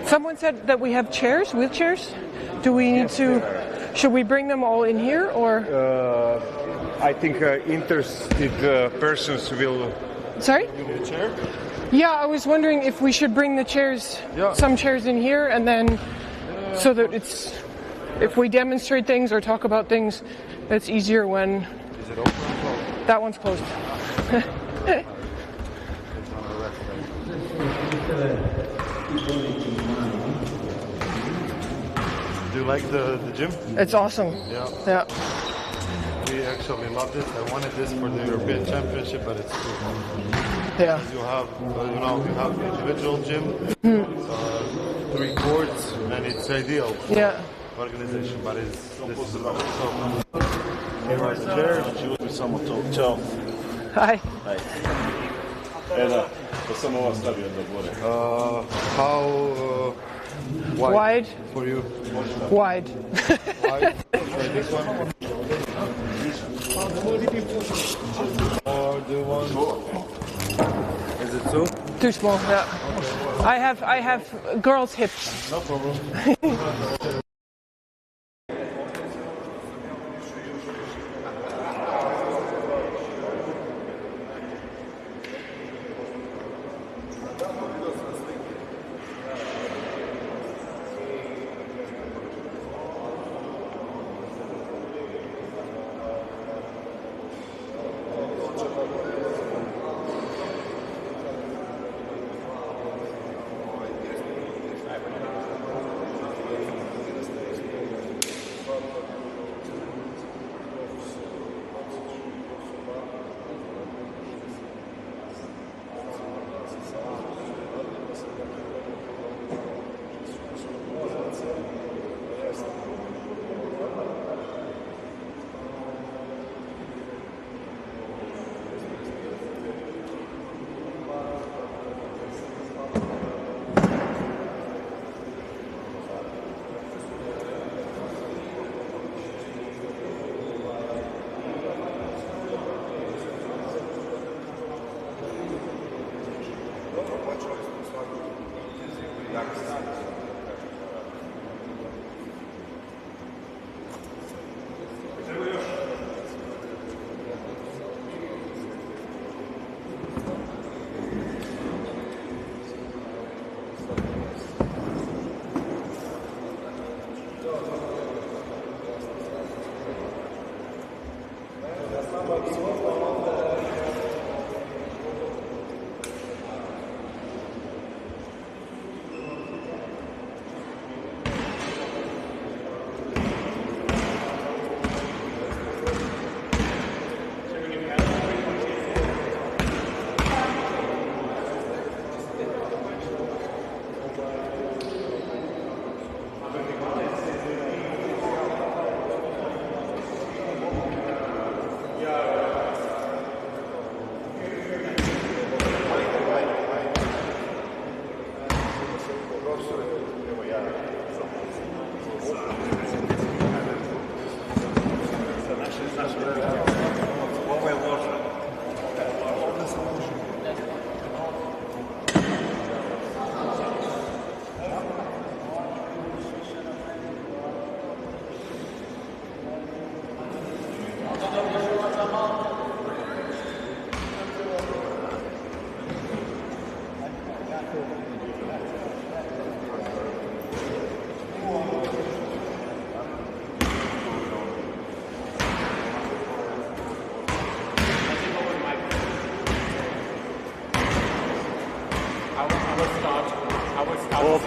Someone said that we have chairs, wheelchairs. Do we need to? Should we bring them all in here, or? I think interested persons will. Sorry? Need a chair? Yeah, I was wondering if we should bring the chairs, some chairs in here, and then so that it's, if we demonstrate things or talk about things, it's easier when. Is it open or closed? That one's closed. Do you like the gym? It's awesome. Yeah. We actually loved it. I wanted this for the European Championship, but it's too hard. Yeah. You have, you have individual gym, 3 courts, and it's ideal for organization, but this is a lot. So, here are the chairs. Ciao. Hi. To samo ovo stavio do gore. How Wide. for you? Wide. Wide? Try this one. Or the one? Is it two? Too small. Yeah. I have girls' hips. No problem.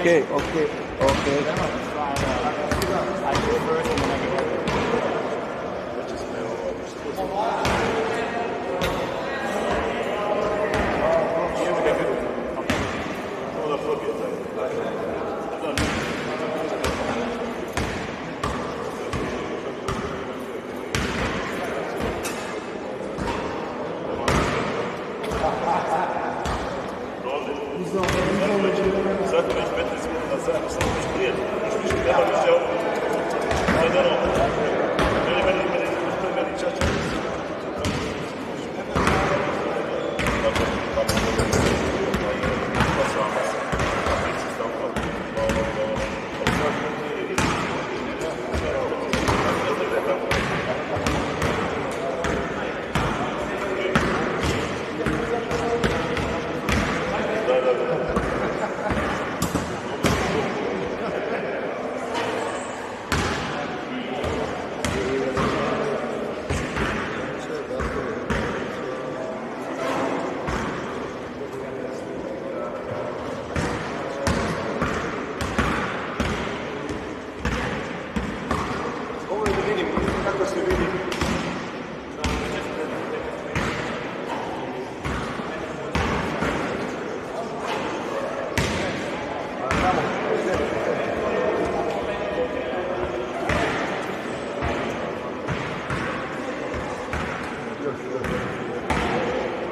Okay, okay, okay. I do first and then I get Zato već 15 minuta zajedno sam već prije. Što treba biti ovo? Meni čača.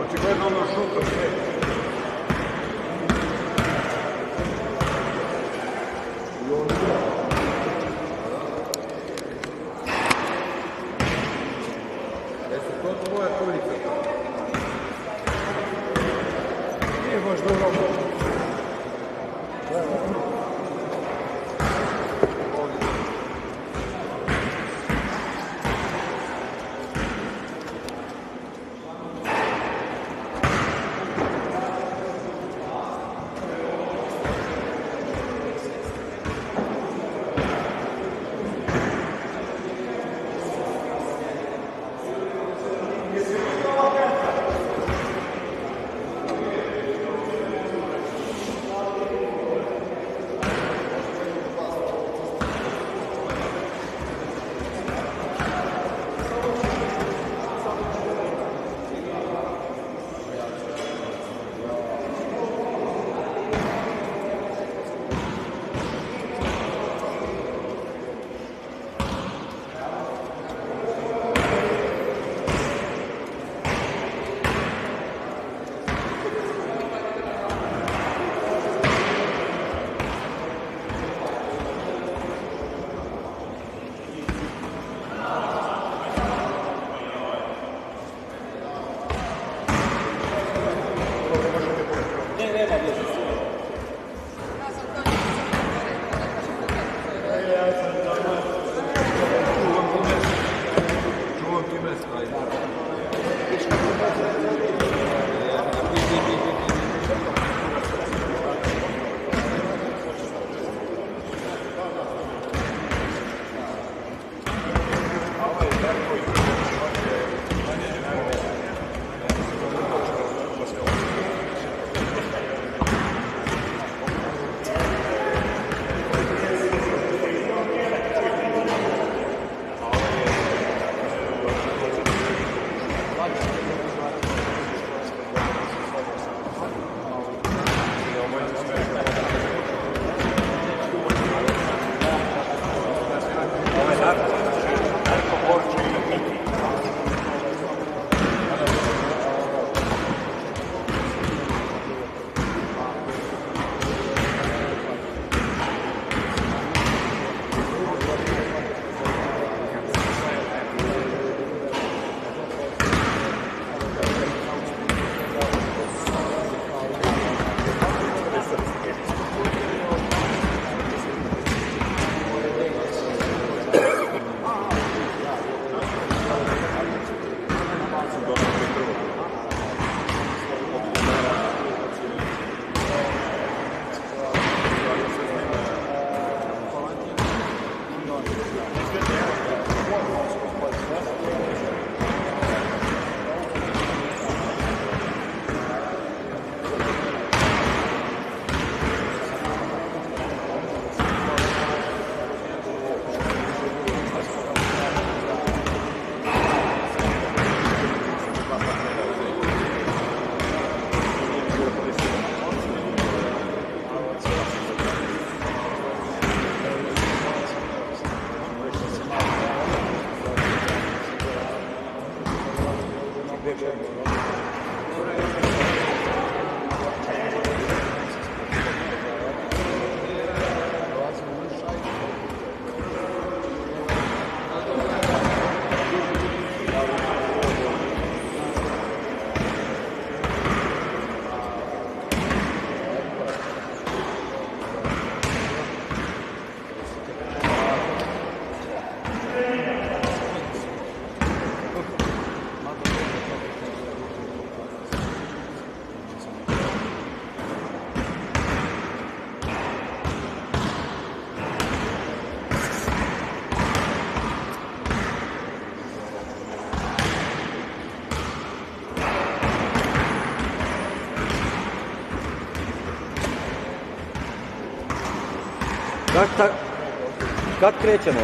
Očigledno ono šuto sve. Jesu to tvoja kulica? Nije baš dobro. Kad krećemo?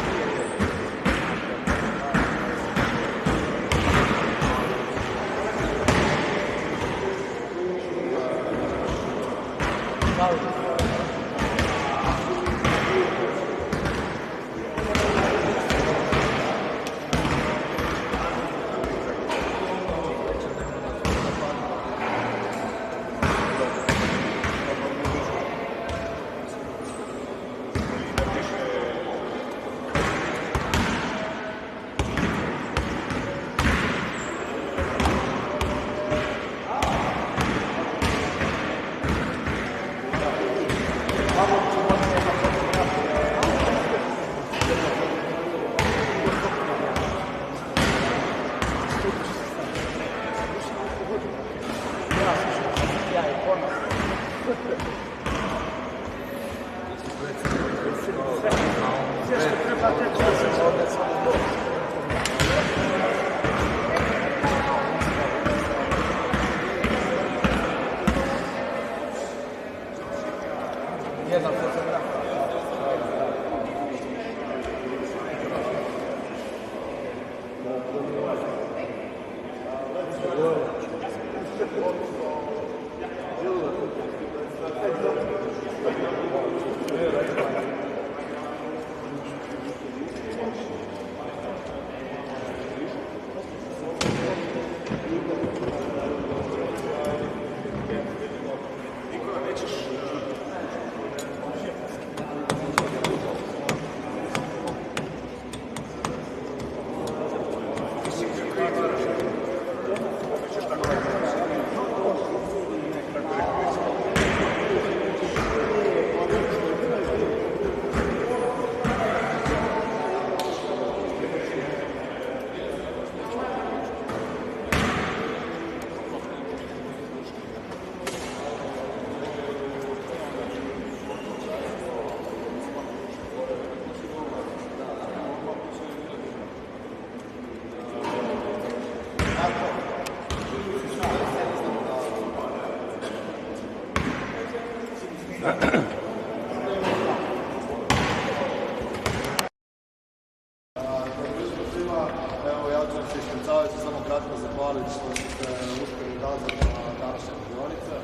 Evo, ja ću se ispred saveza samo kratko zahvaliti što ste uspjeli odazvati na današnje radionice.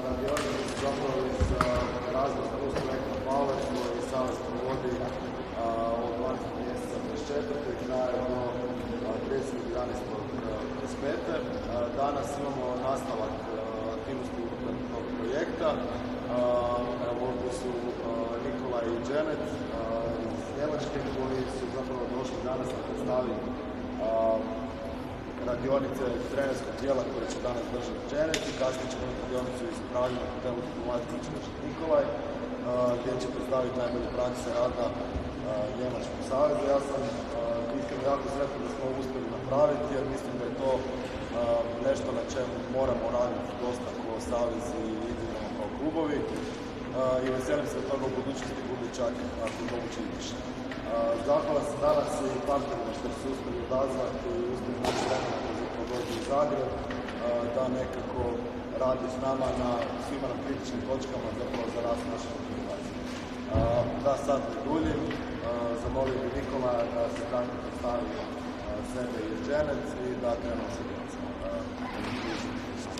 Radionice su zapravo iz razloga Rus projekta Power koji savez provodi od 20. mjeseca 24. i traje do 30.11.25. Danas imamo nastavak aktivnosti unutar tog projekta. Ovdje su Nikola i Janet iz Njemačke koji su zapravo došli danas da predstavi radionice trenerskog dijela koje će danas držati Janet i kasnije ćemo imati radionicu iz upravljanja hotelu diplomatije će držati Nikolaj gdje će predstaviti najbolje prakse rada Njemačkog saveza. Ja sam iskreno jako sretan da smo ovo uspjeli napraviti jer mislim da je to nešto na čemu moramo raditi dosta kao savez i individualno kao klubovi i veselim se od toga u budućnosti bude čak ako je moguće i više. Zahvala sam danas i partnerima što su uspjeli odazvati i uspjeli naći vremena da dođu u Zagreb, da nekako radi s nama na svima na kritičnim točkama zapravo za rast naše organizacije. Da sad ne duljim, zamolio bih Nikola da se kratko predstavi sebe i Janet i da krenemo sa djelicama.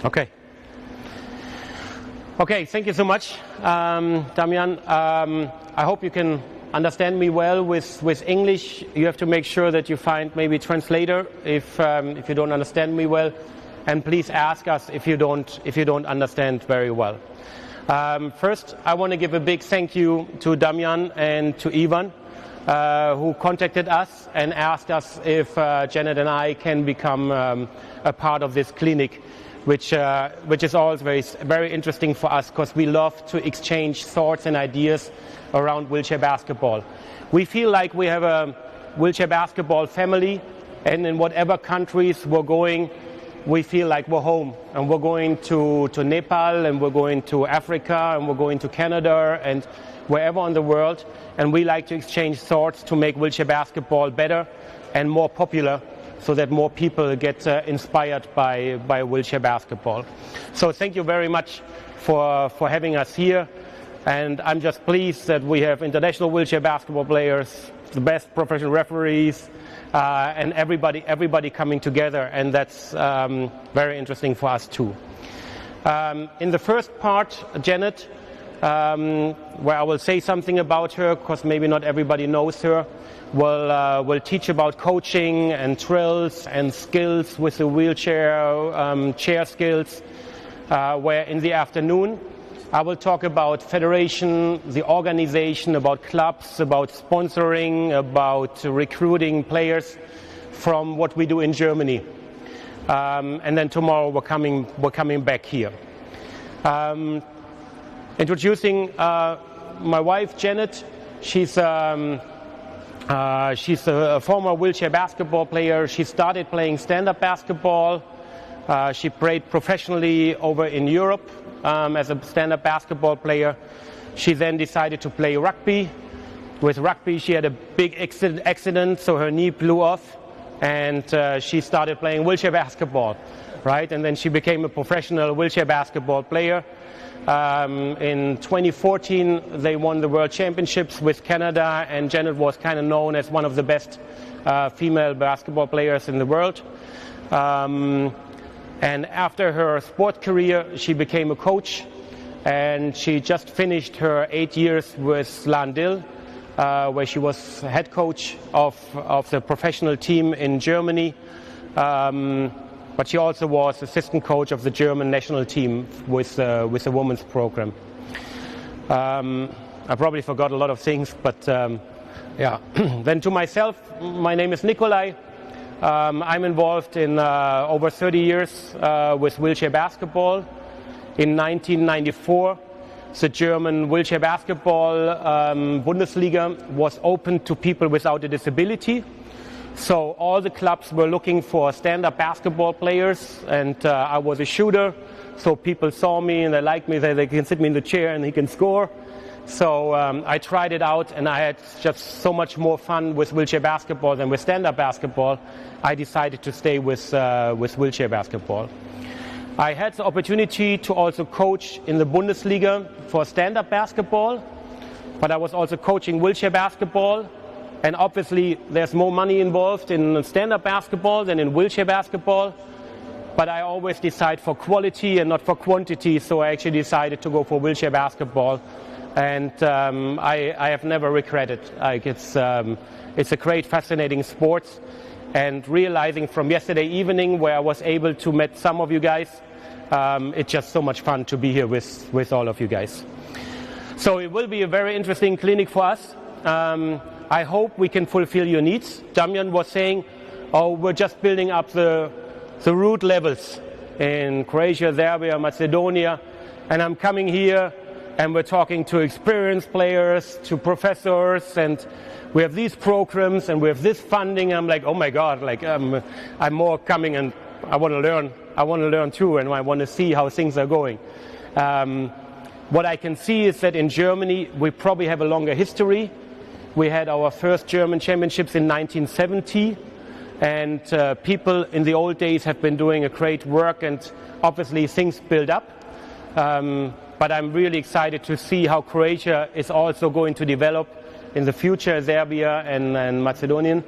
Okay. Okay, thank you so much, Damian. I hope you can understand me well with English. You have to make sure that you find maybe a translator if you don't understand me well, and please ask us if you don't understand very well. First, I want to give a big thank you to Damian and to Ivan, who contacted us and asked us if Janet and I can become a part of this clinic, which is always very interesting for us because we love to exchange thoughts and ideas around wheelchair basketball. We feel like we have a wheelchair basketball family, and in whatever countries we're going, we feel like we're home. And we're going to Nepal, and we're going to Africa, and we're going to Canada, and wherever in the world. And we like to exchange thoughts to make wheelchair basketball better and more popular, so that more people get inspired by wheelchair basketball. So thank you very much for having us here. And I'm just pleased that we have international wheelchair basketball players, the best professional referees, and everybody coming together, and that's very interesting for us too. In the first part, Janet, where I will say something about her, because maybe not everybody knows her, will teach about coaching and drills and skills with the wheelchair, chair skills, where in the afternoon I will talk about federation, the organization, about clubs, about sponsoring, about recruiting players from what we do in Germany. And then tomorrow we're coming back here. Introducing my wife, Janet. She's a former wheelchair basketball player. She started playing stand-up basketball. She played professionally over in Europe as a stand-up basketball player. She then decided to play rugby. With rugby, she had a big accident, so her knee blew off, and she started playing wheelchair basketball, right? And then she became a professional wheelchair basketball player. In 2014, they won the World Championships with Canada, and Janet was kind of known as one of the best female basketball players in the world. And after her sport career, she became a coach, and she just finished her 8 years with Landil, where she was head coach of the professional team in Germany. But she also was assistant coach of the German national team with the women's program. I probably forgot a lot of things, but yeah. Then to myself, my name is Nikolai. I'm involved in over 30 years with wheelchair basketball. In 1994, the German wheelchair basketball Bundesliga was open to people without a disability. So all the clubs were looking for stand-up basketball players, and I was a shooter, so people saw me and they liked me, they can sit me in the chair and he can score. So I tried it out, and I had just so much more fun with wheelchair basketball than with stand-up basketball. I decided to stay with wheelchair basketball. I had the opportunity to also coach in the Bundesliga for stand-up basketball, but I was also coaching wheelchair basketball. And obviously there's more money involved in stand-up basketball than in wheelchair basketball. But I always decide for quality and not for quantity, so I actually decided to go for wheelchair basketball. And I have never regretted. Like it's a great, fascinating sport. And realizing from yesterday evening, where I was able to meet some of you guys, it's just so much fun to be here with all of you guys. So it will be a very interesting clinic for us. I hope we can fulfill your needs. Damian was saying, oh, we're just building up the root levels in Croatia, Serbia, Macedonia, and I'm coming here and we're talking to experienced players, to professors, and we have these programs and we have this funding. I'm like, oh my God, like I'm more coming, and I want to learn too, and I want to see how things are going. What I can see is that in Germany we probably have a longer history. We had our first German championships in 1970, and people in the old days have been doing a great work, and obviously things build up. But I'm really excited to see how Croatia is also going to develop in the future, Serbia and Macedonian,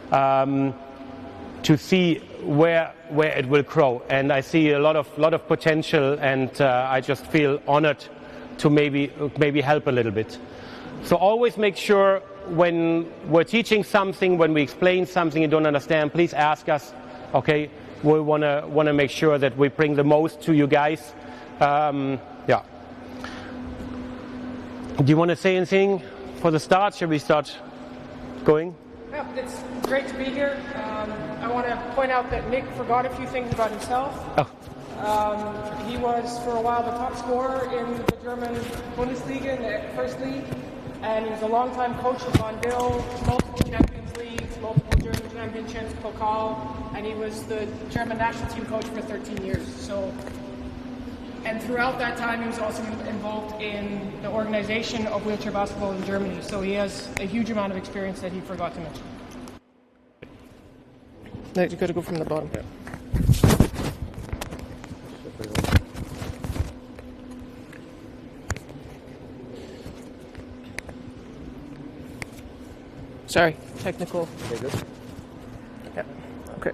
to see where it will grow. And I see a lot of potential, and I just feel honored to maybe help a little bit. So always make sure when we're teaching something, when we explain something you don't understand, please ask us. Okay, we want to make sure that we bring the most to you guys. Yeah. Do you want to say anything for the start? Shall we start going? Yeah, it's great to be here. I want to point out that Nick forgot a few things about himself. Oh. He was for a while the top scorer in the German Bundesliga, in the first league. And he was a long-time coach of Landil, multiple Champions Leagues, multiple German championships, Pokal, and he was the German national team coach for 13 years. So, and throughout that time, he was also involved in the organization of wheelchair basketball in Germany. So he has a huge amount of experience that he forgot to mention. No, you got to go from the bottom. Yeah. Sorry, technical. Okay, good. Yeah. Okay.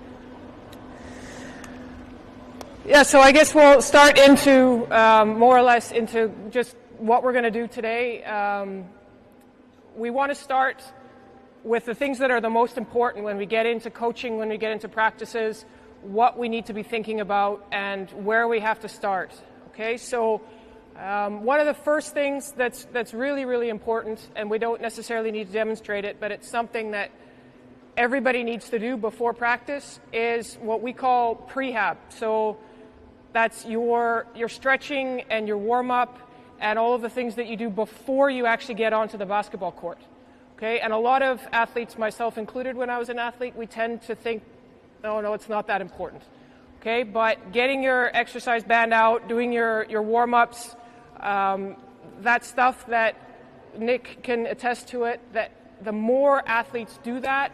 Yeah, so I guess we'll start into more or less into just what we're going to do today. We want to start with the things that are the most important when we get into coaching, when we get into practices, what we need to be thinking about, and where we have to start. Okay, so one of the first things that's really, really important, and we don't necessarily need to demonstrate it, but it's something that everybody needs to do before practice, is what we call prehab. So that's your stretching and your warm-up and all of the things that you do before you actually get onto the basketball court. Okay, and a lot of athletes, myself included when I was an athlete, we tend to think, no, it's not that important. Okay, but getting your exercise band out, doing your warm-ups, that stuff that Nick can attest to it, that the more athletes do that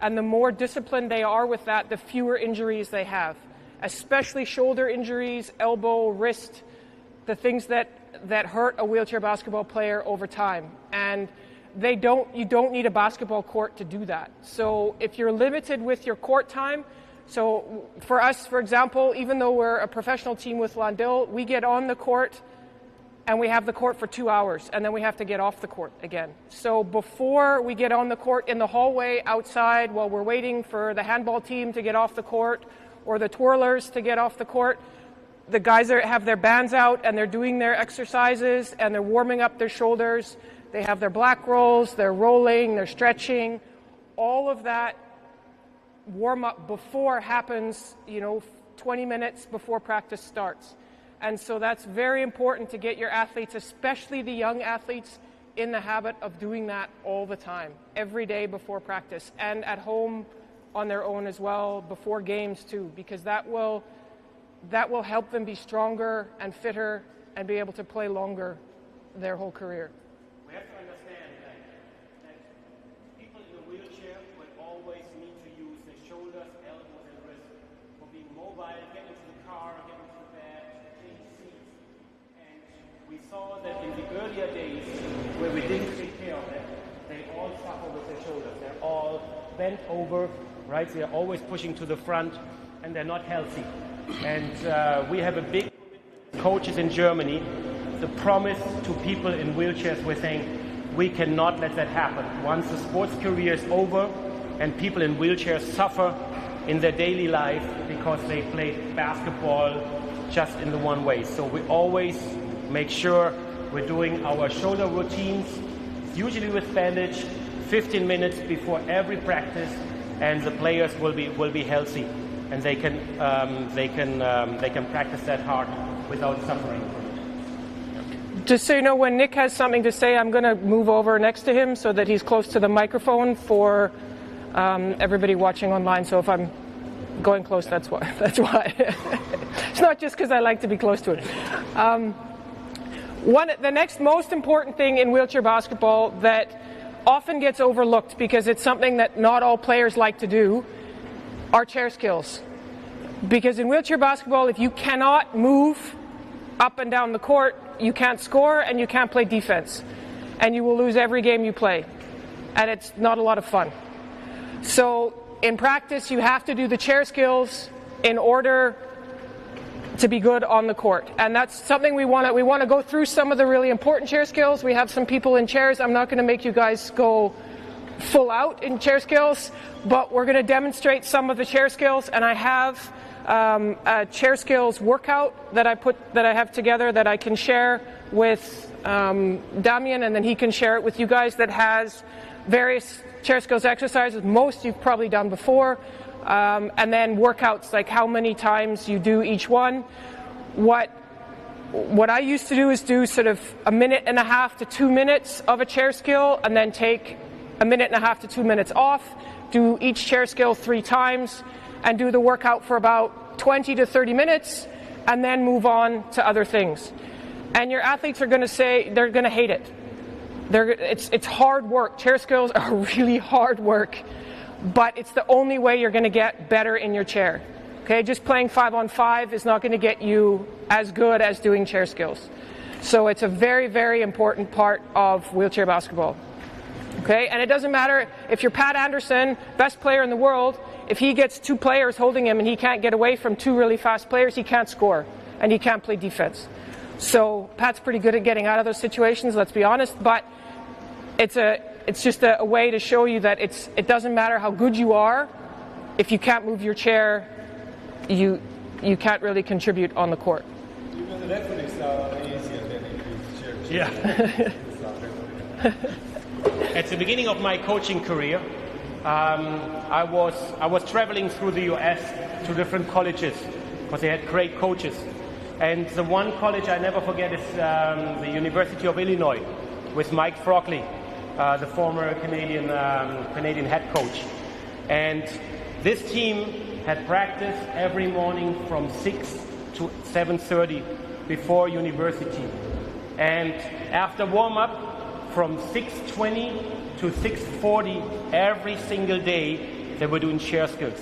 and the more disciplined they are with that, the fewer injuries they have, especially shoulder injuries, elbow, wrist, the things that hurt a wheelchair basketball player over time. And you don't need a basketball court to do that. So if you're limited with your court time, so for us, for example, even though we're a professional team with Landil, we get on the court and we have the court for 2 hours, and then we have to get off the court again. So before we get on the court, in the hallway outside, while we're waiting for the handball team to get off the court or the twirlers to get off the court, the guys have their bands out and they're doing their exercises and they're warming up their shoulders. They have their black rolls, they're rolling, they're stretching. All of that warm-up before happens, 20 minutes before practice starts. And so that's very important to get your athletes, especially the young athletes, in the habit of doing that all the time, every day before practice, and at home on their own as well, before games too, because that will help them be stronger and fitter and be able to play longer their whole career. We have to understand that people in a wheelchair will always need to use their shoulders, elbows, and wrists for being mobile, get into the car, get into the bed, change seats. And we saw that in the earlier days where we didn't take care of them, they all suffer with their shoulders. They're all bent over, right? They're always pushing to the front, and they're not healthy. And we have a big coaches in Germany. The promise to people in wheelchairs, we're saying we cannot let that happen. Once the sports career is over and people in wheelchairs suffer in their daily life because they play basketball just in the one way. So we always make sure we're doing our shoulder routines, usually with bandage, 15 minutes before every practice, and the players will be healthy, and they can practice that hard without suffering. Just so you know, when Nick has something to say, I'm going to move over next to him so that he's close to the microphone for everybody watching online. So if I'm going close, that's why. It's not just because I like to be close to it. The next most important thing in wheelchair basketball that often gets overlooked because it's something that not all players like to do are chair skills. Because in wheelchair basketball, if you cannot move up and down the court, you can't score and you can't play defense. And you will lose every game you play. And it's not a lot of fun. So in practice, you have to do the chair skills in order to be good on the court. And that's something we want to go through some of the really important chair skills. We have some people in chairs. I'm not going to make you guys go full out in chair skills, but we're going to demonstrate some of the chair skills. And I have a chair skills workout that I have together that I can share with Damien, and then he can share it with you guys, that has various chair skills exercises. Most you've probably done before, and then workouts, like how many times you do each one. What I used to do is do sort of 1.5 minutes to 2 minutes of a chair skill, and then take 1.5 minutes to 2 minutes off, do each chair skill 3 times, and do the workout for about 20 to 30 minutes, and then move on to other things. And your athletes are going to say, they're going to hate it. It's hard work. Chair skills are really hard work, but it's the only way you're going to get better in your chair. Okay, just playing 5-on-5 is not going to get you as good as doing chair skills. So it's a very, very important part of wheelchair basketball. Okay, and it doesn't matter if you're Pat Anderson, best player in the world, if he gets 2 players holding him and he can't get away from 2 really fast players, he can't score and he can't play defense. So Pat's pretty good at getting out of those situations, let's be honest, but it's just a way to show you that it doesn't matter how good you are. If you can't move your chair, you can't really contribute on the court. Even the referees are easier than it is. Yeah. At the beginning of my coaching career, I was traveling through the US to different colleges because they had great coaches. And the one college I never forget is the University of Illinois with Mike Frogley, the former Canadian head coach. And this team had practice every morning from 6 to 7:30 before university. And after warm-up, from 6:20 to 6:40 every single day, they were doing chair skills.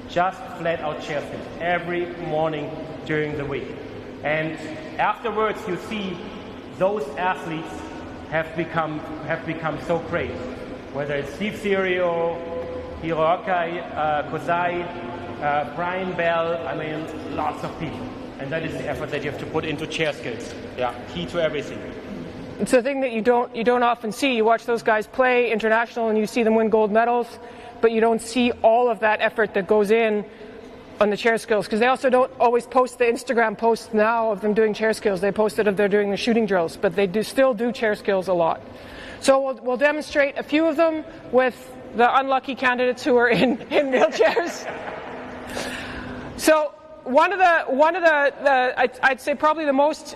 Just flat-out chair skills every morning during the week. And afterwards, you see those athletes have become so great. Whether it's Steve Serio, Hiroaki Kozai, Brian Bell, I mean, lots of people. And that is the effort that you have to put into chair skills. Yeah, key to everything. It's a thing that you don't often see. You watch those guys play international and you see them win gold medals, but you don't see all of that effort that goes in on the chair skills, because they also don't always post the Instagram posts now of them doing chair skills. They post it of they're doing the shooting drills, but they still do chair skills a lot. So we'll demonstrate a few of them with the unlucky candidates who are in wheelchairs. So one of the I'd say probably the most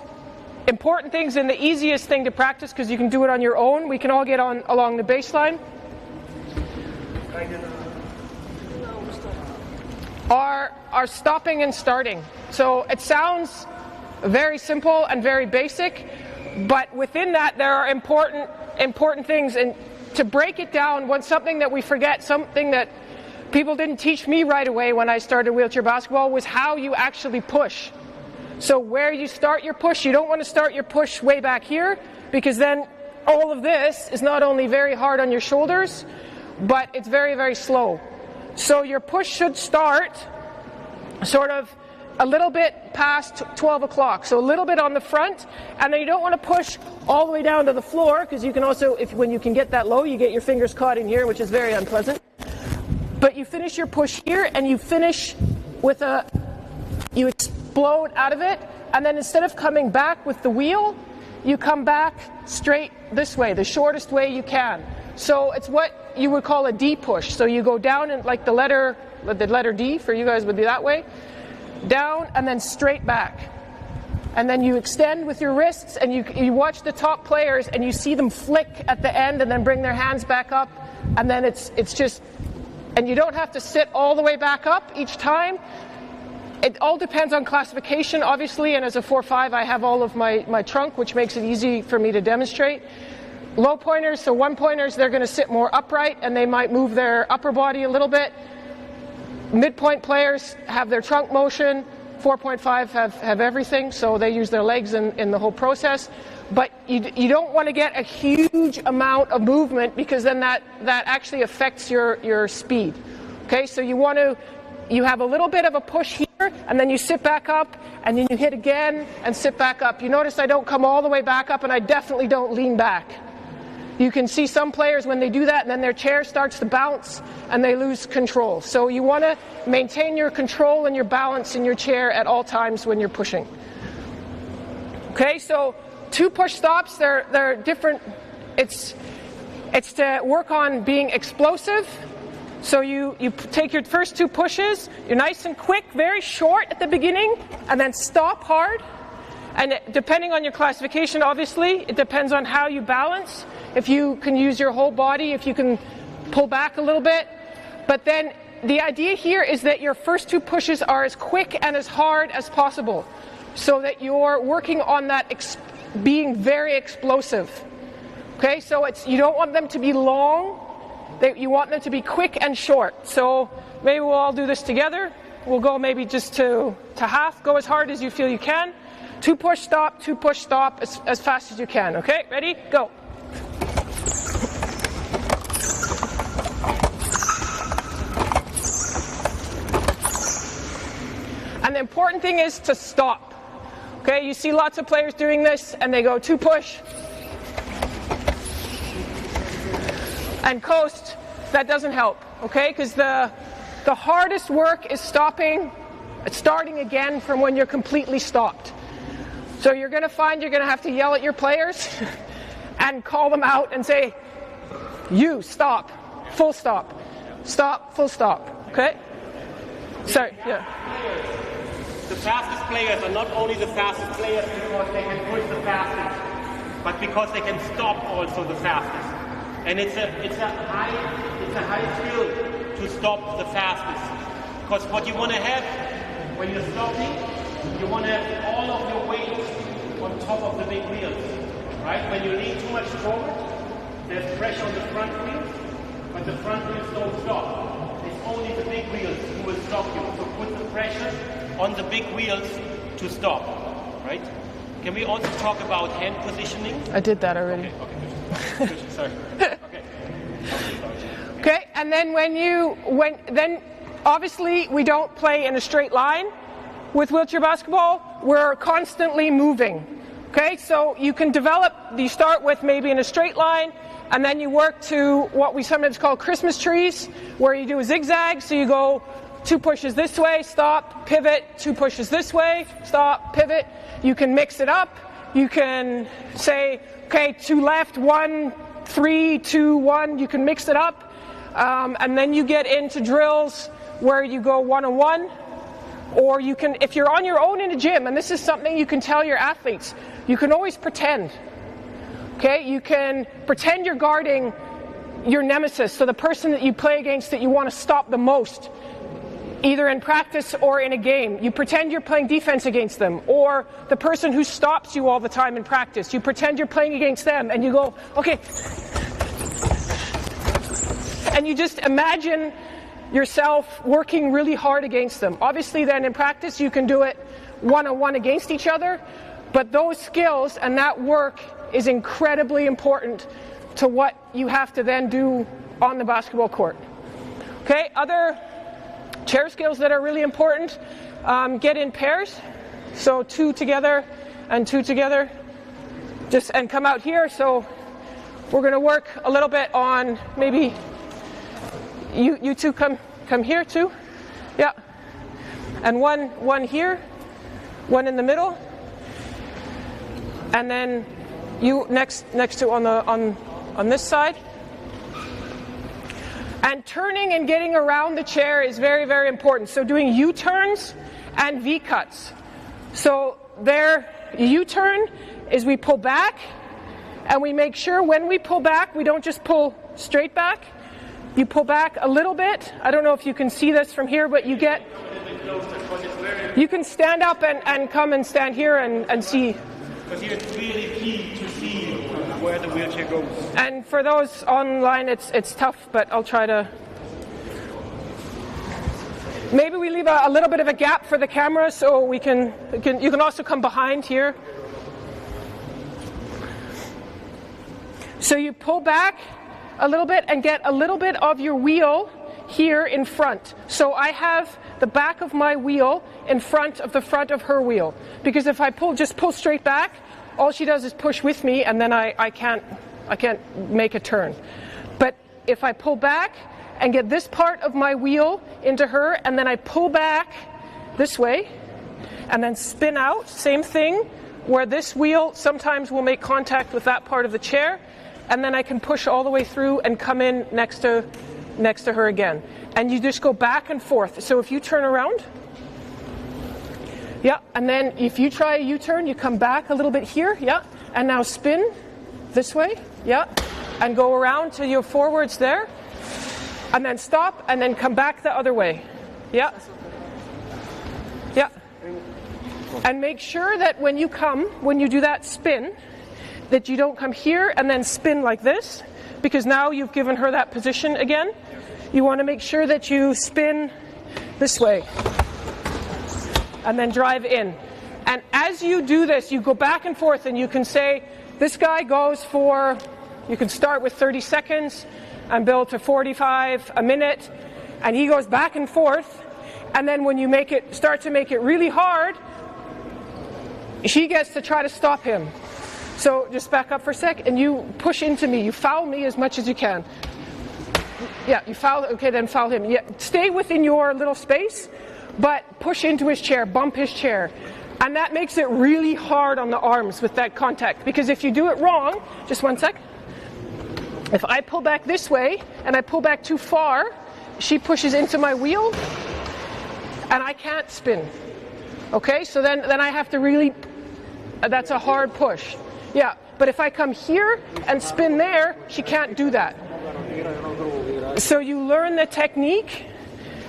important things and the easiest thing to practice, because you can do it on your own. We can all get on along the baseline. Are stopping and starting. So it sounds very simple and very basic, but within that there are important things. And to break it down, something that we forget, something that people didn't teach me right away when I started wheelchair basketball, was how you actually push. So where you start your push, you don't want to start your push way back here, because then all of this is not only very hard on your shoulders, but it's very, very slow. So your push should start sort of a little bit past 12 o'clock, so a little bit on the front, and then you don't want to push all the way down to the floor, because you can also, when you can get that low, you get your fingers caught in here, which is very unpleasant. But you finish your push here, and you finish with you explode out of it, and then instead of coming back with the wheel, you come back straight this way, the shortest way you can. So it's what you would call a D push. So you go down and like the letter D for you guys would be that way, down and then straight back. And then you extend with your wrists, and you watch the top players and you see them flick at the end and then bring their hands back up, and then it's just, and you don't have to sit all the way back up each time. It all depends on classification, obviously, and as a 4-5 I have all of my trunk, which makes it easy for me to demonstrate. Low pointers, so 1-pointers, they're going to sit more upright and they might move their upper body a little bit. Midpoint players have their trunk motion. 4.5 have everything, so they use their legs in the whole process. But you don't want to get a huge amount of movement, because then that actually affects your speed. Okay, so you have a little bit of a push here, and then you sit back up, and then you hit again and sit back up. You notice I don't come all the way back up, and I definitely don't lean back. You can see some players when they do that, and then their chair starts to bounce and they lose control. So you want to maintain your control and your balance in your chair at all times when you're pushing. Okay, so 2 push stops, they're different. It's to work on being explosive. So you take your first 2 pushes, you're nice and quick, very short at the beginning, and then stop hard. And depending on your classification, obviously, it depends on how you balance. If you can use your whole body, if you can pull back a little bit. But then the idea here is that your first 2 pushes are as quick and as hard as possible, so that you're working on that being very explosive. Okay, so you don't want them to be long, you want them to be quick and short. So maybe we'll all do this together. We'll go maybe just to half, go as hard as you feel you can. 2 push stop, 2 push stop, as fast as you can. Okay, ready? Go. And the important thing is to stop. Okay, you see lots of players doing this, and they go 2 push and coast. That doesn't help, okay? Because the hardest work is starting again from when you're completely stopped. So you're going to find you're going to have to yell at your players and call them out and say, you, stop, full stop, stop, full stop, okay? Sorry, yeah. The fastest players are not only the fastest players because they can push the fastest, but because they can stop also the fastest. And it's a high skill to stop the fastest. Because what you want to have when you're stopping, you want to have all of your weight on top of the big wheels. Right? When you lean too much forward, there's pressure on the front wheels, but the front wheels don't stop. It's only the big wheels who will stop you. So put the pressure on the big wheels to stop. Right? Can we also talk about hand positioning? I did that already. Okay. Sorry. Okay. Okay, and then then obviously we don't play in a straight line with wheelchair basketball. We're constantly moving. Okay, so you can you start with maybe in a straight line, and then you work to what we sometimes call Christmas trees, where you do a zigzag. So you go 2 pushes this way, stop, pivot, 2 pushes this way, stop, pivot. You can mix it up. You can say, okay, 2 left, 1, 3, 2, 1. You can mix it up. And then you get into drills where you go 1-on-1. Or you can, if you're on your own in a gym, and this is something you can tell your athletes, you can always pretend. Okay, you can pretend you're guarding your nemesis, so the person that you play against that you want to stop the most, either in practice or in a game. You pretend you're playing defense against them, or the person who stops you all the time in practice. You pretend you're playing against them, and you go, okay. And you just imagine yourself working really hard against them. Obviously, then in practice, you can do it 1-on-1 against each other, but those skills and that work is incredibly important to what you have to then do on the basketball court. Okay, other chair skills that are really important, get in pairs, so 2 together and 2 together, and come out here. So we're going to work a little bit on maybe you two come here too, yeah, and one here, one in the middle, and then you next to on this side. And turning and getting around the chair is very, very important. So doing U-turns and V-cuts. So there, U-turn is we pull back, and we make sure when we pull back, we don't just pull straight back. You pull back a little bit. I don't know if you can see this from here, but you can stand up and come and stand here and see. Because here it's really key to see where the wheelchair goes. And for those online, it's tough, but I'll try to. Maybe we leave a little bit of a gap for the camera, so you can also come behind here. So you pull back a little bit and get a little bit of your wheel here in front. So I have the back of my wheel in front of her wheel. Because if I just pull straight back, all she does is push with me, and then I can't make a turn. But if I pull back and get this part of my wheel into her, and then I pull back this way, and then spin out, same thing, where this wheel sometimes will make contact with that part of the chair, and then I can push all the way through and come in next to her again. And you just go back and forth. So if you turn around, yeah, and then if you try a U-turn, you come back a little bit here, yeah, and now spin this way, yeah, and go around to your forwards there, and then stop, and then come back the other way, yeah, yeah. And make sure that when you do that spin, that you don't come here and then spin like this, because now you've given her that position again. You want to make sure that you spin this way and then drive in. And as you do this, you go back and forth, and you can say, this guy goes for, you can start with 30 seconds and build to 45, a minute, and he goes back and forth. And then when you start to make it really hard, she gets to try to stop him. So just back up for a sec, and you push into me. You foul me as much as you can. Yeah, you foul. Okay, then foul him. Yeah, stay within your little space, but push into his chair, bump his chair. And that makes it really hard on the arms with that contact. Because if you do it wrong, just one sec. If I pull back this way, and I pull back too far, she pushes into my wheel, and I can't spin. Okay, so then I have to really, that's a hard push. Yeah, but if I come here and spin there, she can't do that. So you learn the technique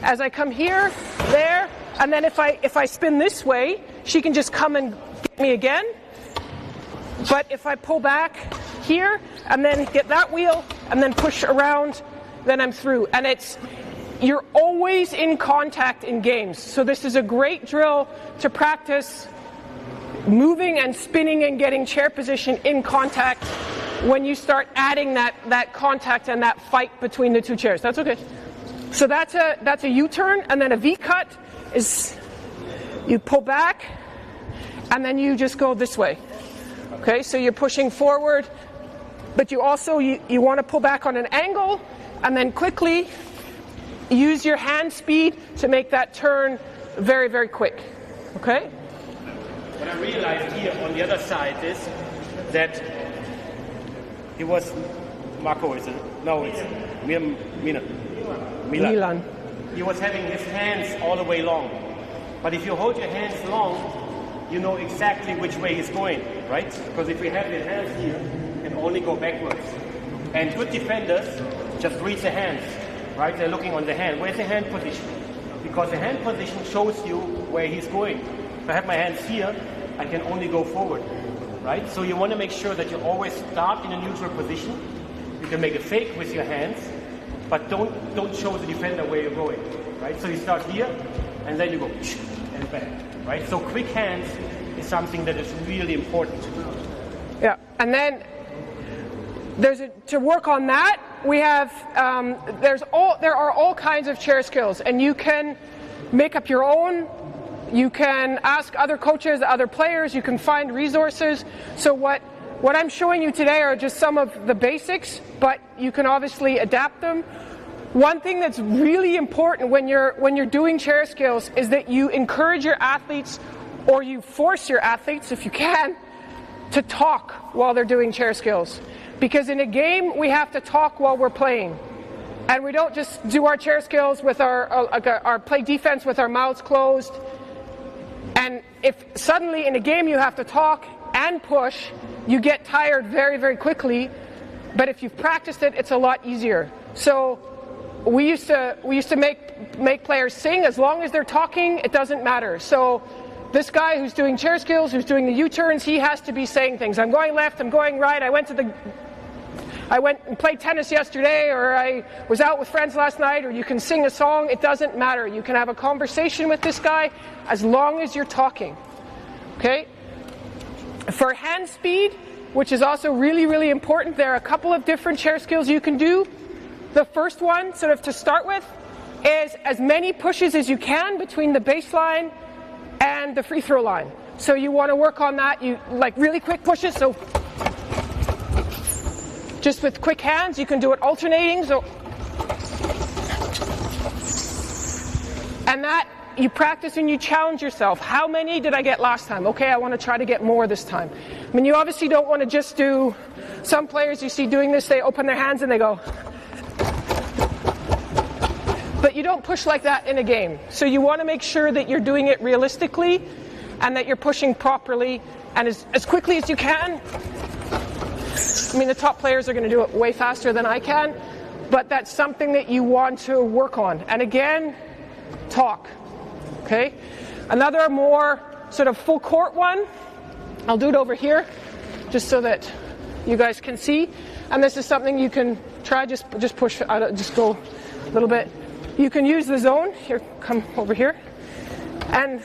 as I come here, there, and then if I spin this way, she can just come and get me again. But if I pull back here and then get that wheel and then push around, then I'm through. And you're always in contact in games. So this is a great drill to practice moving and spinning and getting chair position in contact when you start adding that contact and that fight between the two chairs. That's okay. So that's a U-turn, and then a V-cut is you pull back and then you just go this way. Okay, so you're pushing forward, but you also you want to pull back on an angle and then quickly use your hand speed to make that turn very, very quick. Okay? What I realized here on the other side is that it was Marco, is it? No, it's Milan. He was having his hands all the way long. But if you hold your hands long, you know exactly which way he's going, right? Because if you have your hands here, you can only go backwards. And good defenders just read the hands, right? They're looking on the hand. Where's the hand position? Because the hand position shows you where he's going. If I have my hands here, I can only go forward, right? So you want to make sure that you always start in a neutral position. You can make a fake with your hands, but don't show the defender where you're going, right? So you start here, and then you go and back, right? So quick hands is something that is really important. Yeah, and then to work on that, we have there are all kinds of chair skills, and you can make up your own. You can ask other coaches, other players. You can find resources. So what I'm showing you today are just some of the basics, but you can obviously adapt them. One thing that's really important when you're doing chair skills is that you encourage your athletes, or you force your athletes, if you can, to talk while they're doing chair skills. Because in a game, we have to talk while we're playing. And we don't just do our chair skills with our play defense with our mouths closed. And if suddenly in a game you have to talk and push, you get tired very, very quickly. But if you've practiced it, it's a lot easier. So we used to make players sing. As long as they're talking, it doesn't matter. So this guy who's doing chair skills, who's doing the U-turns, he has to be saying things. I'm going left, I'm going right, I went and played tennis yesterday, or I was out with friends last night, or you can sing a song. It doesn't matter. You can have a conversation with this guy as long as you're talking. Okay? For hand speed, which is also really, really important, there are a couple of different chair skills you can do. The first one, sort of to start with, is as many pushes as you can between the baseline and the free throw line. So you want to work on that. You like really quick pushes. So just with quick hands, you can do it alternating. So, and that you practice and you challenge yourself. How many did I get last time? Okay, I want to try to get more this time. I mean, you obviously don't want to just do. Some players you see doing this, they open their hands and they go. But you don't push like that in a game. So you want to make sure that you're doing it realistically and that you're pushing properly and as quickly as you can. I mean, the top players are going to do it way faster than I can, but that's something that you want to work on. And again, talk. Okay? Another more sort of full court one. I'll do it over here just so that you guys can see. And this is something you can try. Just push. Just go a little bit. You can use the zone. Here, come over here. And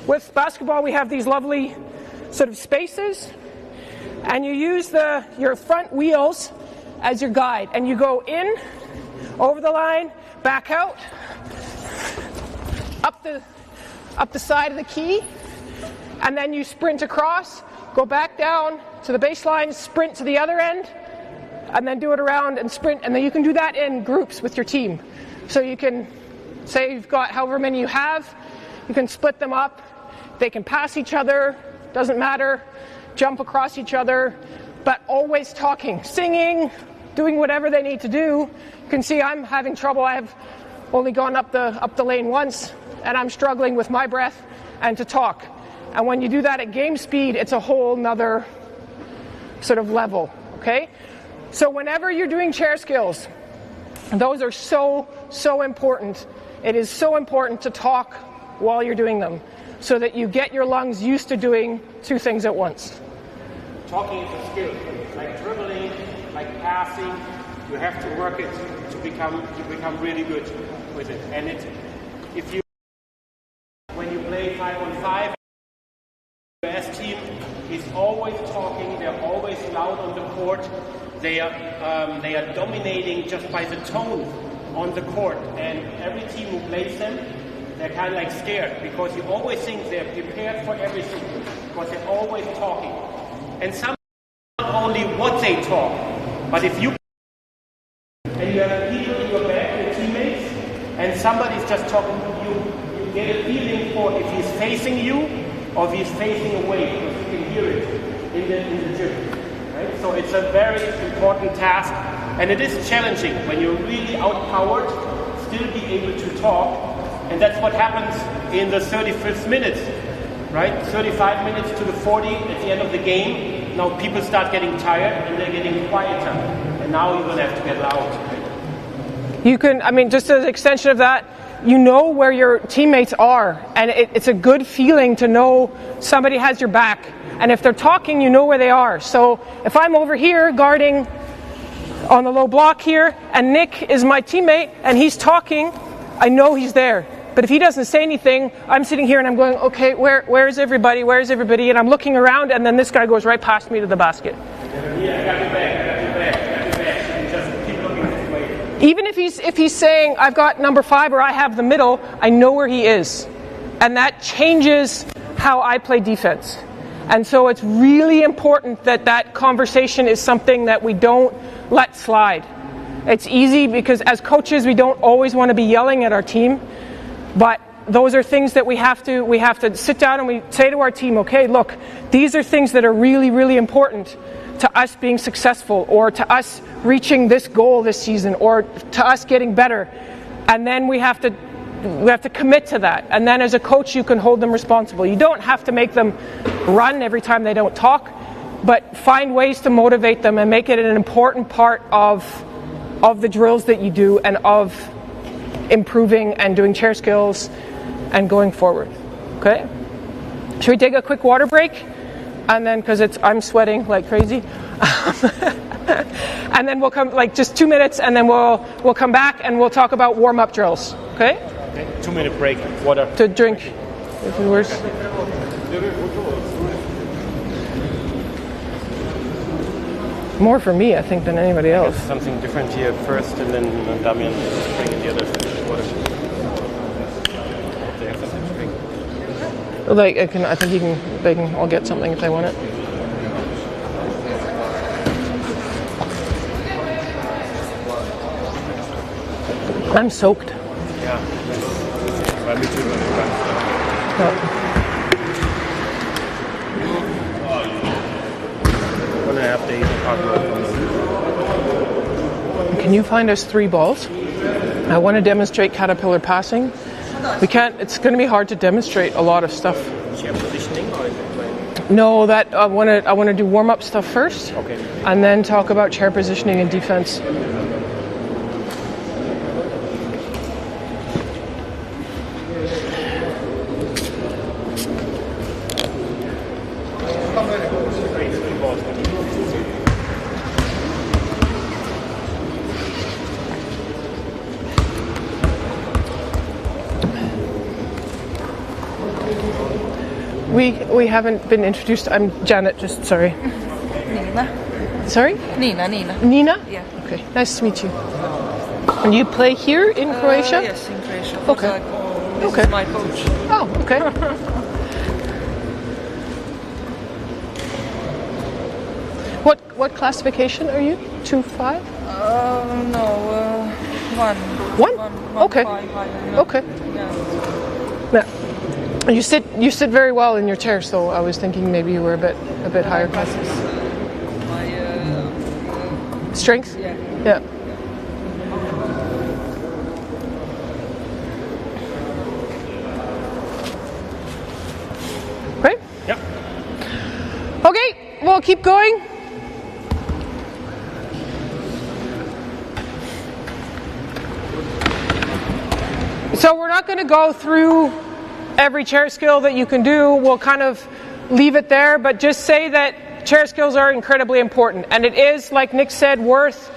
with basketball, we have these lovely sort of spaces. And you use your front wheels as your guide. And you go in, over the line, back out. up the side of the key, and then you sprint across, go back down to the baseline, sprint to the other end, and then do it around and sprint. And then you can do that in groups with your team. So you can say you've got however many you have, you can split them up. They can pass each other, doesn't matter, jump across each other, but always talking, singing, doing whatever they need to do. You can see I'm having trouble. I've only gone up the lane once, and I'm struggling with my breath and to talk. And when you do that at game speed, it's a whole nother sort of level, okay? So whenever you're doing chair skills, those are so important. It is so important to talk while you're doing them so that you get your lungs used to doing two things at once. Talking is a skill. Like dribbling, like passing, you have to work it to become really good with it. And when you play 5-on-5, the US team is always talking. They're always loud on the court. They are dominating just by the tone on the court. And every team who plays them, they're kind of like scared because you always think they're prepared for everything because they're always talking. And some not only what they talk, but if you and you have people in your back, your teammates, and somebody's just talking to you, you get a feeling for if he's facing you or if he's facing away, because you can hear it in the gym. Right? So it's a very important task, and it is challenging when you're really outpowered, still be able to talk, and that's what happens in the 35th minute, right? 35 minutes to the 40 at the end of the game. Now people start getting tired and they're getting quieter, and now you're going to have to get loud. You can, I mean, just as an extension of that, you know where your teammates are, and it's a good feeling to know somebody has your back. And if they're talking, you know where they are. So if I'm over here guarding on the low block here, and Nick is my teammate, and he's talking, I know he's there. But if he doesn't say anything, I'm sitting here and I'm going, okay, where is everybody? Where is everybody? And I'm looking around, and then this guy goes right past me to the basket. Yeah, I got your back. Just keep looking this way. Even if he's saying, I've got number 5 or I have the middle, I know where he is. And that changes how I play defense. And so it's really important that that conversation is something that we don't let slide. It's easy because as coaches, we don't always want to be yelling at our team. But those are things that we have to sit down and we say to our team, okay, look, these are things that are really, really important to us being successful, or to us reaching this goal this season, or to us getting better. And then we have to commit to that. And then as a coach, you can hold them responsible. You don't have to make them run every time they don't talk, but find ways to motivate them and make it an important part of the drills that you do and of improving and doing chair skills and going forward. Okay? Should we take a quick water break? And then, because I'm sweating like crazy. And then we'll come, like just 2 minutes, and then we'll come back and we'll talk about warm-up drills. Okay? 2-minute break. Water. To drink. If it works. More for me, I think, than anybody else. Something different here first, and then Damian is bringing the other water. They have something to drink. I think they can all get something if they want it. I'm soaked. Yeah. Well, me too. I'm gonna have to eat the park. Can you find us 3 balls? I want to demonstrate caterpillar passing. We can't. It's going to be hard to demonstrate a lot of stuff. Chair positioning, or is it playing? No, that I want to do warm up stuff first. Okay. And then talk about chair positioning and defense. We haven't been introduced. I'm Janet, just sorry. Nina. Sorry? Nina. Nina? Yeah. Okay, nice to meet you. And you play here in Croatia? Yes, in Croatia. Okay. This Okay. is my coach. Oh, okay. What classification are you? 2-5? No, one. One? Okay. 5 higher. Okay. Yeah. Yeah. You sit very well in your chair, so I was thinking maybe you were a bit higher classes. My Strength? yeah. Yeah. Right? Yeah. Okay, we'll keep going. So we're not going to go through every chair skill that you can do. We'll kind of leave it there, but just say that chair skills are incredibly important. And it is, like Nick said, worth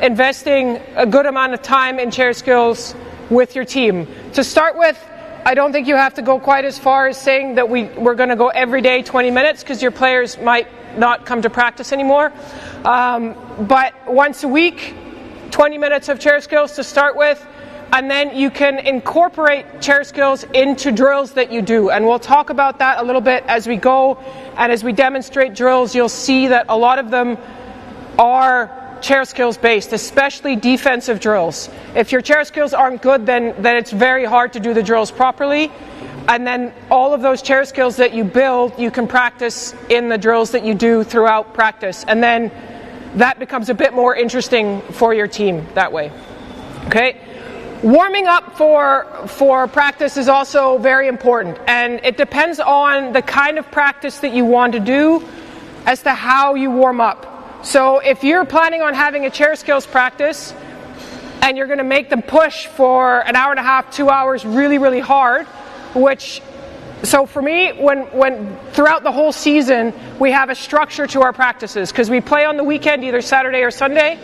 investing a good amount of time in chair skills with your team. To start with, I don't think you have to go quite as far as saying that we're going to go every day 20 minutes because your players might not come to practice anymore. But once a week, 20 minutes of chair skills to start with, and then you can incorporate chair skills into drills that you do. And we'll talk about that a little bit as we go. And as we demonstrate drills, you'll see that a lot of them are chair skills based, especially defensive drills. If your chair skills aren't good, then it's very hard to do the drills properly. And then all of those chair skills that you build, you can practice in the drills that you do throughout practice. And then that becomes a bit more interesting for your team that way. Okay? Warming up for practice is also very important, and it depends on the kind of practice that you want to do as to how you warm up. So if you're planning on having a chair skills practice and you're going to make them push for an hour and a half, 2 hours really, really hard, so for me, when throughout the whole season, we have a structure to our practices because we play on the weekend, either Saturday or Sunday.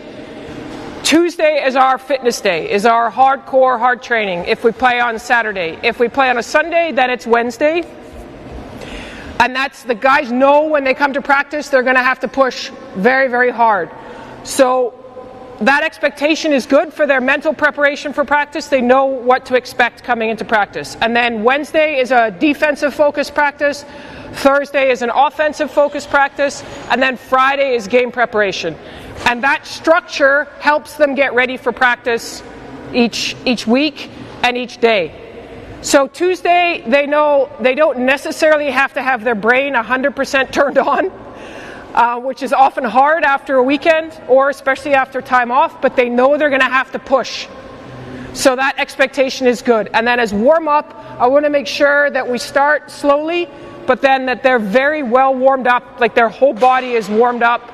Tuesday is our fitness day, is our hardcore hard training if we play on Saturday. If we play on a Sunday, then it's Wednesday. And that's, the guys know when they come to practice, they're going to have to push very, very hard. So that expectation is good for their mental preparation for practice. They know what to expect coming into practice. And then Wednesday is a defensive focused practice. Thursday is an offensive focused practice. And then Friday is game preparation. And that structure helps them get ready for practice each week and each day. So Tuesday, they know they don't necessarily have to have their brain 100% turned on, which is often hard after a weekend or especially after time off, but they know they're going to have to push. So that expectation is good. And then as warm-up, I want to make sure that we start slowly, but then that they're very well warmed up, like their whole body is warmed up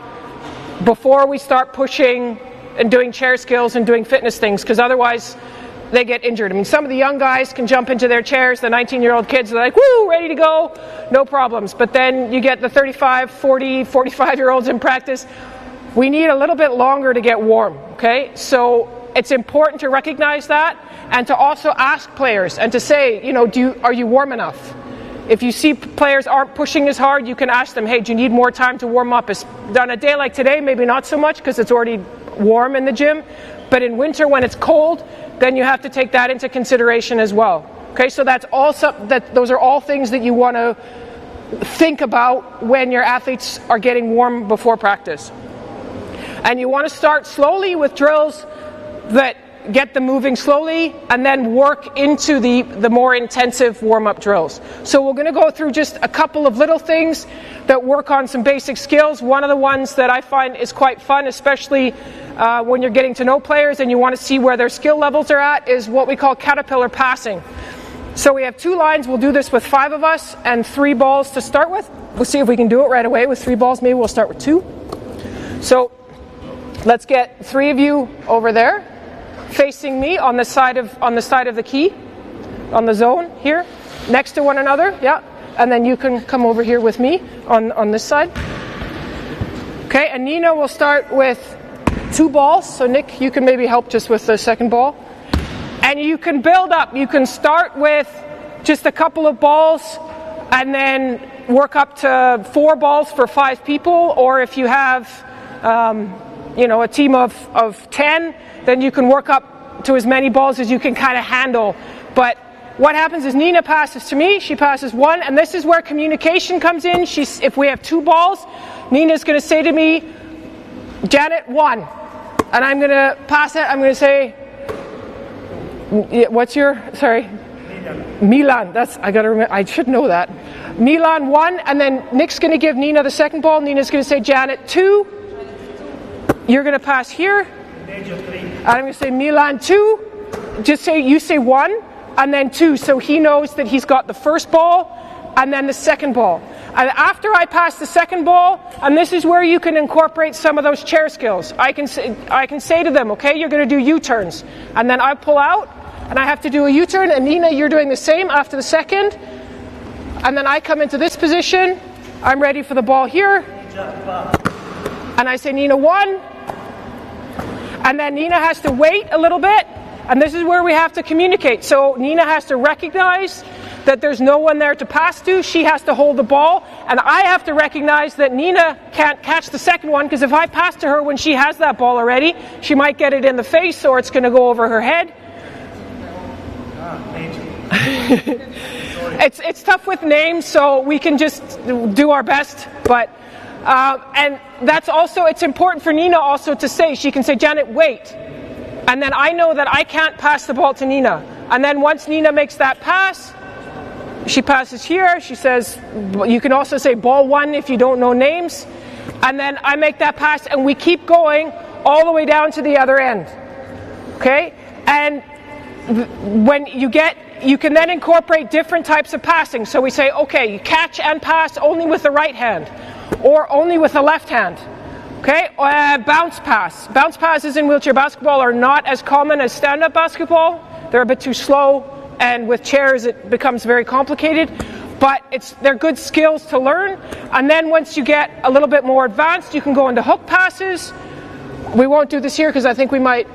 before we start pushing and doing chair skills and doing fitness things, because otherwise they get injured. I mean, some of the young guys can jump into their chairs, the 19-year-old kids are like, woo, ready to go, no problems. But then you get the 35, 40, 45-year-olds in practice. We need a little bit longer to get warm, okay? So it's important to recognize that and to also ask players and to say, you know, are you warm enough? If you see players aren't pushing as hard, you can ask them, hey, do you need more time to warm up? On a day like today, maybe not so much because it's already warm in the gym. But in winter when it's cold, then you have to take that into consideration as well. Okay, so those are all things that you want to think about when your athletes are getting warm before practice. And you want to start slowly with drills that get them moving slowly and then work into the more intensive warm-up drills. So we're going to go through just a couple of little things that work on some basic skills. One of the ones that I find is quite fun, especially when you're getting to know players and you want to see where their skill levels are at, is what we call caterpillar passing. So we have 2 lines. We'll do this with 5 of us and 3 balls to start with. We'll see if we can do it right away with 3 balls. Maybe we'll start with 2. So let's get 3 of you over there, facing me on the side of the key, on the zone here, next to one another, yeah. And then you can come over here with me on this side. Okay, and Nina will start with 2 balls. So Nick, you can maybe help just with the second ball. And you can build up. You can start with just a couple of balls and then work up to 4 balls for 5 people. Or if you have, a team of 10, then you can work up to as many balls as you can kind of handle. But what happens is Nina passes to me, she passes one, and this is where communication comes in. If we have 2 balls, Nina's going to say to me, Janet, 1. And I'm going to pass it, I'm going to say, what's your, sorry? Milan. I got to remember, I should know that. Milan 1, and then Nick's going to give Nina the second ball. Nina's going to say, Janet 2. You're going to pass here. And I'm going to say Milan 2. Just say, you say 1, and then 2. So he knows that he's got the first ball, and then the second ball. And after I pass the second ball, and this is where you can incorporate some of those chair skills. I can say to them, okay, you're going to do U-turns. And then I pull out, and I have to do a U-turn, and Nina, you're doing the same after the second. And then I come into this position. I'm ready for the ball here. And I say, Nina, 1. And then Nina has to wait a little bit. And this is where we have to communicate. So Nina has to recognize that there's no one there to pass to. She has to hold the ball. And I have to recognize that Nina can't catch the second one, because if I pass to her when she has that ball already, she might get it in the face or it's going to go over her head. It's tough with names, so we can just do our best. But and that's also, it's important for Nina also to say, she can say, Janet, wait. And then I know that I can't pass the ball to Nina. And then once Nina makes that pass, she passes here. She says, you can also say ball 1 if you don't know names. And then I make that pass, and we keep going all the way down to the other end. Okay? And when you can then incorporate different types of passing. So we say, okay, you catch and pass only with the right hand, or only with the left hand. Okay, bounce pass. Bounce passes in wheelchair basketball are not as common as stand-up basketball. They're a bit too slow, and with chairs it becomes very complicated. But they're good skills to learn. And then once you get a little bit more advanced, you can go into hook passes. We won't do this here because I think we might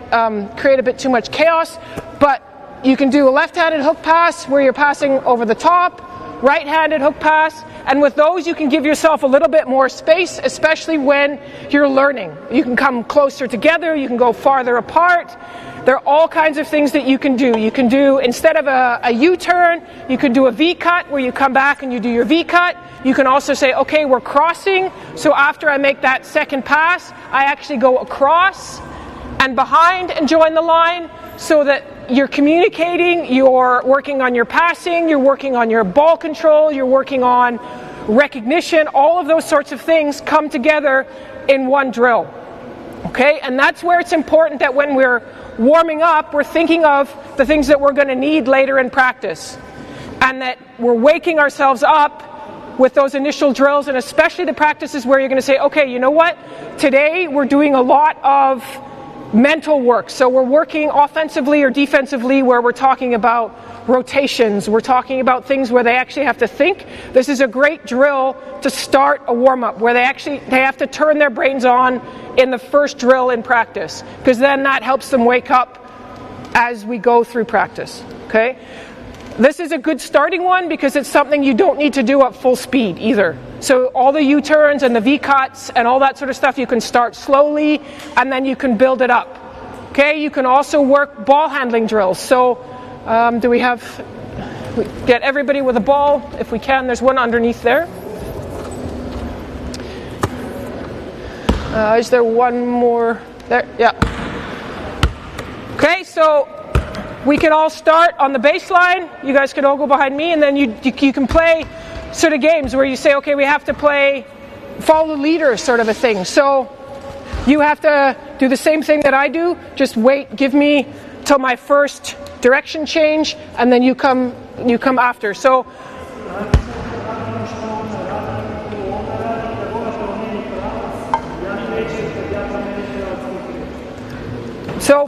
create a bit too much chaos. But you can do a left-handed hook pass where you're passing over the top, right-handed hook pass, and with those you can give yourself a little bit more space, especially when you're learning. You can come closer together, you can go farther apart. There are all kinds of things that you can do. You can do, instead of a U-turn, you can do a V-cut where you come back and you do your V-cut. You can also say, okay, we're crossing, so after I make that second pass, I actually go across and behind and join the line, so that you're communicating, you're working on your passing, you're working on your ball control, you're working on recognition. All of those sorts of things come together in one drill. Okay, and that's where it's important that when we're warming up, we're thinking of the things that we're going to need later in practice, and that we're waking ourselves up with those initial drills, and especially the practices where you're going to say, okay, you know what, today we're doing a lot of mental work. So we're working offensively or defensively, where we're talking about rotations, we're talking about things where they actually have to think. This is a great drill to start a warm-up, where they have to turn their brains on in the first drill in practice, because then that helps them wake up as we go through practice. Okay, this is a good starting one because it's something you don't need to do at full speed either. So all the U-turns and the V-cuts and all that sort of stuff, you can start slowly and then you can build it up. Okay, you can also work ball handling drills. So we get everybody with a ball if we can. There's one underneath there. Is there one more there? Yeah. Okay, so we can all start on the baseline. You guys can all go behind me, and then you can play sort of games where you say, okay, we have to play follow the leader sort of a thing. So you have to do the same thing that I do. Just wait, give me till my first direction change, and then you come after. So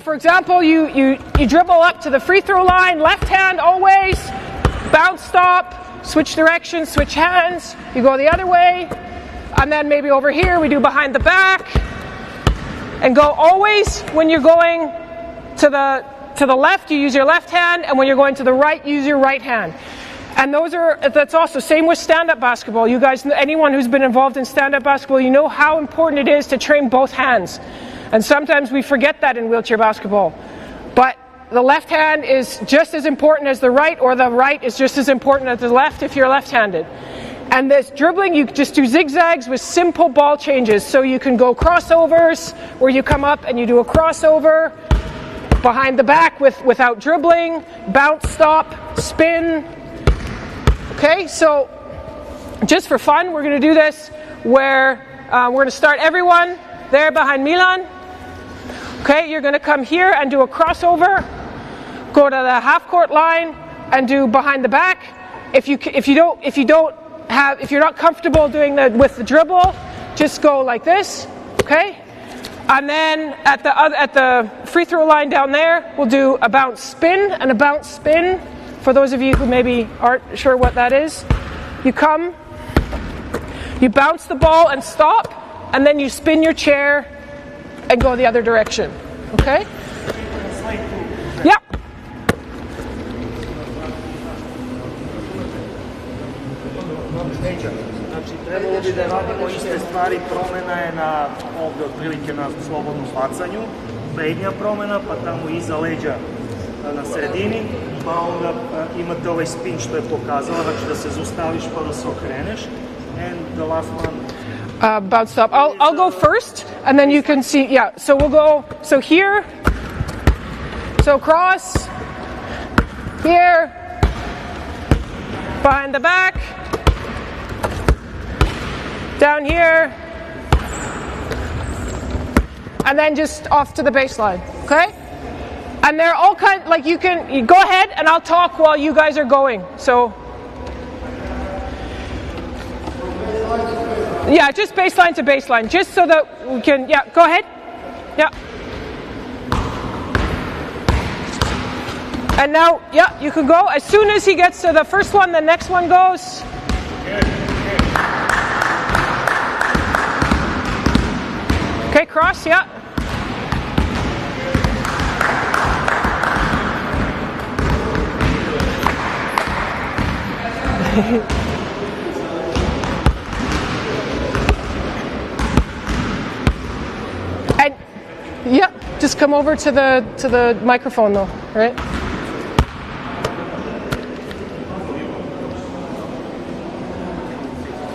for example, you dribble up to the free throw line, left hand always, bounce stop, switch direction, switch hands, you go the other way, and then maybe over here we do behind the back, and go always when you're going to the left, you use your left hand, and when you're going to the right, use your right hand. And that's also same with stand-up basketball. You guys, anyone who's been involved in stand-up basketball, you know how important it is to train both hands. And sometimes we forget that in wheelchair basketball. But the left hand is just as important as the right, or the right is just as important as the left if you're left-handed. And this dribbling, you just do zigzags with simple ball changes. So you can go crossovers, where you come up and you do a crossover, behind the back without dribbling, bounce, stop, spin. Okay, so just for fun, we're going to do this where we're going to start everyone there behind Milan. Okay, you're going to come here and do a crossover, go to the half-court line and do behind the back. If you're not comfortable doing that with the dribble, just go like this. Okay, and then at the free throw line down there, we'll do a bounce spin and a bounce spin. For those of you who maybe aren't sure what that is, you come, you bounce the ball and stop, and then you spin your chair and go the other direction. Okay? Yeah. Znači, trebalo bi da radimo iste stvari, promjena je na ovdje otprilike na slobodnom bacanju, prednja promjena, pa tamo iza leđa na sredini, pa onda imate ovaj spin što je pokazala, znači da se zaustaviš pa da se okreneš. And the last one. Bounce stop. I'll go first, and then you can see. Yeah. So we'll go. So here. So cross. Here. Behind the back. Down here. And then just off to the baseline. Okay. And they're all like you go ahead, and I'll talk while you guys are going. So. Yeah, just baseline to baseline, just so that we can, yeah, go ahead. Yeah. And now, yeah, you can go. As soon as he gets to the first one, the next one goes. Okay, cross, yeah. And yeah, just come over to the microphone though, right?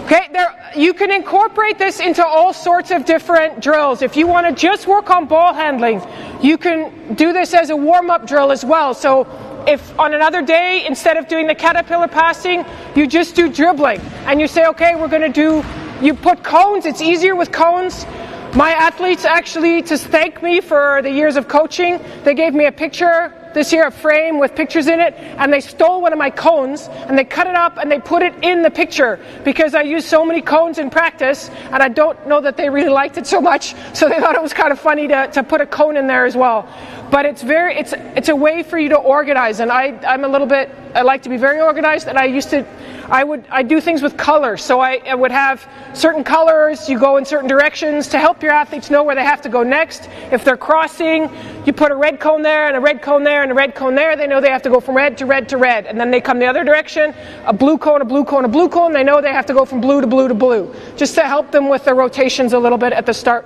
Okay, you can incorporate this into all sorts of different drills. If you want to just work on ball handling, you can do this as a warm-up drill as well. So if on another day, instead of doing the caterpillar passing, you just do dribbling. And you say, okay, we're going to do, you put cones, it's easier with cones. My athletes actually, to thank me for the years of coaching, they gave me a picture this year, a frame with pictures in it, and they stole one of my cones, and they cut it up, and they put it in the picture, because I used so many cones in practice, and I don't know that they really liked it so much, so they thought it was kind of funny to put a cone in there as well. But it's a way for you to organize, and I'm a little bit, I like to be very organized, and I do things with colors, so I would have certain colors, you go in certain directions to help your athletes know where they have to go next. If they're crossing, you put a red cone there, and a red cone there, and a red cone there, they know they have to go from red to red to red, and then they come the other direction, a blue cone, a blue cone, a blue cone, they know they have to go from blue to blue to blue, just to help them with the rotations a little bit at the start.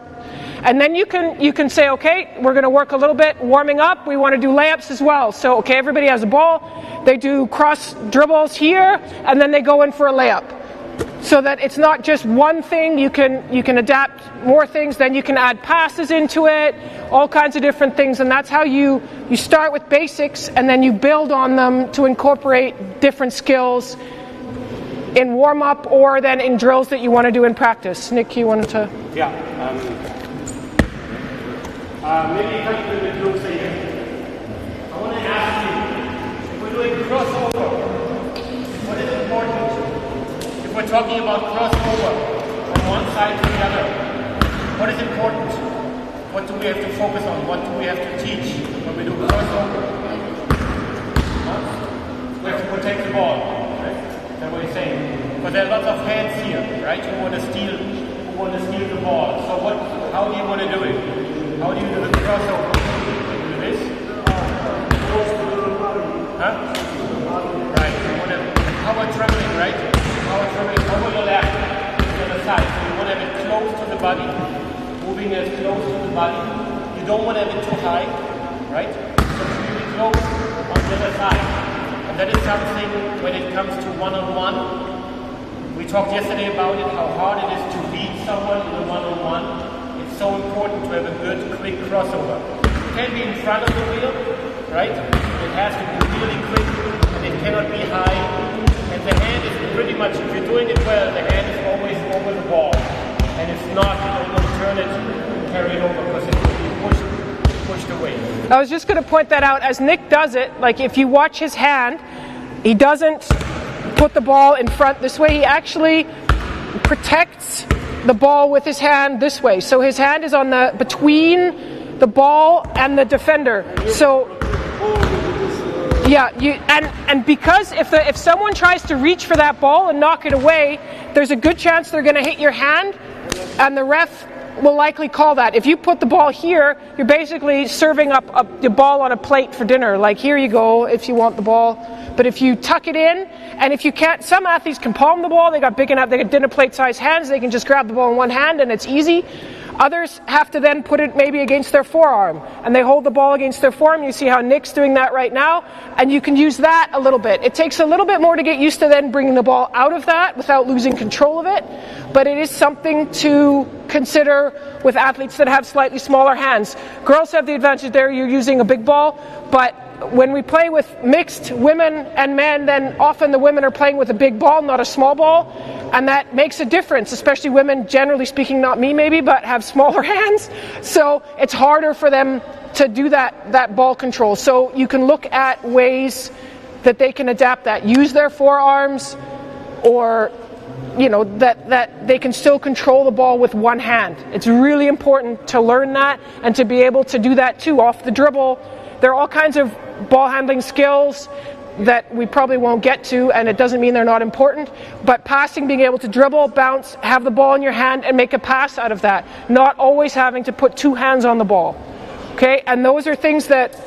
And then you can say, okay, we're going to work a little bit warming up. We want to do layups as well. So, okay, everybody has a ball. They do cross dribbles here, and then they go in for a layup. So that it's not just one thing. You can adapt more things. Then you can add passes into it, all kinds of different things. And that's how you start with basics, and then you build on them to incorporate different skills in warm-up or then in drills that you want to do in practice. Nick, you wanted to? Yeah. Maybe if I can do the group again. I want to ask you, if we're doing crossover, what is important? If we're talking about crossover from one side to the other, what is important? What do we have to focus on? What do we have to teach when we do crossover? We have to protect the ball, right? That's what you're saying. But there are lots of hands here, right? Who want to steal the ball. So how do you want to do it? How do you do the crossover? Do this? Huh? Right. How about traveling, right? How about traveling over the left to the other side? So you want to have it close to the body, moving as close to the body. You don't want to have it too high, right? So it's really close on the other side. And that is something when it comes to one-on-one. We talked yesterday about it, how hard it is to beat someone in a one-on-one. It's so important to have a good, quick crossover. It can be in front of the wheel, right? It has to be really quick, and it cannot be high. And the hand is pretty much, if you're doing it well, the hand is always over the ball. And if not, you don't turn it and carry it over because it will be pushed away. I was just going to point that out. As Nick does it, like if you watch his hand, he doesn't put the ball in front this way. He actually protects the ball with his hand this way. So his hand is on the between the ball and the defender. So yeah, and because if someone tries to reach for that ball and knock it away, there's a good chance they're going to hit your hand, and the ref will likely call that. If you put the ball here, you're basically serving up the ball on a plate for dinner. Like, here you go if you want the ball. But if you tuck it in, and if you can't, some athletes can palm the ball. They got big enough, they got dinner plate size hands. They can just grab the ball in one hand and it's easy. Others have to then put it maybe against their forearm, and they hold the ball against their forearm. You see how Nick's doing that right now, and you can use that a little bit. It takes a little bit more to get used to then bringing the ball out of that without losing control of it, but it is something to consider with athletes that have slightly smaller hands. Girls have the advantage there, you're using a big ball, but when we play with mixed women and men, then often the women are playing with a big ball, not a small ball, and that makes a difference, especially women, generally speaking, not me maybe, but have smaller hands, so it's harder for them to do that ball control. So you can look at ways that they can adapt that, use their forearms, or that they can still control the ball with one hand. It's really important to learn that and to be able to do that too off the dribble. There are all kinds of ball handling skills that we probably won't get to, and it doesn't mean they're not important, but passing, being able to dribble, bounce, have the ball in your hand and make a pass out of that, not always having to put two hands on the ball. Okay, and those are things that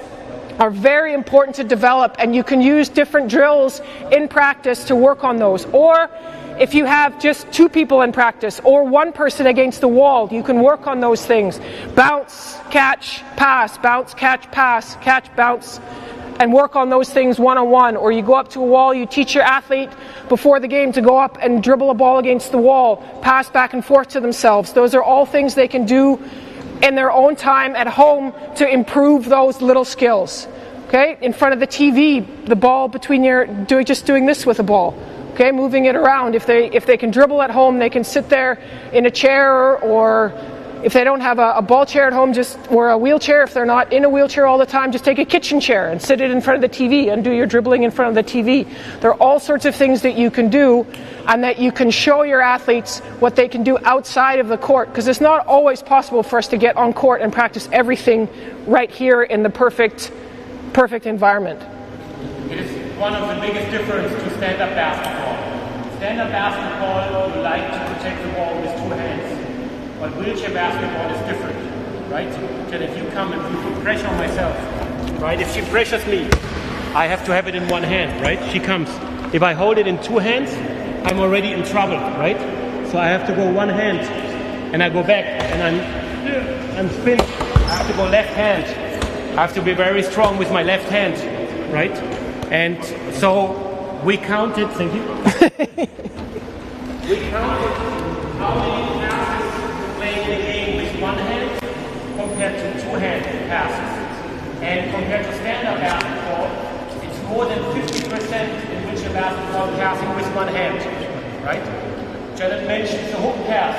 are very important to develop, and you can use different drills in practice to work on those. Or if you have just two people in practice or one person against the wall, you can work on those things. Bounce, catch, pass, bounce, catch, pass, catch, bounce, and work on those things one-on-one. Or you go up to a wall, you teach your athlete before the game to go up and dribble a ball against the wall, pass back and forth to themselves. Those are all things they can do in their own time at home to improve those little skills. Okay, in front of the TV, the ball between just doing this with the ball. Okay, moving it around. If they can dribble at home, they can sit there in a chair, or if they don't have a ball chair at home, or a wheelchair. If they're not in a wheelchair all the time, just take a kitchen chair and sit it in front of the TV and do your dribbling in front of the TV. There are all sorts of things that you can do, and that you can show your athletes what they can do outside of the court, because it's not always possible for us to get on court and practice everything right here in the perfect environment. It is one of the biggest differences to stand-up basketball. Stand-up basketball, you like to protect the ball with two hands, but wheelchair basketball is different, right? So if you come and you put pressure on myself, right? If she pressures me, I have to have it in one hand, right? She comes. If I hold it in two hands, I'm already in trouble, right? So I have to go one hand, and I go back, and I'm spin. I have to go left hand. I have to be very strong with my left hand, right? And so we counted, thank you. We counted how many passes playing the game with one hand compared to two-hand passes. And compared to stand-up basketball, it's more than 50% in which a basketball passing with one hand, right? Janet mentioned the hook pass.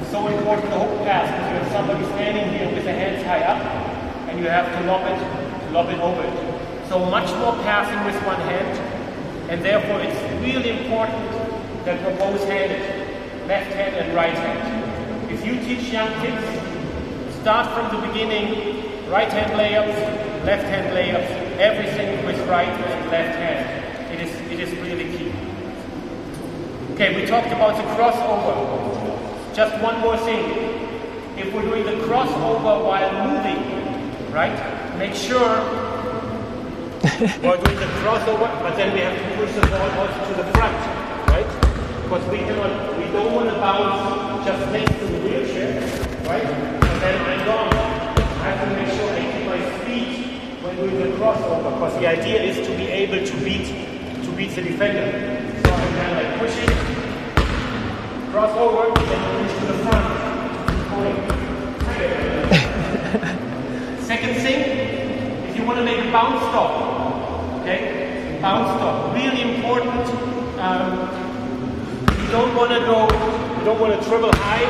It's so important, the hook pass, because you have somebody standing here with the hands high up, and you have to lob it over it. So much more passing with one hand, and therefore it's really important that we're both-handed, left hand and right hand. If you teach young kids, start from the beginning, right hand layups, left hand layups, everything with right and left hand. It is really key. Okay, we talked about the crossover. Just one more thing. If we're doing the crossover while moving, right, make sure we're doing the crossover, but then we have to push the ball also to the front, right? Because we don't want to bounce just next to the wheelchair, right? And then I'm gone. I have to make sure I keep my feet when doing the crossover, because the idea is to be able to beat the defender. So I'm kind of like pushing, cross over, and then push to the front. Second thing, if you want to make a bounce stop, okay, bounce stop, really important. You don't want to go, you don't want to dribble high,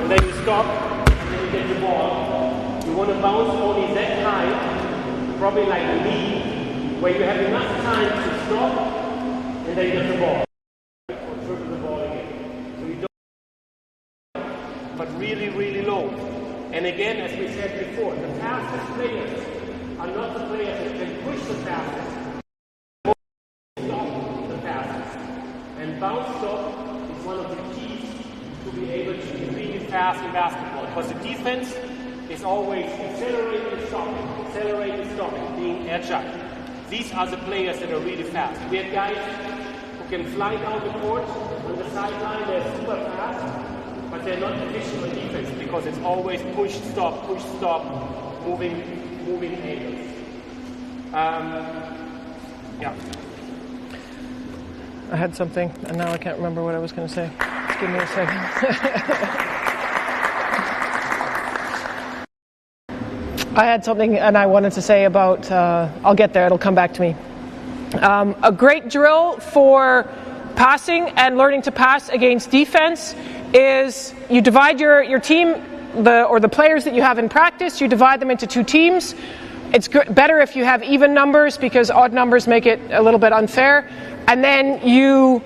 and then you stop, and then you get the ball. You want to bounce only that high, probably like a knee, where you have enough time to stop, and then get the ball. Or dribble the ball again. So you don't, but really, really low. And again, as we said before, the fastest players are not the players that can push the fastest, stop the fastest. And bounce stop is one of the keys to be able to be really fast in basketball, because the defense is always accelerating, stopping, being agile. These are the players that are really fast. We have guys who can fly down the court on the sideline, they're super fast, but they're not efficient on defense because it's always push, stop, moving angles. Yeah. I had something, and now I can't remember what I was going to say. Just give me a second. I had something, and I wanted to say about, I'll get there, it'll come back to me. A great drill for passing and learning to pass against defense is you divide your team, or the players that you have in practice, you divide them into two teams. It's better if you have even numbers, because odd numbers make it a little bit unfair. And then you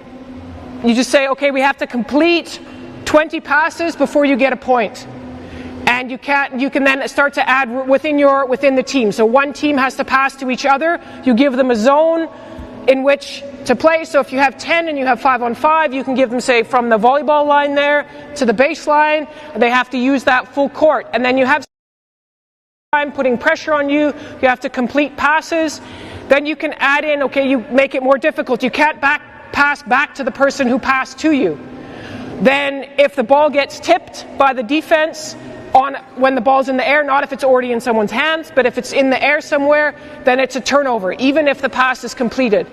just say, okay, we have to complete 20 passes before you get a point. And you can then start to add within the team. So one team has to pass to each other. You give them a zone in which to play. So if you have 10 and you have 5-on-5, you can give them, say, from the volleyball line there to the baseline. They have to use that full court. And then you have time putting pressure on you. You have to complete passes. Then you can add in, okay, you make it more difficult. You can't pass back to the person who passed to you. Then if the ball gets tipped by the defense when the ball's in the air, not if it's already in someone's hands, but if it's in the air somewhere, then it's a turnover, even if the pass is completed.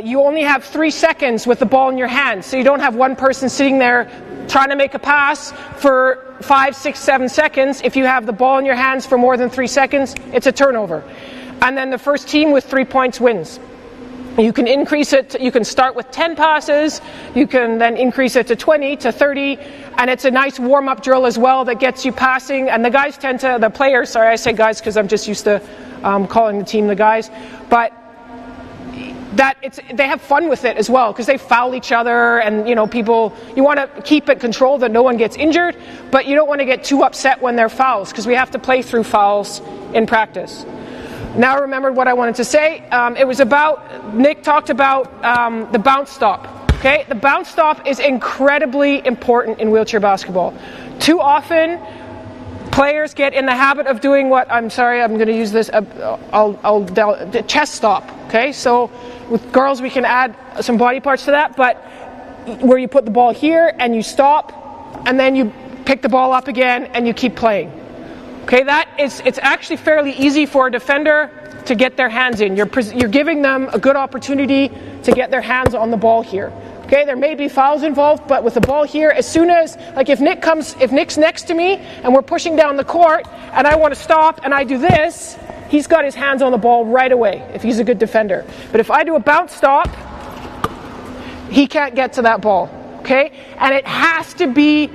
You only have 3 seconds with the ball in your hand, so you don't have one person sitting there trying to make a pass for 5, 6, 7 seconds. If you have the ball in your hands for more than 3 seconds, it's a turnover. And then the first team with 3 points wins. You can increase it, you can start with 10 passes, you can then increase it to 20, to 30, and it's a nice warm-up drill as well that gets you passing. And the guys the players, sorry I say guys because I'm just used to calling the team the guys, but they have fun with it as well, because they foul each other, and you want to keep it controlled that no one gets injured, but you don't want to get too upset when they're fouls, because we have to play through fouls in practice. Now I remembered what I wanted to say. It was Nick talked about the bounce stop. Okay, the bounce stop is incredibly important in wheelchair basketball. Too often, players get in the habit of doing what, I'm going to use this, the chest stop. Okay, so with girls we can add some body parts to that, but where you put the ball here and you stop, and then you pick the ball up again and you keep playing. Okay, it's actually fairly easy for a defender to get their hands in. You're giving them a good opportunity to get their hands on the ball here. Okay, there may be fouls involved, but with the ball here, as soon as, like if Nick's next to me and we're pushing down the court and I want to stop and I do this, he's got his hands on the ball right away if he's a good defender. But if I do a bounce stop, he can't get to that ball. Okay, and it has to be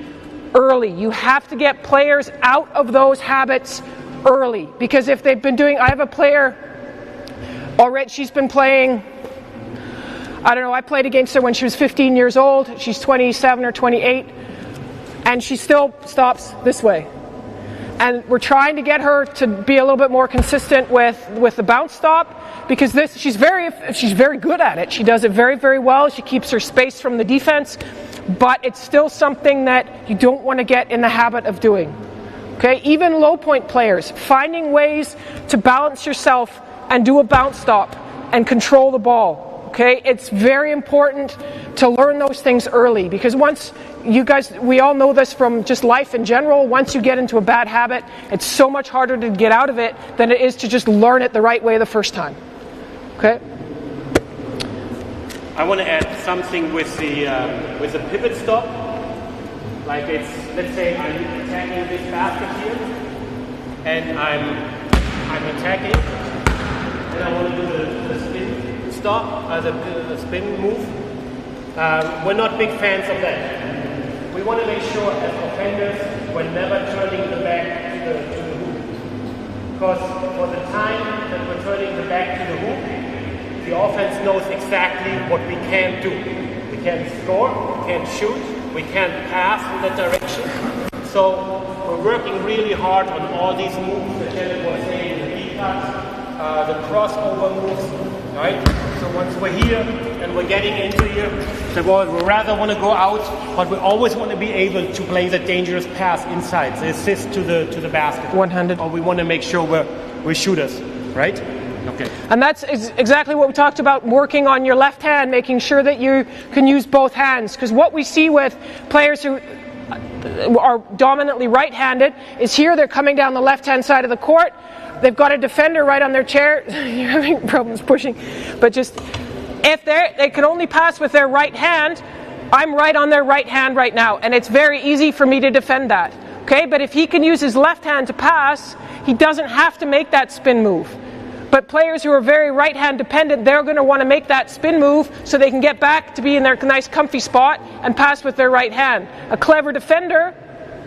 early. You have to get players out of those habits early, because if they've been doing, I have a player already, she's been playing, I don't know, I played against her when she was 15 years old, she's 27 or 28, and she still stops this way. And we're trying to get her to be a little bit more consistent with the bounce stop, because she's very good at it. She does it very, very well. She keeps her space from the defense, but it's still something that you don't want to get in the habit of doing. Okay, even low point players, finding ways to balance yourself and do a bounce stop and control the ball. Okay, it's very important to learn those things early, because once you guys, we all know this from just life in general. Once you get into a bad habit, it's so much harder to get out of it than it is to just learn it the right way the first time. Okay? I want to add something with the pivot stop. Like it's, let's say I'm attacking this basket here, and I'm attacking, and I want to do the spin stop, the spin move. We're not big fans of that. We want to make sure as offenders we're never turning the back to the hoop. Because for the time that we're turning the back to the hoop, the offense knows exactly what we can't do. We can't score, we can't shoot, we can't pass in that direction. So we're working really hard on all these moves that Janet was saying, the V-cuts, the crossover moves, right? So once we're here and we're getting into here, the ball, we rather want to go out, but we always want to be able to play the dangerous pass inside, the assist to the basket. 100. Or we want to make sure we're shooters, right? Okay. And that's exactly what we talked about, working on your left hand, making sure that you can use both hands. Because what we see with players who are dominantly right-handed is here they're coming down the left-hand side of the court. They've got a defender right on their chair. You're having problems pushing. But just, if they can only pass with their right hand, I'm right on their right hand right now. And it's very easy for me to defend that. Okay? But if he can use his left hand to pass, he doesn't have to make that spin move. But players who are very right-hand dependent, they're going to want to make that spin move so they can get back to be in their nice comfy spot and pass with their right hand. A clever defender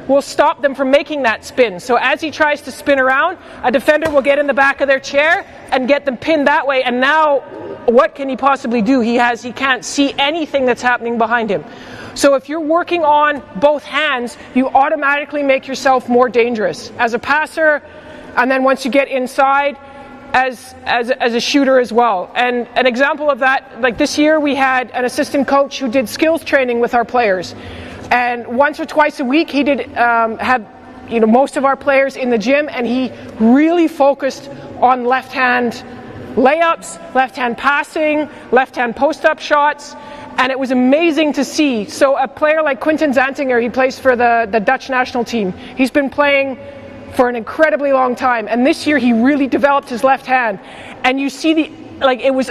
will stop them from making that spin. So as he tries to spin around, a defender will get in the back of their chair and get them pinned that way. And now, what can he possibly do? He can't see anything that's happening behind him. So if you're working on both hands, you automatically make yourself more dangerous as a passer, and then once you get inside, as a shooter as well. And an example of that, like this year we had an assistant coach who did skills training with our players. And once or twice a week he did have most of our players in the gym, and he really focused on left-hand layups, left-hand passing, left-hand post-up shots, and it was amazing to see. So a player like Quinten Zantinger, he plays for the Dutch national team. He's been playing for an incredibly long time, and this year he really developed his left hand, and you see it was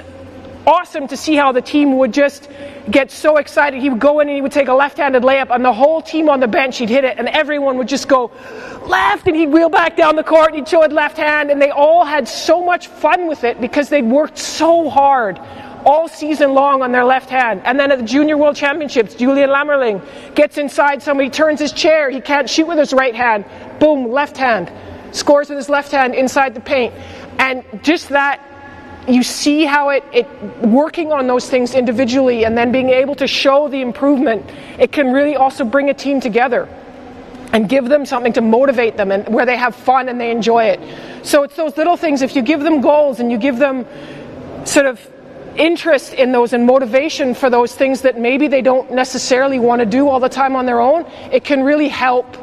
awesome to see how the team would just get so excited. He would go in and he would take a left-handed layup, and the whole team on the bench, he'd hit it, and everyone would just go left, and he'd wheel back down the court and he'd show it left hand, and they all had so much fun with it because they'd worked so hard all season long on their left hand. And then at the Junior World Championships, Julian Lammerling gets inside, somebody turns his chair, he can't shoot with his right hand, boom, left hand, scores with his left hand inside the paint. And just that, you see how it working on those things individually and then being able to show the improvement, it can really also bring a team together and give them something to motivate them, and where they have fun and they enjoy it. So it's those little things. If you give them goals and you give them sort of interest in those and motivation for those things that maybe they don't necessarily want to do all the time on their own, it can really help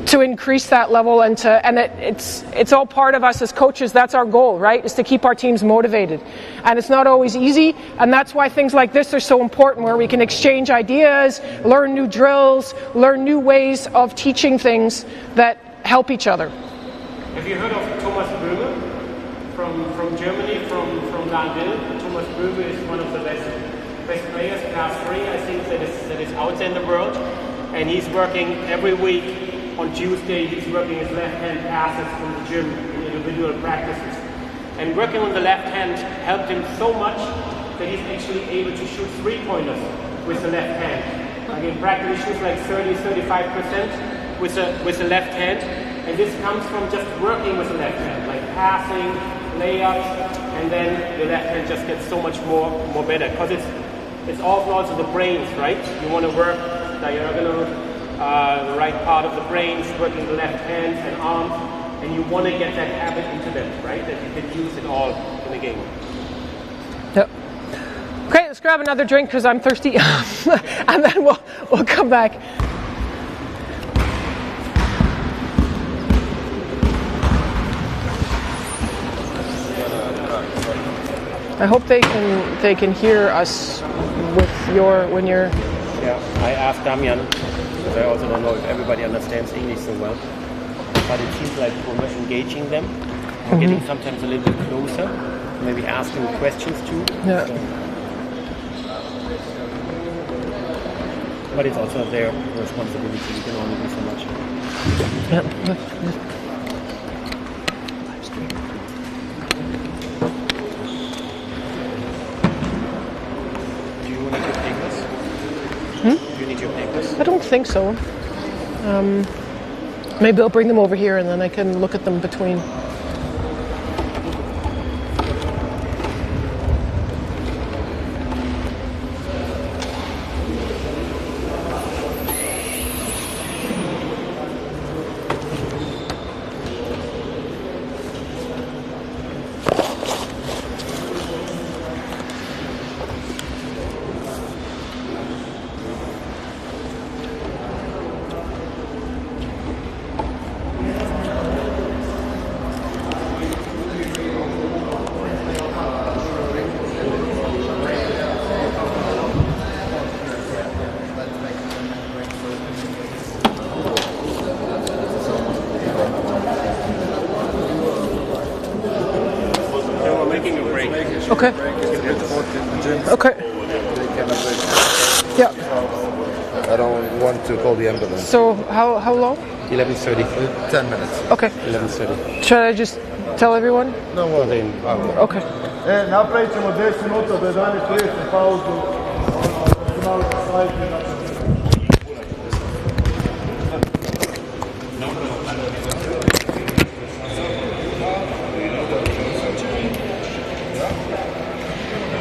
to increase that level, and it's all part of us as coaches. That's our goal, right? Is to keep our teams motivated. And it's not always easy, and that's why things like this are so important, where we can exchange ideas, learn new drills, learn new ways of teaching things that help each other. Have you heard of Thomas Böhme from Germany, from Landil? Thomas Böhme is one of the best players, class 3, I think, that is out there in the world, and he's working every week. On Tuesday, he's working his left-hand passes from the gym in individual practices. And working on the left hand helped him so much that he's actually able to shoot three-pointers with the left hand. Like in practice, he shoots like 30-35% with the left hand. And this comes from just working with the left hand, like passing, layups, and then the left hand just gets so much more better. Because it's also the brains, right? You want to work diagonal, the right part of the brains, working the left hands and arms, and you want to get that habit into them, right? That you can use it all in the game. Yep. Okay, let's grab another drink because I'm thirsty, and then we'll come back. I hope they can hear us with when you're Yeah, I asked Damian, because I also don't know if everybody understands English so well, but it seems like we're much engaging them. We're getting sometimes a little bit closer, maybe asking questions too. Yeah. But it's also their responsibility. You can only do so much. Yeah. Do you need your papers? Do you need your papers? I don't think so. Maybe I'll bring them over here and then I can look at them between. So we're making a break. Okay. Okay. Yeah. I don't want to call the ambulance. So how long? 11:30. 10 minutes. Okay. 11:30. Should I just tell everyone? No, well, Okay. Napravit ćemo 10 minuta do 11:30 pauzu. Malo slaviti.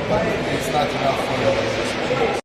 it's not enough for you.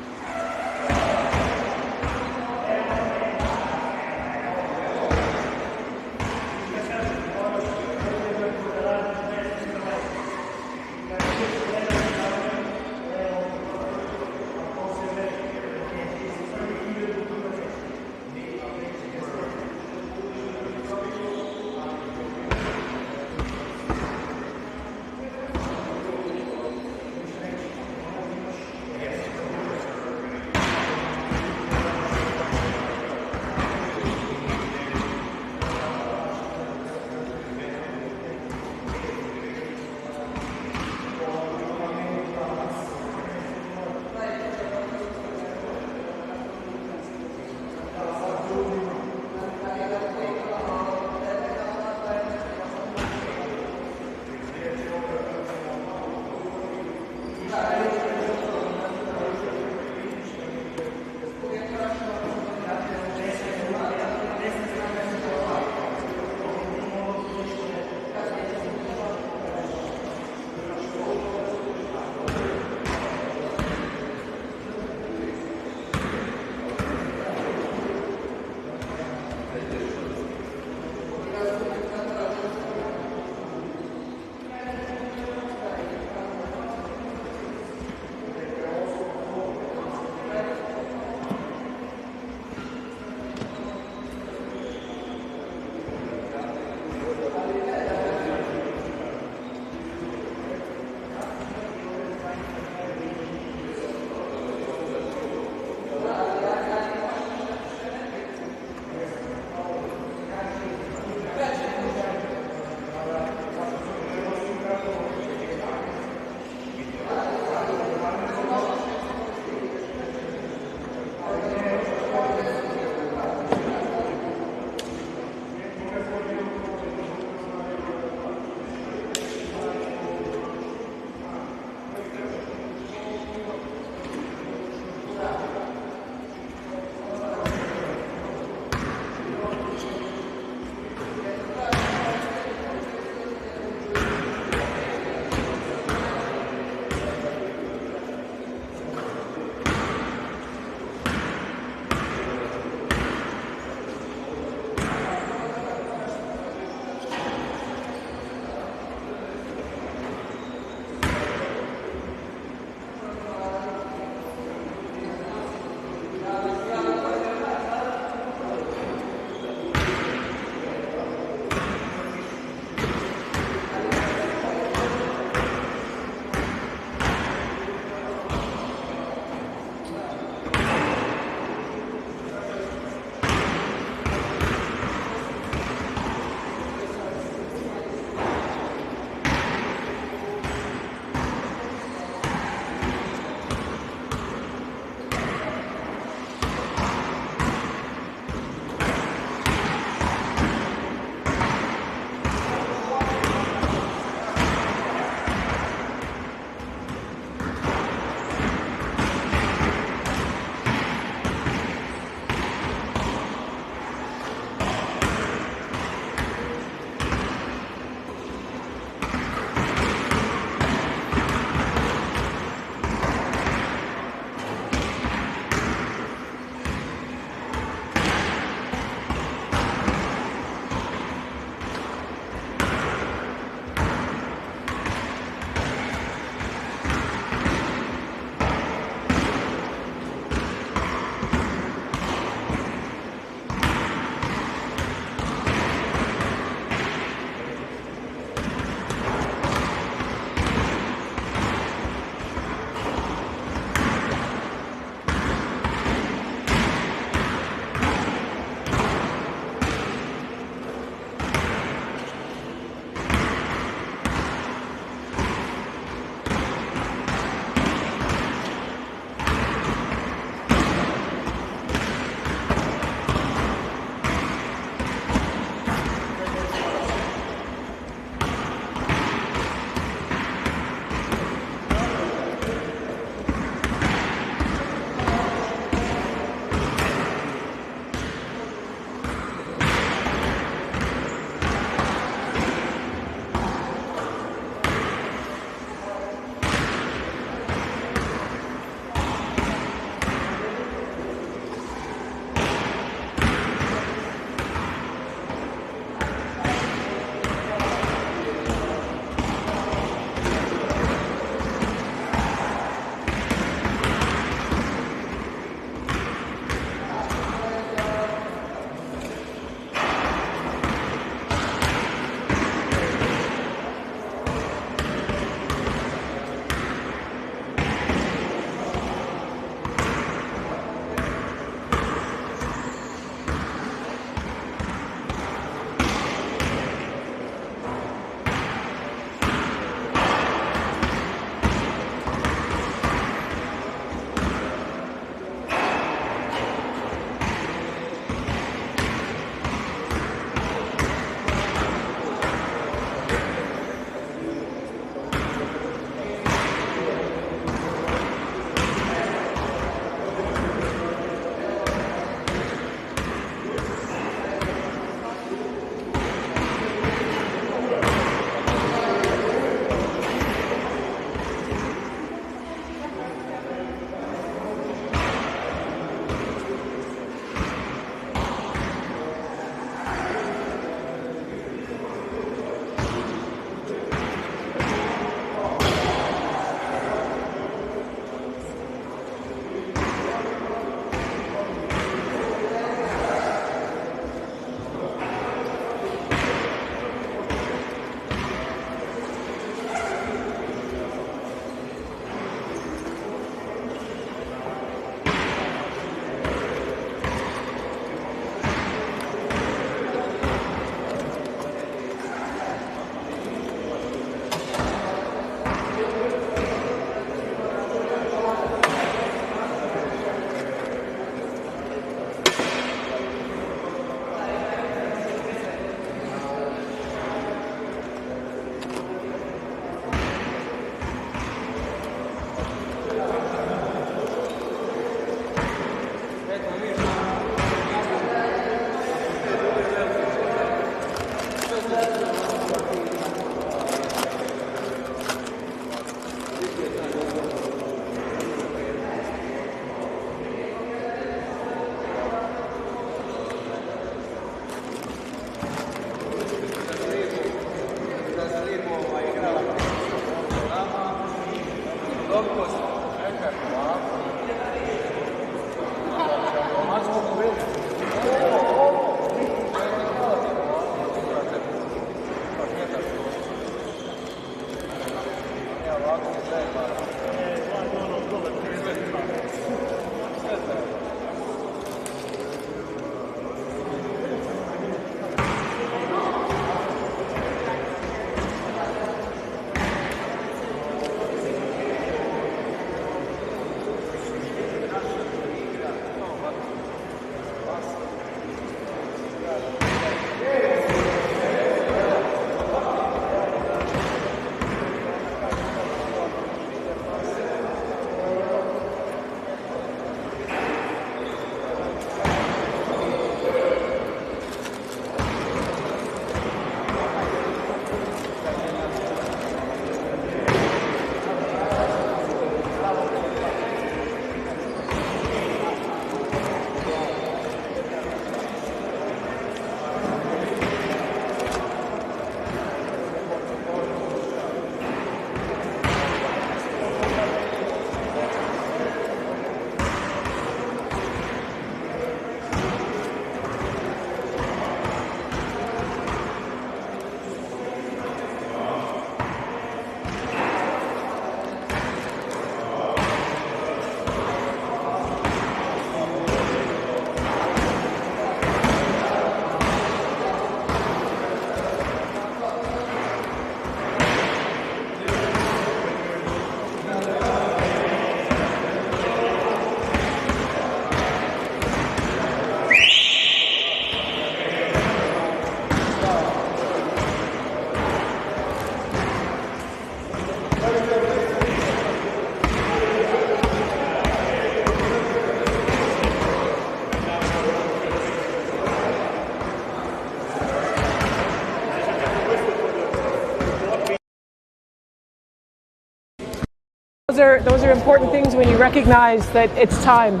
Those are important things when you recognize that it's time,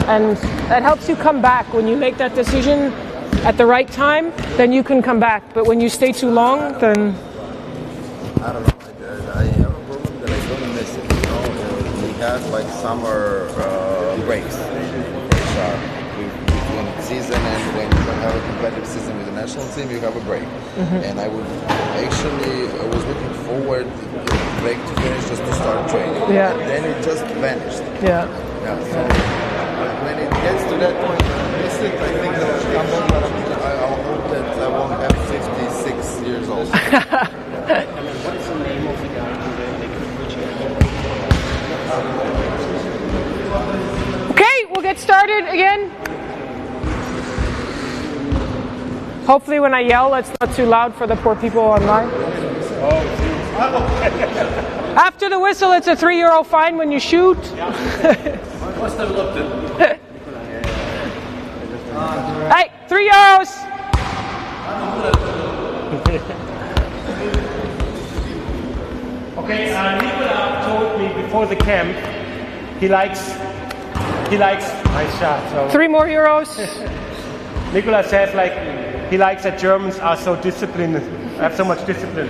and that helps you come back. When you make that decision at the right time, then you can come back. But when you stay too long, then I don't know. I have a problem that I don't miss it. You know, we have like summer breaks, which are between season, and when you don't have a competitive season with the national team, you have a break. And I was looking forward to the break to finish just to start training. Yeah. And then it just vanished. yeah. Yeah. So when it gets to that point, I miss it. I think that will come back, but I'll hope that I won't have 56 years old. What is the name of the guy who Okay, we'll get started again. Hopefully when I yell, it's not too loud for the poor people online. After the whistle, it's a €3 fine when you shoot. Hey, €3. Okay, Nicola told me before the camp he likes nice shot. So €3 more. Nicola says like he likes that Germans are so disciplined, have so much discipline.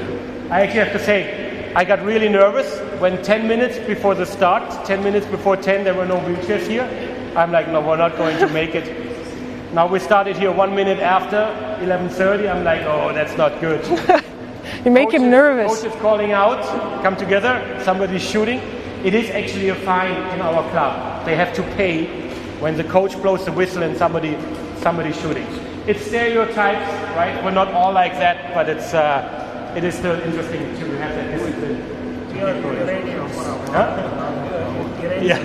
I actually have to say, I got really nervous when 10 minutes before the start, 10 minutes before 10, there were no wheelchairs here. I'm like, no, we're not going to make it. Now we started here 1 minute after 11:30. I'm like, oh, that's not good. You make him nervous. Coach is calling out, come together, somebody's shooting. It is actually a fine in our club. They have to pay when the coach blows the whistle and somebody's shooting. It's stereotypes, right? We're not all like that, but it is still interesting to have that discipline. Yes.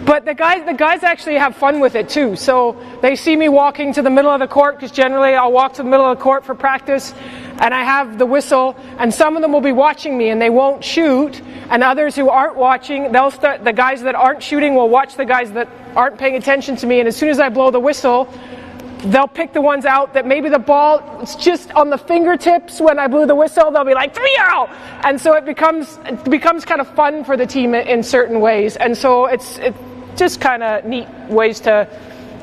But the guys actually have fun with it too. So they see me walking to the middle of the court, because generally I'll walk to the middle of the court for practice, and I have the whistle, and some of them will be watching me and they won't shoot, and others who aren't watching, the guys that aren't shooting will watch the guys that aren't paying attention to me, and as soon as I blow the whistle, they'll pick the ones out that maybe the ball is just on the fingertips when I blew the whistle. They'll be like, 3-0! And so it becomes kind of fun for the team in certain ways. And so it's just kind of neat ways to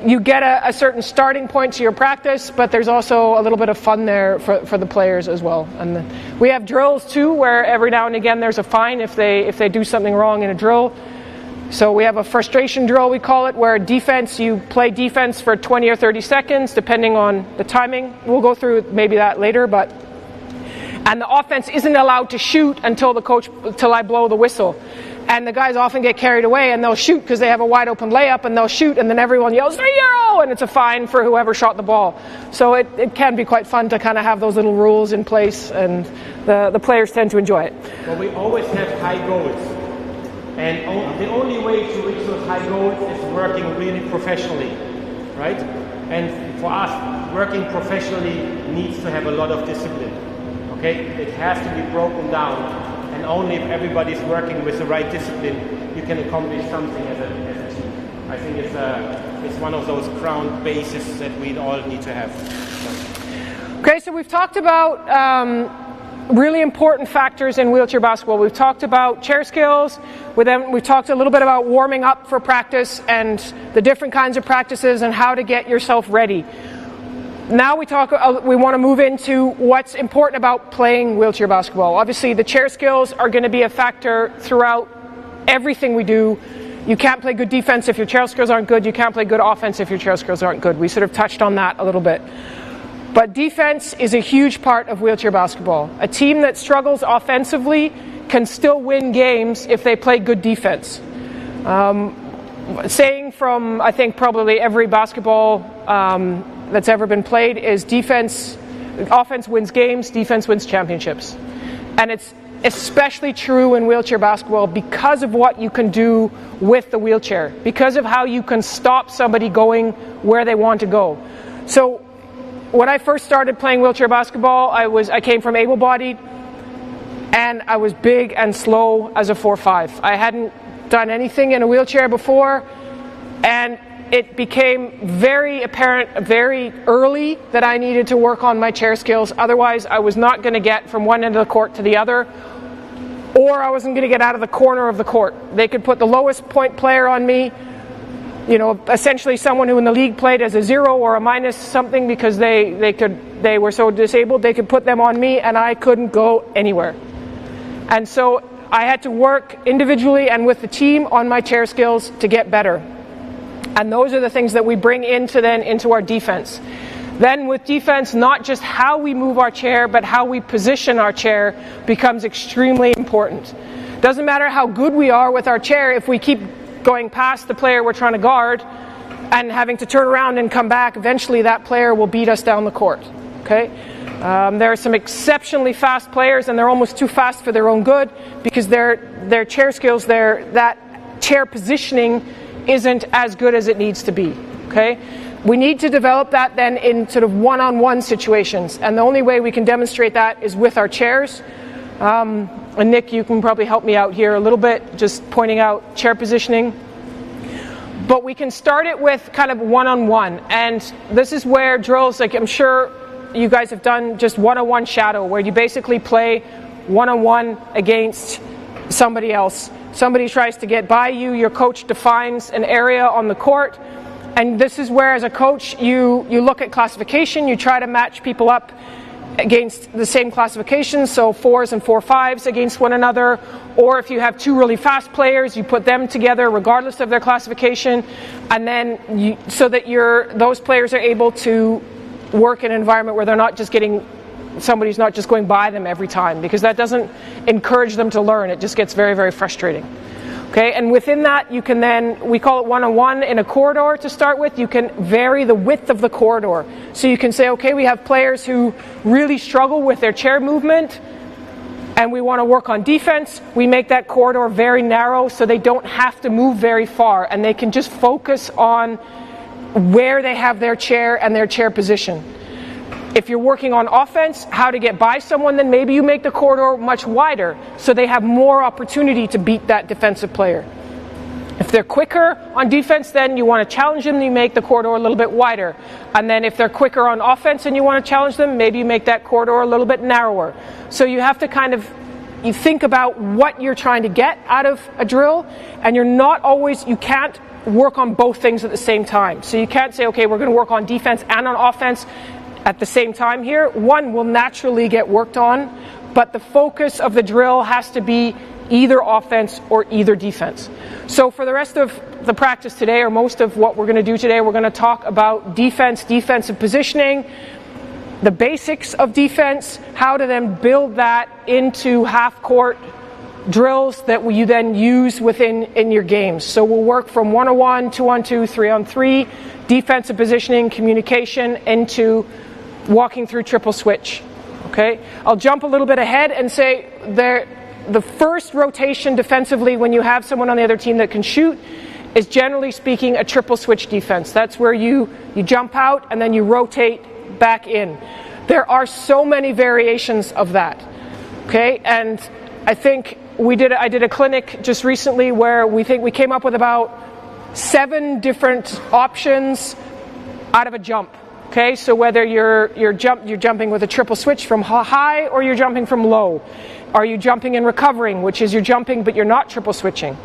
you get a certain starting point to your practice, but there's also a little bit of fun there for the players as well. And we have drills too, where every now and again there's a fine if they do something wrong in a drill. So we have a frustration drill, we call it, where you play defense for 20 or 30 seconds, depending on the timing. We'll go through maybe that later, and the offense isn't allowed to shoot until I blow the whistle. And the guys often get carried away and they'll shoot because they have a wide open layup, and they'll shoot and then everyone yells 3-0, and it's a fine for whoever shot the ball. So it can be quite fun to kind of have those little rules in place, and the players tend to enjoy it. Well, we always have high goals. And the only way to reach those high goals is working really professionally, right? And for us, working professionally needs to have a lot of discipline, okay? It has to be broken down, and only if everybody's working with the right discipline, you can accomplish something as a team. I think it's one of those ground bases that we all need to have. Okay, so we've talked about really important factors in wheelchair basketball. We've talked about chair skills. We've talked a little bit about warming up for practice and the different kinds of practices and how to get yourself ready. Now we want to move into what's important about playing wheelchair basketball. Obviously, the chair skills are going to be a factor throughout everything we do. You can't play good defense if your chair skills aren't good. You can't play good offense if your chair skills aren't good. We sort of touched on that a little bit. But defense is a huge part of wheelchair basketball. A team that struggles offensively can still win games if they play good defense. Saying from, I think, probably every basketball that's ever been played is offense wins games, defense wins championships. And it's especially true in wheelchair basketball because of what you can do with the wheelchair, because of how you can stop somebody going where they want to go. So when I first started playing wheelchair basketball, I came from able-bodied, and I was big and slow as a 4'5". I hadn't done anything in a wheelchair before, and it became very apparent very early that I needed to work on my chair skills. Otherwise, I was not going to get from one end of the court to the other, or I wasn't going to get out of the corner of the court. They could put the lowest point player on me, essentially someone who in the league played as a 0 or a minus something because they were so disabled. They could put them on me and I couldn't go anywhere. And so I had to work individually and with the team on my chair skills to get better. And those are the things that we bring into our defense. Then with defense, not just how we move our chair, but how we position our chair becomes extremely important. Doesn't matter how good we are with our chair, if we keep going past the player we're trying to guard and having to turn around and come back, eventually that player will beat us down the court. Okay? There are some exceptionally fast players, and they're almost too fast for their own good because their chair skills, that chair positioning isn't as good as it needs to be. Okay? We need to develop that then in sort of one-on-one situations, and the only way we can demonstrate that is with our chairs. And Nick, you can probably help me out here a little bit, just pointing out chair positioning. But we can start it with kind of one-on-one, and this is where drills, like I'm sure you guys have done just one-on-one shadow, where you basically play one-on-one against somebody else. Somebody tries to get by you, your coach defines an area on the court, and this is where as a coach you look at classification, you try to match people up against the same classification, so 4s and 4-5s against one another, or if you have two really fast players, you put them together regardless of their classification, and then so that those players are able to work in an environment where they're not just somebody's not just going by them every time, because that doesn't encourage them to learn. It just gets very, very frustrating. Okay, and within that you can then, we call it one-on-one in a corridor to start with, you can vary the width of the corridor. So you can say, okay, we have players who really struggle with their chair movement and we want to work on defense. We make that corridor very narrow so they don't have to move very far and they can just focus on where they have their chair and their chair position. If you're working on offense, how to get by someone, then maybe you make the corridor much wider so they have more opportunity to beat that defensive player. If they're quicker on defense, then you want to challenge them, you make the corridor a little bit wider. And then if they're quicker on offense and you want to challenge them, maybe you make that corridor a little bit narrower. So you have to kind of you think about what you're trying to get out of a drill, and you can't work on both things at the same time. So you can't say, okay, we're going to work on defense and on offense at the same time here. One will naturally get worked on, but the focus of the drill has to be either offense or either defense. So for the rest of the practice today, or most of what we're going to do today, we're going to talk about defense, defensive positioning, the basics of defense, how to then build that into half-court drills that you then use in your games. So we'll work from 1-on-1, 2-on-2, 3-on-3, defensive positioning, communication, into walking through triple switch. Okay, I'll jump a little bit ahead and say the first rotation defensively when you have someone on the other team that can shoot is, generally speaking, a triple switch defense. That's where you jump out and then you rotate back in. There are so many variations of that. Okay, and I think I did a clinic just recently where we came up with about 7 different options out of a jump. Okay, so whether you're jumping with a triple switch from high or you're jumping from low. Are you jumping and recovering, which is you're jumping but you're not triple switching?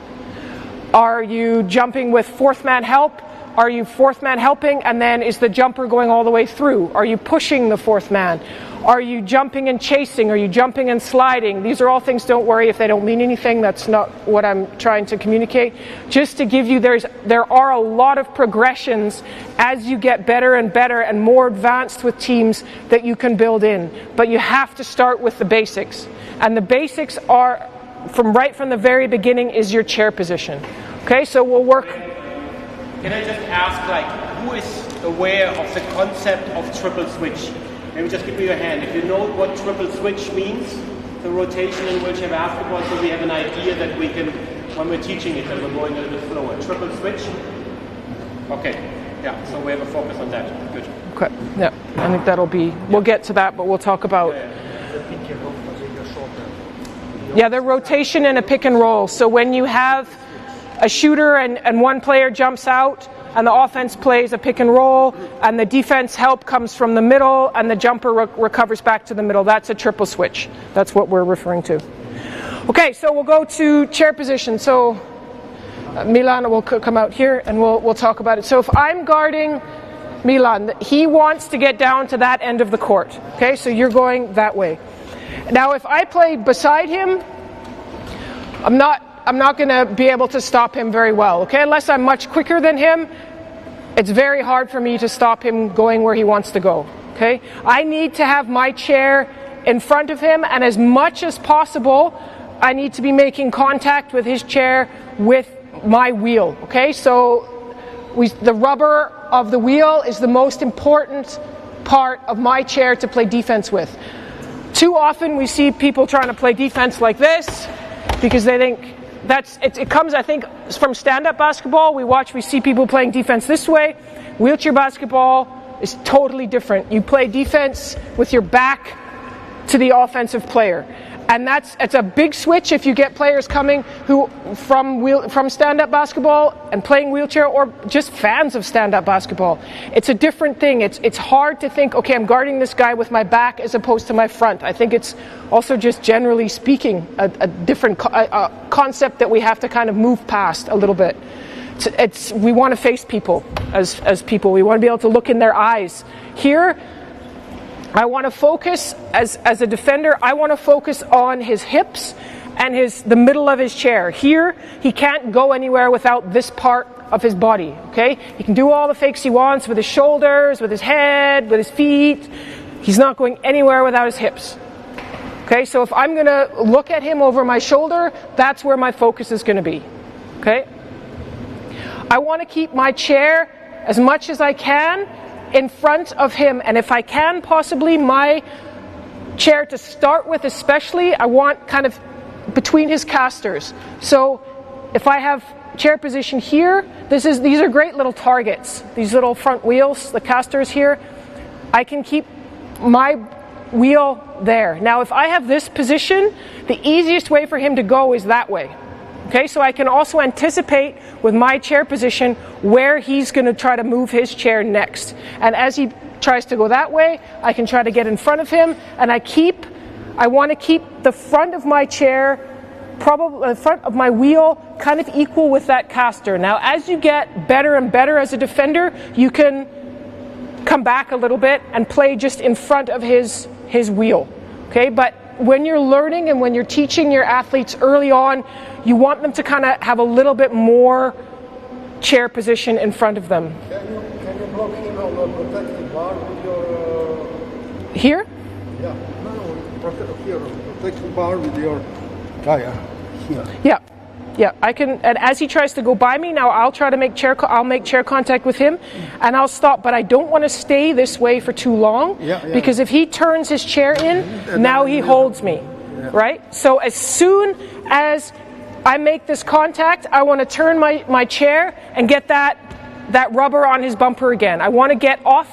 Are you jumping with fourth man help? Are you fourth man helping and then is the jumper going all the way through? Are you pushing the fourth man? Are you jumping and chasing? Are you jumping and sliding? These are all things, don't worry if they don't mean anything. That's not what I'm trying to communicate. Just to give you, there are a lot of progressions as you get better and better and more advanced with teams that you can build in. But you have to start with the basics. And the basics are, from the very beginning, is your chair position. Okay, so we'll work. Can I just ask, who is aware of the concept of triple switch? Maybe just give me your hand. If you know what triple switch means, the rotation in wheelchair basketball, so we have an idea that we can, when we're teaching it, that we're going a little bit slower. Triple switch? Okay, yeah, so we have a focus on that. Good. Okay, yeah, I think we'll get to that, but we'll talk about... Yeah, the rotation and a pick and roll. So when you have a shooter and one player jumps out, and the offense plays a pick and roll, and the defense help comes from the middle, and the jumper recovers back to the middle. That's a triple switch. That's what we're referring to. Okay, so we'll go to chair position. So Milan will come out here, and we'll talk about it. So if I'm guarding Milan, he wants to get down to that end of the court. Okay, so you're going that way. Now, if I play beside him, I'm not going to be able to stop him very well, okay? Unless I'm much quicker than him, it's very hard for me to stop him going where he wants to go, okay? I need to have my chair in front of him, and as much as possible, I need to be making contact with his chair with my wheel, okay? So the rubber of the wheel is the most important part of my chair to play defense with. Too often we see people trying to play defense like this because they think it comes, I think, from stand-up basketball. We see people playing defense this way. Wheelchair basketball is totally different. You play defense with your back to the offensive player. And it's a big switch if you get players coming who from stand-up basketball and playing wheelchair, or just fans of stand-up basketball. It's a different thing. It's hard to think, okay, I'm guarding this guy with my back as opposed to my front. I think it's also, just generally speaking, a different concept that we have to kind of move past a little bit. We want to face people as people. We want to be able to look in their eyes. Here, I want to focus, as a defender, I want to focus on his hips and the middle of his chair. Here, he can't go anywhere without this part of his body, okay? He can do all the fakes he wants with his shoulders, with his head, with his feet. He's not going anywhere without his hips. Okay, so if I'm going to look at him over my shoulder, that's where my focus is going to be, okay? I want to keep my chair as much as I can in front of him, and if I can, possibly my chair to start with especially, I want kind of between his casters. So if I have chair position here, these are great little targets, these little front wheels, the casters here. I can keep my wheel there. Now if I have this position, the easiest way for him to go is that way. Okay, so I can also anticipate with my chair position where he's going to try to move his chair next. And as he tries to go that way, I can try to get in front of him, and I keep I want to keep the front of my chair, probably the front of my wheel, kind of equal with that caster. Now, as you get better and better as a defender, you can come back a little bit and play just in front of his wheel. Okay, but when you're learning and when you're teaching your athletes early on, you want them to kind of have a little bit more chair position in front of them. Can you block him on the protective bar with your... Here? Yeah, no, protective bar with your tire here. Yeah. Yeah, I can, and as he tries to go by me, now I'll try to make I'll make chair contact with him, and I'll stop, but I don't want to stay this way for too long, because if he turns his chair in, now he holds me, right? So as soon as I make this contact, I want to turn my chair and get that rubber on his bumper again. I want to get off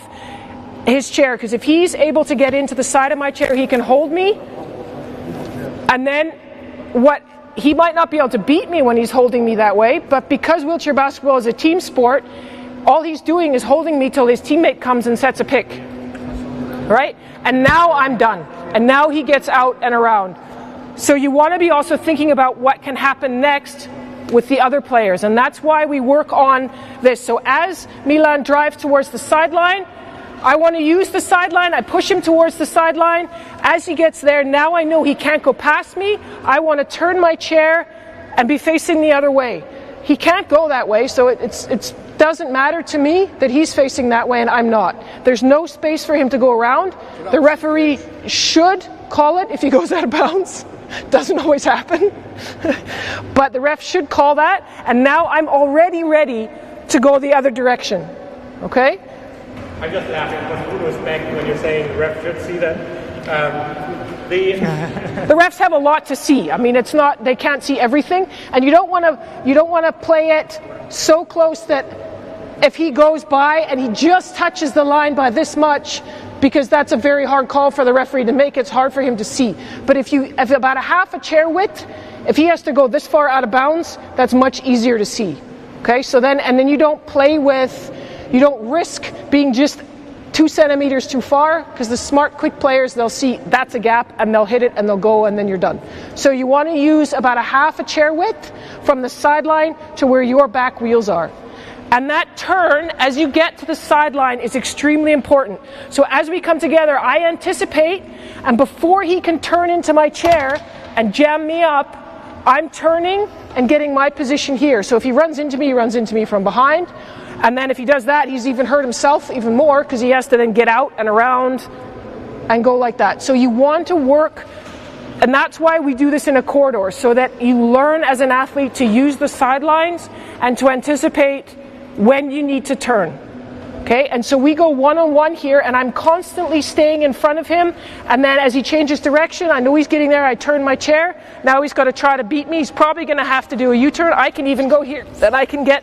his chair, because if he's able to get into the side of my chair, he can hold me, and then he might not be able to beat me when he's holding me that way, but because wheelchair basketball is a team sport, all he's doing is holding me till his teammate comes and sets a pick, right? And now I'm done, and now he gets out and around. So you want to be also thinking about what can happen next with the other players, and that's why we work on this. So as Milan drives towards the sideline, I want to use the sideline, I push him towards the sideline. As he gets there, now I know he can't go past me. I want to turn my chair and be facing the other way. He can't go that way, so it doesn't matter to me that he's facing that way and I'm not. There's no space for him to go around. The referee should call it if he goes out of bounds. Doesn't always happen. But the ref should call that, and now I'm already ready to go the other direction. Okay? I'm just laughing because Udo is back when you're saying the ref should see that. The refs have a lot to see. I mean, it's not, they can't see everything, and you don't want to play it so close that if he goes by and he just touches the line by this much, because that's a very hard call for the referee to make. It's hard for him to see. But if about a half a chair width, if he has to go this far out of bounds, that's much easier to see. Okay, so then you don't play with. You don't risk being just 2 centimeters too far, because the smart, quick players, they'll see that's a gap and they'll hit it and they'll go and then you're done. So you want to use about a half a chair width from the sideline to where your back wheels are. And that turn, as you get to the sideline, is extremely important. So as we come together, I anticipate, and before he can turn into my chair and jam me up, I'm turning and getting my position here. So if he runs into me, he runs into me from behind. And then if he does that, he's even hurt himself even more, because he has to then get out and around and go like that. So you want to work, and that's why we do this in a corridor, so that you learn as an athlete to use the sidelines and to anticipate when you need to turn. Okay, and so we go one-on-one here, and I'm constantly staying in front of him, and then as he changes direction, I know he's getting there, I turn my chair. Now he's got to try to beat me. He's probably going to have to do a U-turn. I can even go here, then I can get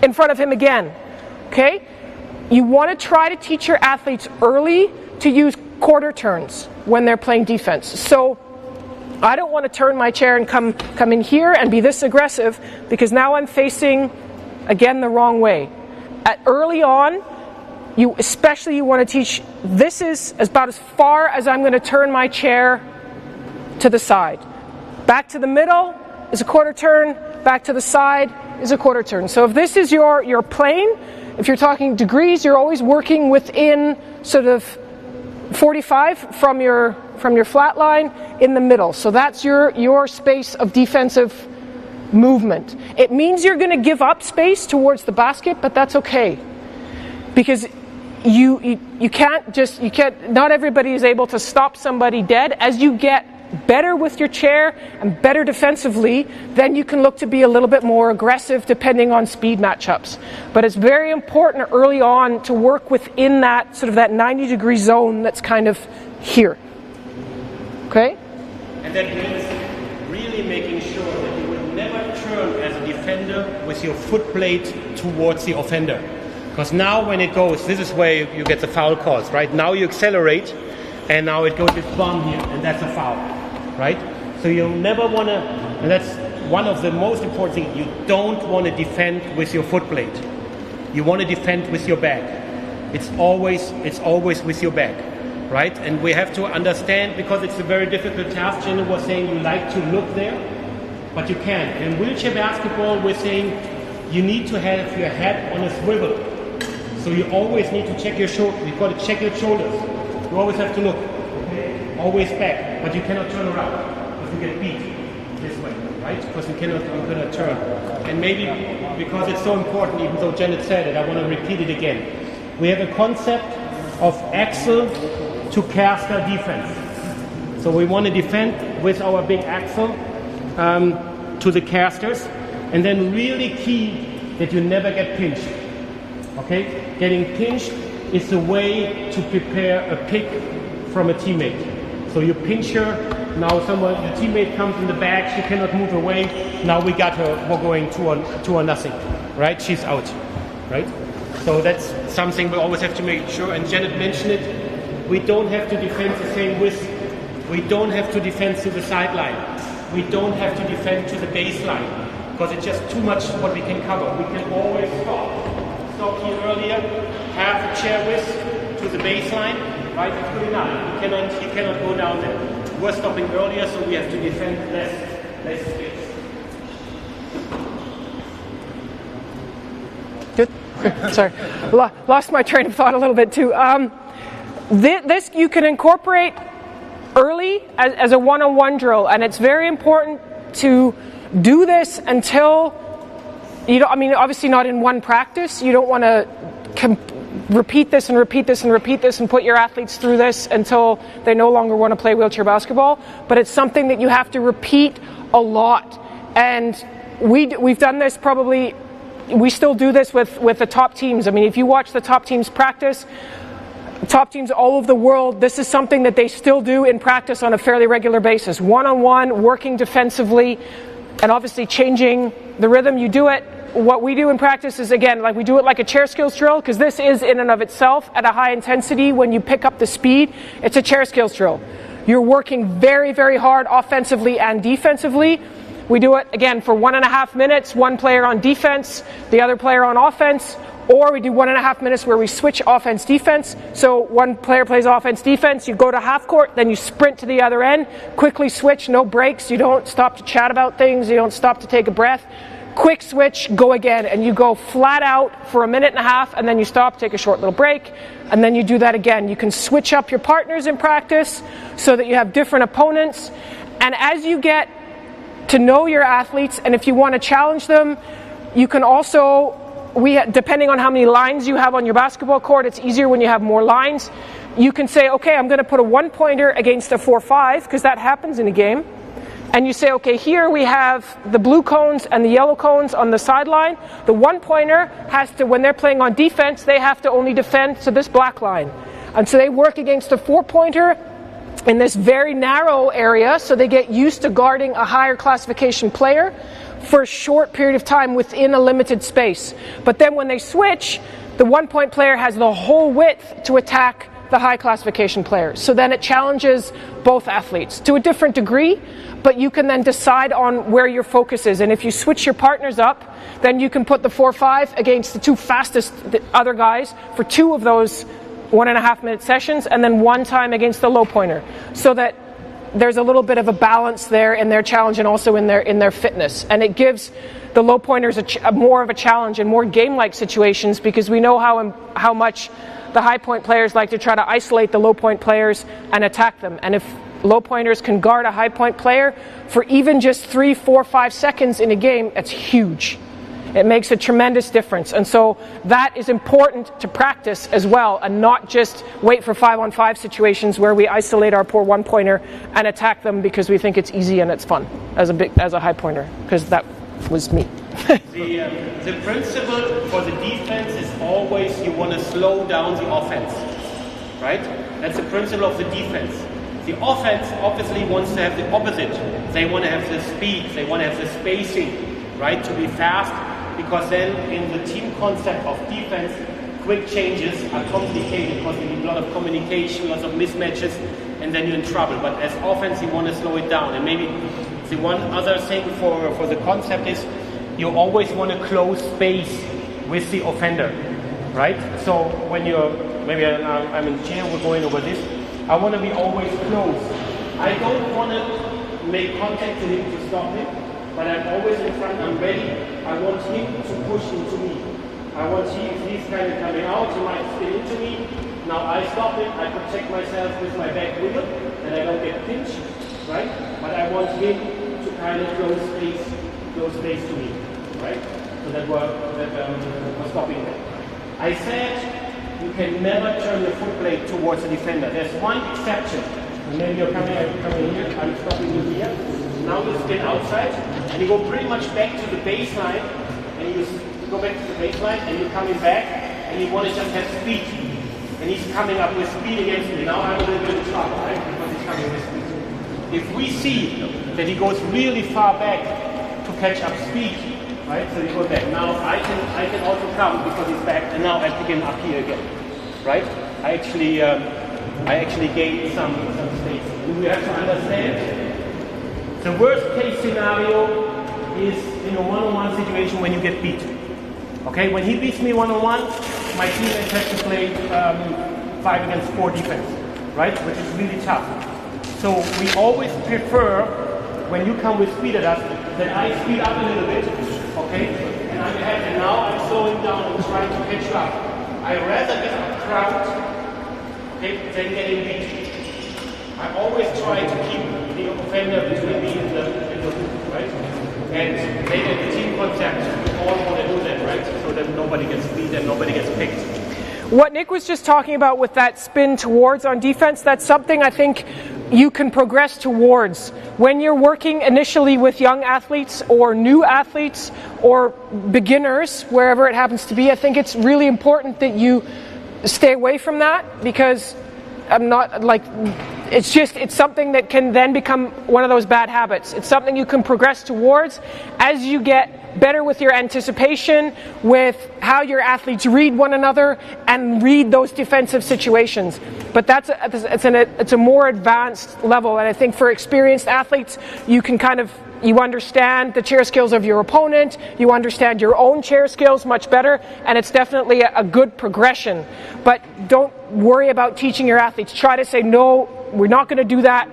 in front of him again. Okay, you want to try to teach your athletes early to use quarter turns when they're playing defense. So I don't want to turn my chair and come in here and be this aggressive, because now I'm facing again the wrong way. Early on, you want to teach, this is about as far as I'm going to turn my chair to the side. Back to the middle is a quarter turn, back to the side is a quarter turn. So if this is your plane, if you're talking degrees, you're always working within sort of 45 from your flat line in the middle. So that's your space of defensive movement. It means you're going to give up space towards the basket, but that's okay, because you can't, not everybody is able to stop somebody dead. As you get better with your chair and better defensively, then you can look to be a little bit more aggressive depending on speed matchups. But it's very important early on to work within that sort of that 90-degree zone that's kind of here. Okay? And that means really making sure that you will never turn as a defender with your foot plate towards the offender. Because now when it goes, this is where you get the foul calls, right? Now you accelerate, and now it goes with bomb here, and that's a foul, right? So you never want to, and that's one of the most important things, you don't want to defend with your foot plate. You want to defend with your back. It's always with your back. right? And we have to understand, because it's a very difficult task. Jenna was saying you like to look there, but you can't. In wheelchair basketball, we're saying you need to have your head on a swivel. So you always need to check your shoulder. You've got to check your shoulders. You always have to look, okay? Always back, but you cannot turn around because you get beat this way, right? Because you cannot turn. And maybe because it's so important, even though Janet said it, I want to repeat it again. We have a concept of axle to caster defense. So we want to defend with our big axle to the casters, and then really key that you never get pinched. Okay? Getting pinched is the way to prepare a pick from a teammate. So you pinch her, now your teammate comes in the back, she cannot move away, now we got her, we're going 2-0, right? She's out, right? So that's something we always have to make sure, and Janet mentioned it, we don't have to defend the same width, we don't have to defend to the sideline, we don't have to defend to the baseline, because it's just too much what we can cover. We can always stop here earlier, half the chair width to the baseline, right? It's good enough. He cannot go down there. We're stopping earlier, so we have to defend less space. Good. Sorry, lost my train of thought a little bit too. This you can incorporate early as a one-on-one drill, and it's very important to do this until you don't. I mean, obviously not in one practice. You don't want to repeat this and repeat this and repeat this and put your athletes through this until they no longer want to play wheelchair basketball. But it's something that you have to repeat a lot, and we've done this probably. We still do this with the top teams. I mean, if you watch the top teams practice, top teams all over the world, this is something that they still do in practice on a fairly regular basis. One-on-one, working defensively, and obviously changing the rhythm. You do it. What we do in practice is, again, like we do it like a chair skills drill, because this is in and of itself at a high intensity. When you pick up the speed, it's a chair skills drill. You're working very, very hard offensively and defensively. We do it, again, for 1.5 minutes, one player on defense, the other player on offense, or we do 1.5 minutes where we switch offense-defense. So one player plays offense-defense, you go to half court, then you sprint to the other end, quickly switch, no breaks, you don't stop to chat about things, you don't stop to take a breath. Quick switch, go again, and you go flat out for 1.5 minutes, and then you stop, take a short little break, and then you do that again. You can switch up your partners in practice so that you have different opponents, and as you get to know your athletes, and if you want to challenge them, you can also, depending on how many lines you have on your basketball court, it's easier when you have more lines. You can say, okay, I'm going to put a one-pointer against a 4-5, because that happens in a game. And you say, okay, here we have the blue cones and the yellow cones on the sideline. The one-pointer has to, when they're playing on defense, they have to only defend to this black line. And so they work against a 4-pointer in this very narrow area, so they get used to guarding a higher classification player for a short period of time within a limited space. But then when they switch, the one-point player has the whole width to attack the high classification player. So then it challenges both athletes to a different degree, but you can then decide on where your focus is. And if you switch your partners up, then you can put the 4-5 against the two fastest other guys for 2 of those 1.5 minute sessions, and then 1 time against the low pointer, so that there's a little bit of a balance there in their challenge and also in their fitness. And it gives the low pointers more of a challenge in more game-like situations, because we know how much the high point players like to try to isolate the low point players and attack them. And if low pointers can guard a high point player for even just 3, 4, 5 seconds in a game, it's huge. It makes a tremendous difference. And so that is important to practice as well, and not just wait for 5-on-5 situations where we isolate our poor one-pointer and attack them because we think it's easy and it's fun as a high pointer, because that was me. The principle for the defense is always you want to slow down the offense, right? That's the principle of the defense. The offense obviously wants to have the opposite. They want to have the speed, they want to have the spacing, right, to be fast, because then in the team concept of defense, quick changes are complicated because you need a lot of communication, lots of mismatches, and then you're in trouble. But as offense, you want to slow it down. And maybe the one other thing for the concept is you always want to close space with the offender, right? So when you're, maybe I'm in the chair, we're going over this. I want to be always close. I don't want to make contact to him to stop him, but I'm always in front, I'm ready. I want him to push into me. I want him, if he's kind of coming out, he might spin into me. Now I stop him, I protect myself with my back wheel, that I don't get pinched, right? But I want him to kind of close space to me, right? So that we're stopping that. I said, you can never turn your foot blade towards the defender. There's one exception. And then you're coming here, I'm stopping you here. Now you spin outside, and you go pretty much back to the baseline, and you go back to the baseline, and you're coming back, and you want to just have speed. And he's coming up with speed against me. Now I'm a little bit in trouble, right? Because he's coming with speed. If we see that he goes really far back to catch up speed, right? So he goes back. Now I can also come because he's back, and now I pick him up here again, right? I actually gained some space. And we have to understand the worst case scenario is in a one-on-one situation when you get beat. Okay, when he beats me one-on-one, my teammates have to play 5 against 4 defense, right? Which is really tough. So we always prefer when you come with speed at us that I speed up a little bit. Okay, and I'm ahead, and now I'm slowing down and trying to catch up. I rather get a crowd, okay, than getting beat. I always try to keep the offender between me and the hoop, right? And make a team contact. We all want to do that, right? So that nobody gets beat and nobody gets picked. What Nick was just talking about with that spin towards on defense, that's something I think you can progress towards. When you're working initially with young athletes or new athletes or beginners, wherever it happens to be, I think it's really important that you stay away from that, because I'm not like, it's something that can then become one of those bad habits. It's something you can progress towards as you get better with your anticipation, with how your athletes read one another and read those defensive situations. But it's a more advanced level, and I think for experienced athletes, you can you understand the chair skills of your opponent, you understand your own chair skills much better, and it's definitely a good progression. But don't worry about teaching your athletes. Try to say, no, we're not going to do that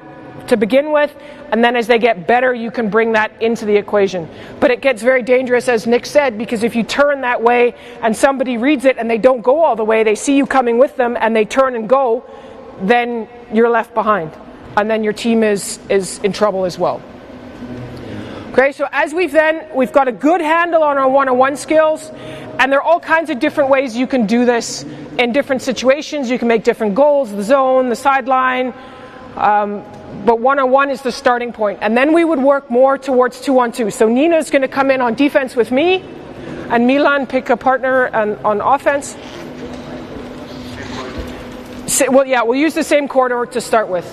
to begin with, and then as they get better, you can bring that into the equation. But it gets very dangerous, as Nick said, because if you turn that way and somebody reads it and they don't go all the way, they see you coming with them and they turn and go, then you're left behind, and then your team is in trouble as well. Okay, so as we've got a good handle on our one-on-one skills, and there are all kinds of different ways you can do this in different situations. You can make different goals, the zone, the sideline, but one-on-one is the starting point. And then we would work more towards 2-on-2. So Nina's going to come in on defense with me, and Milan pick a partner on offense. Well, yeah, we'll use the same corridor to start with.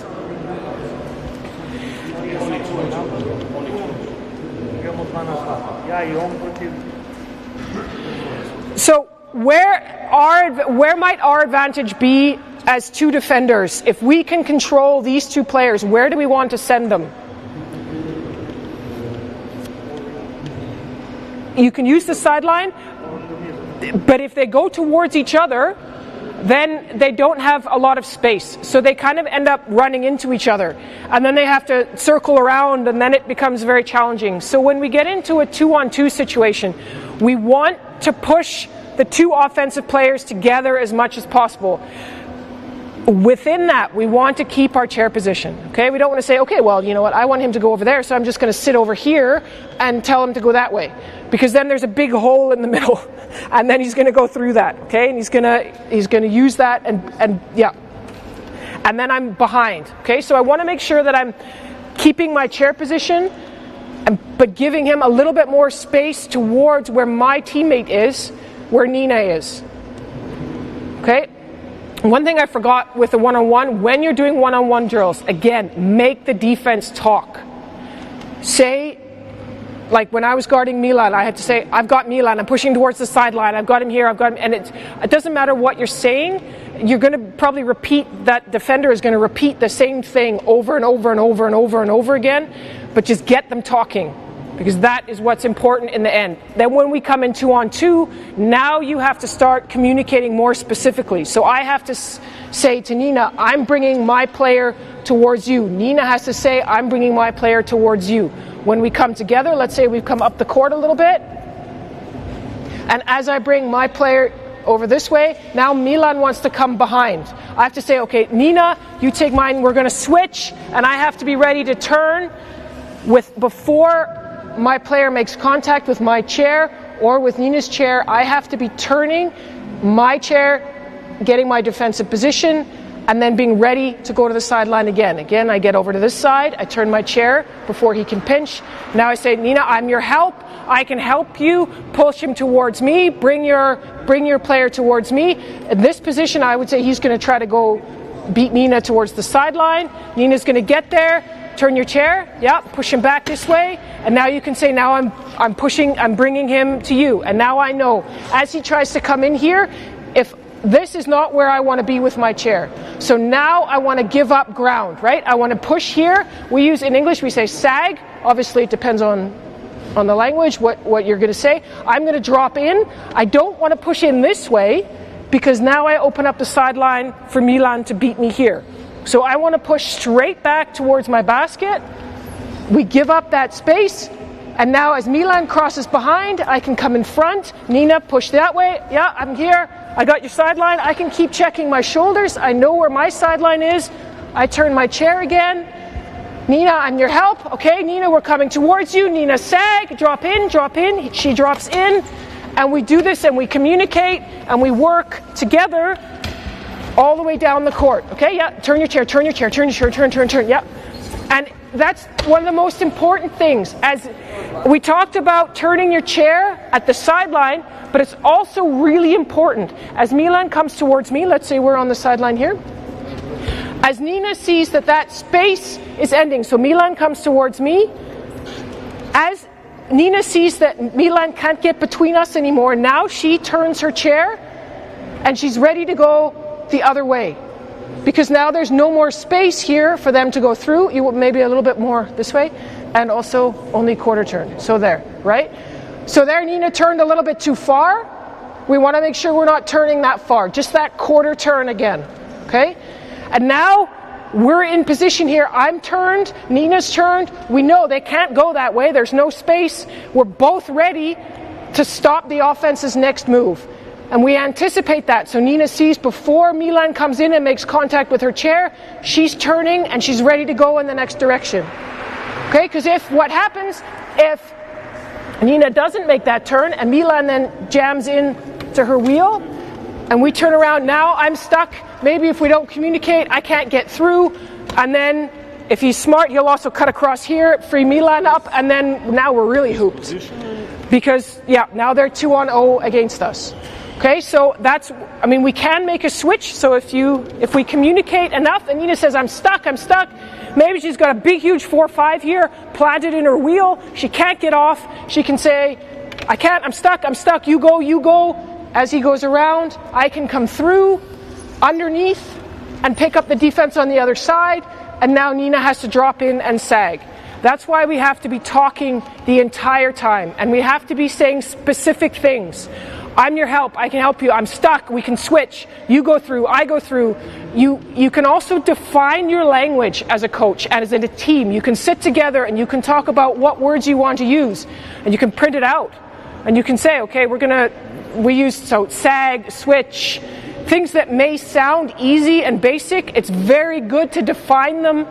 So where might our advantage be as two defenders? If we can control these two players, where do we want to send them? You can use the sideline, but if they go towards each other, then they don't have a lot of space. So they kind of end up running into each other. And then they have to circle around, and then it becomes very challenging. So when we get into a 2-on-2 situation, we want to push the two offensive players together as much as possible. Within that, we want to keep our chair position. Okay, we don't want to say, okay, well, you know what, I want him to go over there, so I'm just going to sit over here and tell him to go that way, because then there's a big hole in the middle, and then he's going to go through that. Okay, and he's going to use that, and yeah, and then I'm behind. Okay, so I want to make sure that I'm keeping my chair position, but giving him a little bit more space towards where my teammate is, where Nina is. Okay. One thing I forgot with the one-on-one, when you're doing one-on-one drills, again, make the defense talk. Say, like when I was guarding Milan, I had to say, I've got Milan, I'm pushing towards the sideline, I've got him here, I've got him, and it doesn't matter what you're saying, you're going to probably repeat, that defender is going to repeat the same thing over and over and over and over and over again, but just get them talking. because that is what's important in the end. Then when we come in 2-on-2, now you have to start communicating more specifically. So I have to say to Nina, I'm bringing my player towards you. Nina has to say, I'm bringing my player towards you. When we come together, let's say we've come up the court a little bit, and as I bring my player over this way, now Milan wants to come behind. I have to say, okay, Nina, you take mine, we're going to switch, and I have to be ready to turn before my player makes contact with my chair or with Nina's chair. I have to be turning my chair, getting my defensive position, and then being ready to go to the sideline again. Again, I get over to this side, I turn my chair before he can pinch. Now I say, Nina, I'm your help. I can help you, push him towards me, bring your player towards me. In this position, I would say he's going to try to go beat Nina towards the sideline. Nina's going to get there, turn your chair, yeah, push him back this way, and now you can say, now I'm bringing him to you. And now I know, as he tries to come in here, if this is not where I want to be with my chair. So now I want to give up ground, right? I want to push here. We use, in English, we say sag. Obviously, it depends on the language, what you're going to say. I'm going to drop in. I don't want to push in this way because now I open up the sideline for Milan to beat me here. So I want to push straight back towards my basket. We give up that space. And now as Milan crosses behind, I can come in front. Nina, push that way. Yeah, I'm here. I got your sideline. I can keep checking my shoulders. I know where my sideline is. I turn my chair again. Nina, I'm your help. Okay, Nina, we're coming towards you. Nina, sag, drop in, drop in. She drops in. And we do this and we communicate and we work together all the way down the court. Okay, yeah, turn your chair, turn your chair, turn your chair, turn, yeah. And that's one of the most important things. As we talked about turning your chair at the sideline, but it's also really important. As Milan comes towards me, let's say we're on the sideline here. As Nina sees that space is ending, so Milan comes towards me. As Nina sees that Milan can't get between us anymore, now she turns her chair and she's ready to go the other way. Because now there's no more space here for them to go through. You maybe a little bit more this way, and also only quarter turn. So there, right? So there Nina turned a little bit too far. We want to make sure we're not turning that far, just that quarter turn again, okay? And now we're in position here. I'm turned, Nina's turned. We know they can't go that way. There's no space. We're both ready to stop the offense's next move. And we anticipate that. So Nina sees before Milan comes in and makes contact with her chair, she's turning and she's ready to go in the next direction. Okay, because what happens if Nina doesn't make that turn and Milan then jams in to her wheel and we turn around, now I'm stuck. Maybe if we don't communicate, I can't get through. And then if he's smart, he'll also cut across here, free Milan up, and then now we're really hooped. Because, yeah, now they're 2-on-0 against us. Okay, so we can make a switch. So if we communicate enough, and Nina says, I'm stuck. Maybe she's got a big, huge 4-5 here, planted in her wheel. She can't get off. She can say, I can't, I'm stuck, you go. As he goes around, I can come through, underneath, and pick up the defense on the other side. And now Nina has to drop in and sag. That's why we have to be talking the entire time. And we have to be saying specific things. I'm your help, I can help you, I'm stuck, we can switch, you go through, I go through. You can also define your language as a coach and as in a team. You can sit together and you can talk about what words you want to use and you can print it out. And you can say, okay, we use sag, switch, things that may sound easy and basic. It's very good to define them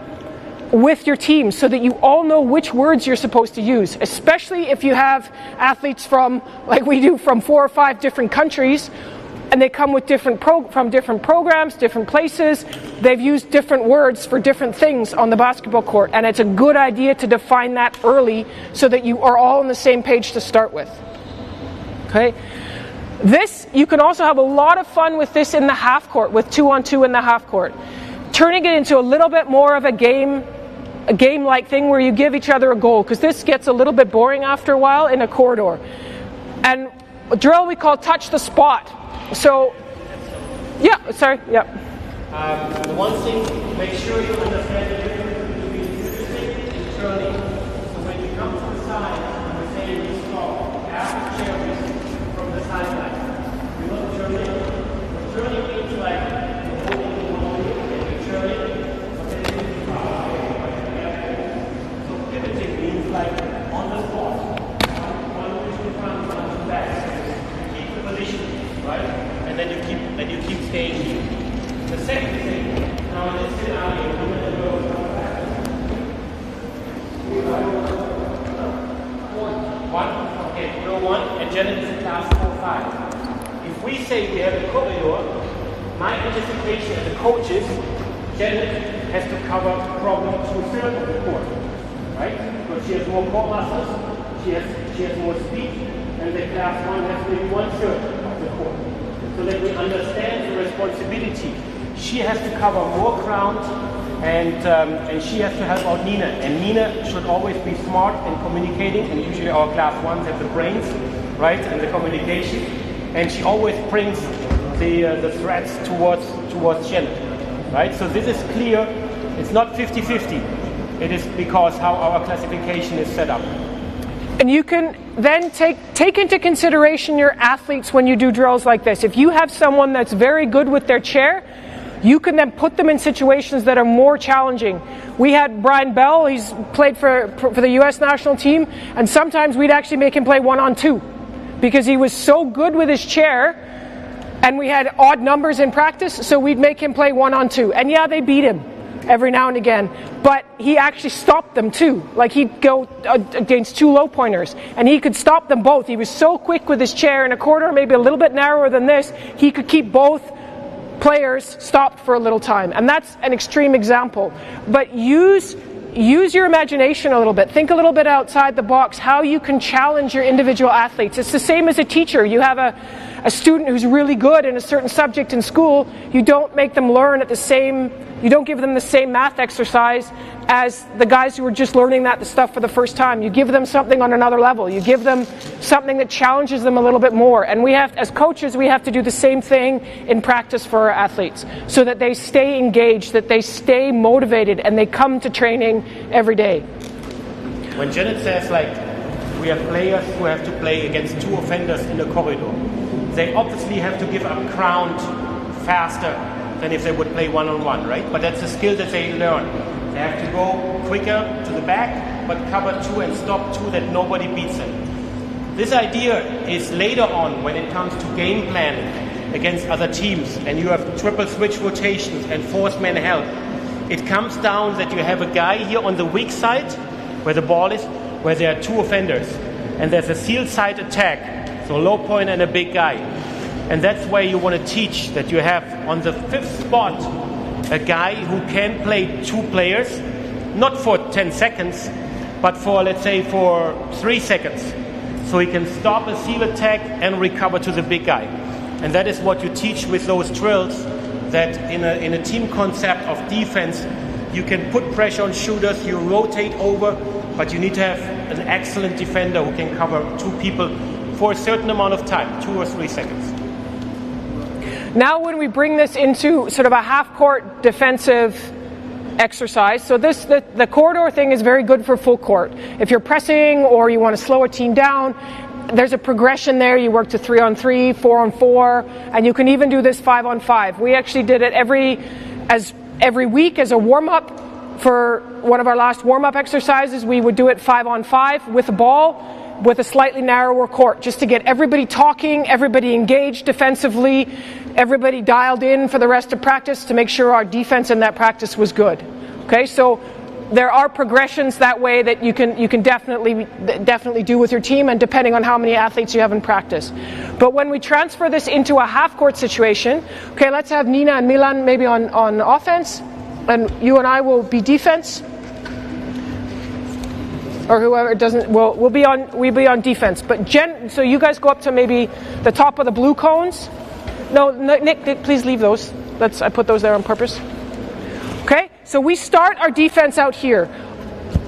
with your team so that you all know which words you're supposed to use, especially if you have athletes from 4 or 5 different countries and they come with from different programs, different places. They've used different words for different things on the basketball court, and it's a good idea to define that early so that you are all on the same page to start with. Okay? You can also have a lot of fun with this in the half court, with 2-on-2 in the half court. Turning it into a little bit more of a game-like thing where you give each other a goal, because this gets a little bit boring after a while in a corridor. And a drill we call touch the spot. So, the one thing, make sure you understand the difference between turning. So when you come to the side, stage. The second thing, now in this scenario, we're going to go one, okay, row 1, and Janet is in class 4-5. If we say we have a corridor, my anticipation as a coach is Janet has to cover probably 2/3 of the court, right? Because she has more core muscles, she has more speed, and the class 1 has maybe 1/3 of the court. So that we understand the responsibility. She has to cover more ground, and she has to help out Nina. And Nina should always be smart in communicating, and usually our class 1s have the brains, right, and the communication. And she always brings the threats towards Janet, right? So this is clear. It's not 50-50. It is because how our classification is set up. And you can then take into consideration your athletes when you do drills like this. If you have someone that's very good with their chair, you can then put them in situations that are more challenging. We had Brian Bell, he's played for the US national team, and sometimes we'd actually make him play 1-on-2 because he was so good with his chair, and we had odd numbers in practice, so we'd make him play 1-on-2. And yeah, they beat him every now and again, but he actually stopped them too. Like he'd go against 2 low pointers, and he could stop them both. He was so quick with his chair in a corridor, maybe a little bit narrower than this, he could keep both players stopped for a little time. And that's an extreme example. But use your imagination a little bit. Think a little bit outside the box, how you can challenge your individual athletes. It's the same as a teacher. You have a student who's really good in a certain subject in school, you don't make them learn you don't give them the same math exercise as the guys who are just learning that stuff for the first time. You give them something on another level. You give them something that challenges them a little bit more. And we have, as coaches, we have to do the same thing in practice for our athletes so that they stay engaged, that they stay motivated, and they come to training every day. When Janet says, like, we have players who have to play against 2 offenders in the corridor, they obviously have to give up ground faster than if they would play 1-on-1, right? But that's a skill that they learn. They have to go quicker to the back, but cover 2 and stop 2 that nobody beats them. This idea is later on when it comes to game planning against other teams, and you have triple switch rotations and force man help. It comes down that you have a guy here on the weak side, where the ball is, where there are 2 offenders, and there's a sealed side attack. So low point and a big guy. And that's where you want to teach that you have on the 5th spot a guy who can play 2 players, not for 10 seconds, but for, let's say, for 3 seconds. So he can stop a seal attack and recover to the big guy. And that is what you teach with those drills, that in a team concept of defense, you can put pressure on shooters, you rotate over, but you need to have an excellent defender who can cover 2 people for a certain amount of time, 2 or 3 seconds. Now when we bring this into sort of a half-court defensive exercise, so the corridor thing is very good for full court. If you're pressing or you want to slow a team down, there's a progression there. You work to 3-on-3, 4-on-4, and you can even do this 5-on-5. We actually did it every week as a warm-up. For one of our last warm-up exercises, we would do it 5-on-5 with a ball, with a slightly narrower court, just to get everybody talking, everybody engaged defensively, everybody dialed in for the rest of practice to make sure our defense in that practice was good. Okay, so there are progressions that way that you can definitely do with your team, and depending on how many athletes you have in practice. But when we transfer this into a half-court situation, okay, let's have Nina and Milan maybe on offense, and you and I will be defense. Or whoever doesn't, we'll be on defense. But so you guys go up to maybe the top of the blue cones. No, Nick, please leave those. I put those there on purpose. Okay, so we start our defense out here.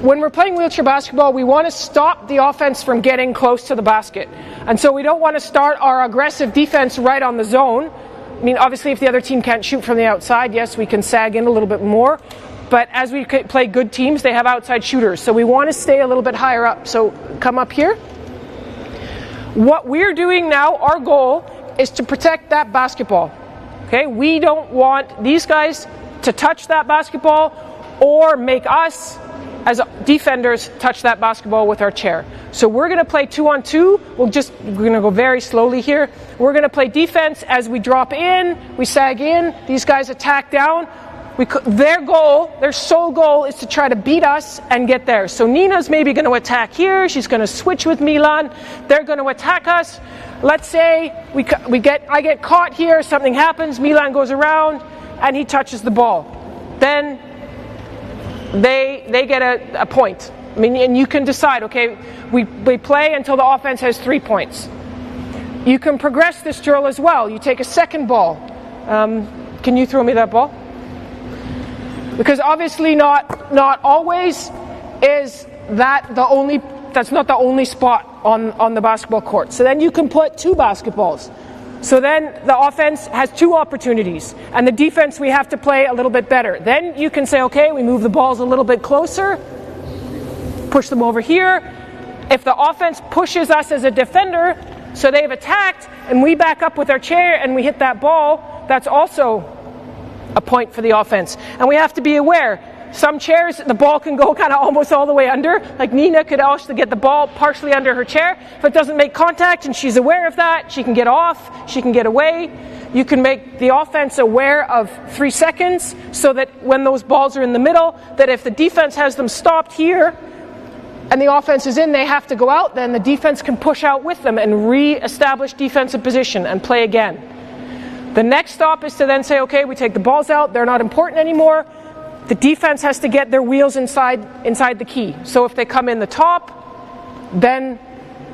When we're playing wheelchair basketball, we want to stop the offense from getting close to the basket. And so we don't want to start our aggressive defense right on the zone. I mean, obviously, if the other team can't shoot from the outside, yes, we can sag in a little bit more. But as we play good teams, they have outside shooters. So we want to stay a little bit higher up. So come up here. What we're doing now, our goal is to protect that basketball. Okay, we don't want these guys to touch that basketball or make us as defenders, touch that basketball with our chair. So we're going to play 2-on-2. We're going to go very slowly here. We're going to play defense as we drop in, we sag in, these guys attack down. Their sole goal is to try to beat us and get there. So Nina's maybe going to attack here. She's going to switch with Milan. They're going to attack us. Let's say I get caught here. Something happens. Milan goes around and he touches the ball. Then they get a point. I mean, and you can decide. Okay, we play until the offense has 3 points. You can progress this drill as well. You take a second ball. Can you throw me that ball? Because obviously not always is that's not the only spot on the basketball court. So then you can put 2 basketballs. So then the offense has 2 opportunities, and the defense we have to play a little bit better. Then you can say, okay, we move the balls a little bit closer, push them over here. If the offense pushes us as a defender, so they've attacked, and we back up with our chair and we hit that ball, that's also a point for the offense. And we have to be aware, some chairs, the ball can go kind of almost all the way under. Like Nina could also get the ball partially under her chair. If it doesn't make contact and she's aware of that, she can get off, she can get away. You can make the offense aware of 3 seconds so that when those balls are in the middle, that if the defense has them stopped here and the offense is in, they have to go out, then the defense can push out with them and re-establish defensive position and play again. The next stop is to then say, okay, we take the balls out, they're not important anymore. The defense has to get their wheels inside the key. So if they come in the top, then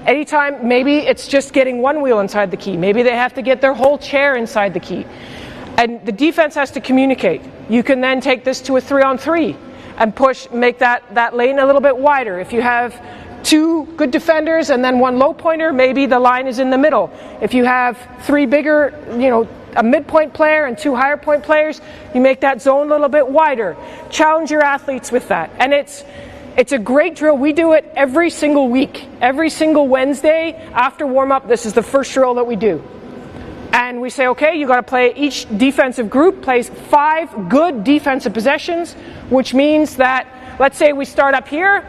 anytime, maybe it's just getting 1 wheel inside the key. Maybe they have to get their whole chair inside the key. And the defense has to communicate. You can then take this to a 3-on-3 and make that lane a little bit wider. If you have 2 good defenders and then 1 low pointer, maybe the line is in the middle. If you have 3 bigger, a midpoint player and 2 higher point players, you make that zone a little bit wider. Challenge your athletes with that. And it's a great drill. We do it every single week. Every single Wednesday after warm-up, this is the first drill that we do. And we say, okay, you got to play, each defensive group plays 5 good defensive possessions, which means that, let's say we start up here,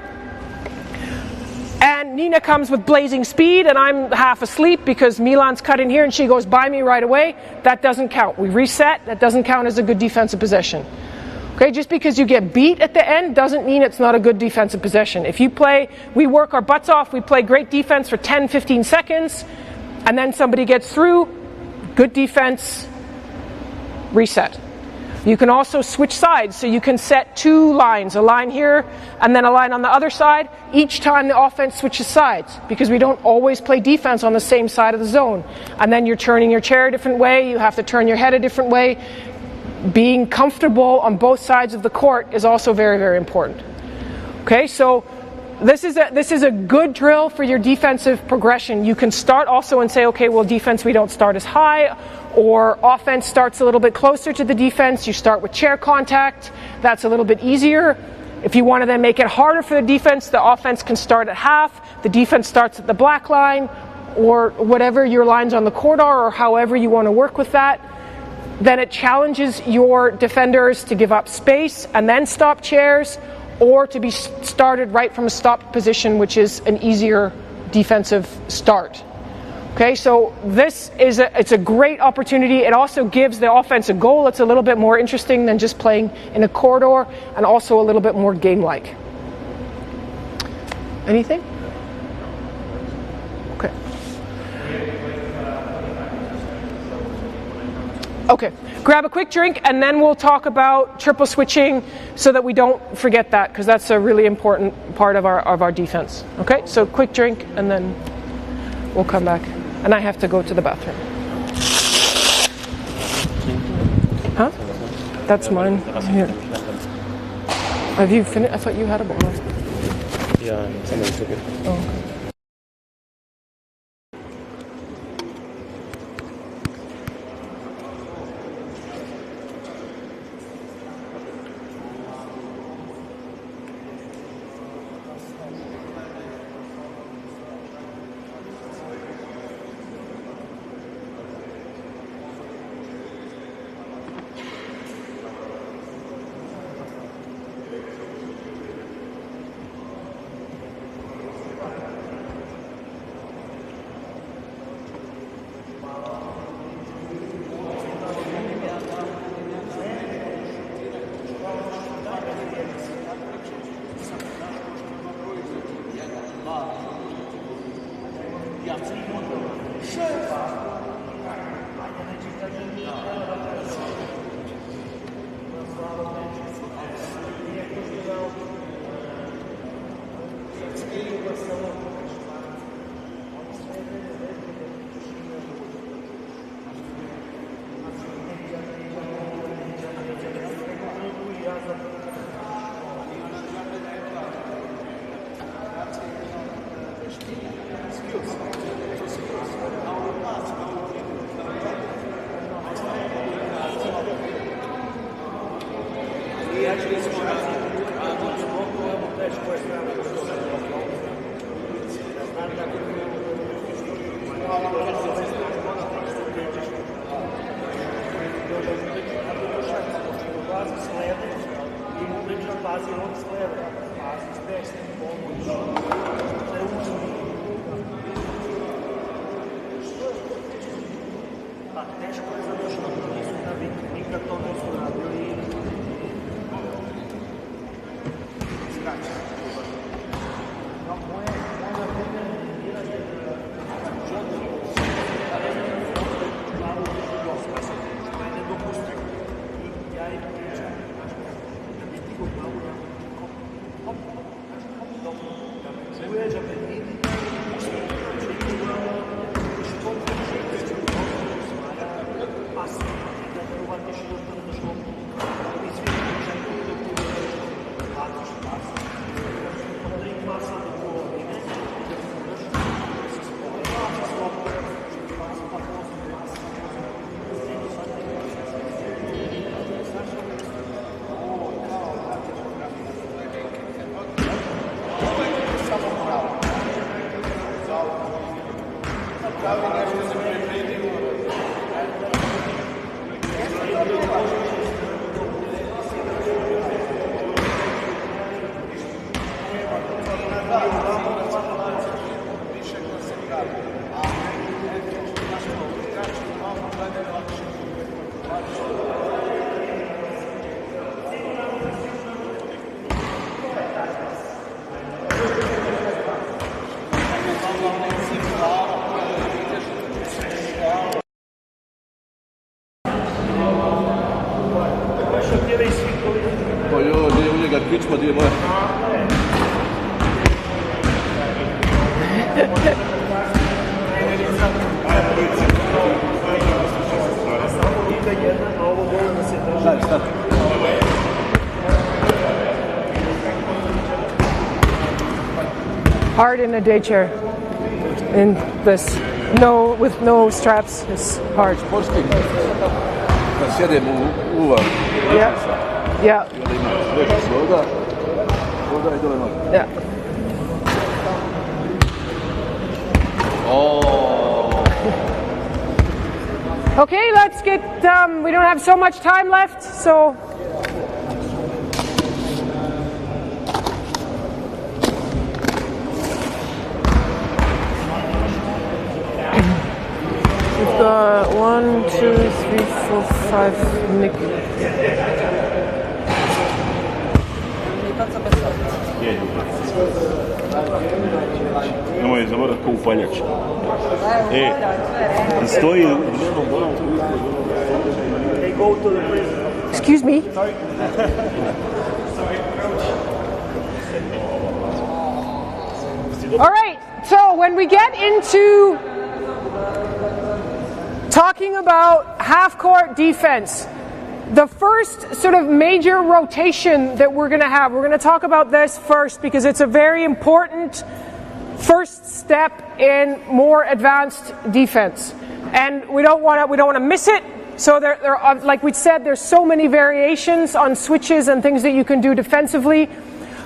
and Nina comes with blazing speed and I'm half asleep because Milan's cut in here and she goes by me right away. That doesn't count. We reset. That doesn't count as a good defensive possession. Okay, just because you get beat at the end doesn't mean it's not a good defensive possession. If we work our butts off, we play great defense for 10, 15 seconds, and then somebody gets through, good defense, reset. You can also switch sides, so you can set 2 lines, a line here and then a line on the other side, each time the offense switches sides, because we don't always play defense on the same side of the zone. And then you're turning your chair a different way, you have to turn your head a different way. Being comfortable on both sides of the court is also very, very important. Okay, so this is a good drill for your defensive progression. You can start also and say, okay, well, defense, we don't start as high, or offense starts a little bit closer to the defense. You start with chair contact. That's a little bit easier. If you want to then make it harder for the defense, the offense can start at half. The defense starts at the black line, or whatever your lines on the court are, or however you want to work with that. Then it challenges your defenders to give up space and then stop chairs, or to be started right from a stop position, which is an easier defensive start. Okay, so it's a great opportunity. It also gives the offense a goal. It's a little bit more interesting than just playing in a corridor, and also a little bit more game-like. Anything? Okay. Okay, grab a quick drink and then we'll talk about triple switching so that we don't forget that, because that's a really important part of our defense. Okay, so quick drink and then we'll come back. And I have to go to the bathroom. Huh? That's mine. Here. Have you finished? I thought you had a bottle. Yeah, somebody took it. Oh, okay. Hard in a day chair. In this, with no straps, it's hard. Yeah. Yeah. Yeah. Okay, let's get, we don't have so much time left, so. We've got 1, 2, 3, 4, 5, Nick. Nemoj zaboraviti ko upaljač. Stoji u jednom bolom. Excuse me. All right, so when we get into talking about half-court defense, the first sort of major rotation that we're going to talk about this first because it's a very important first step in more advanced defense, and we don't want to miss it. So there are, like we said, there's so many variations on switches and things that you can do defensively,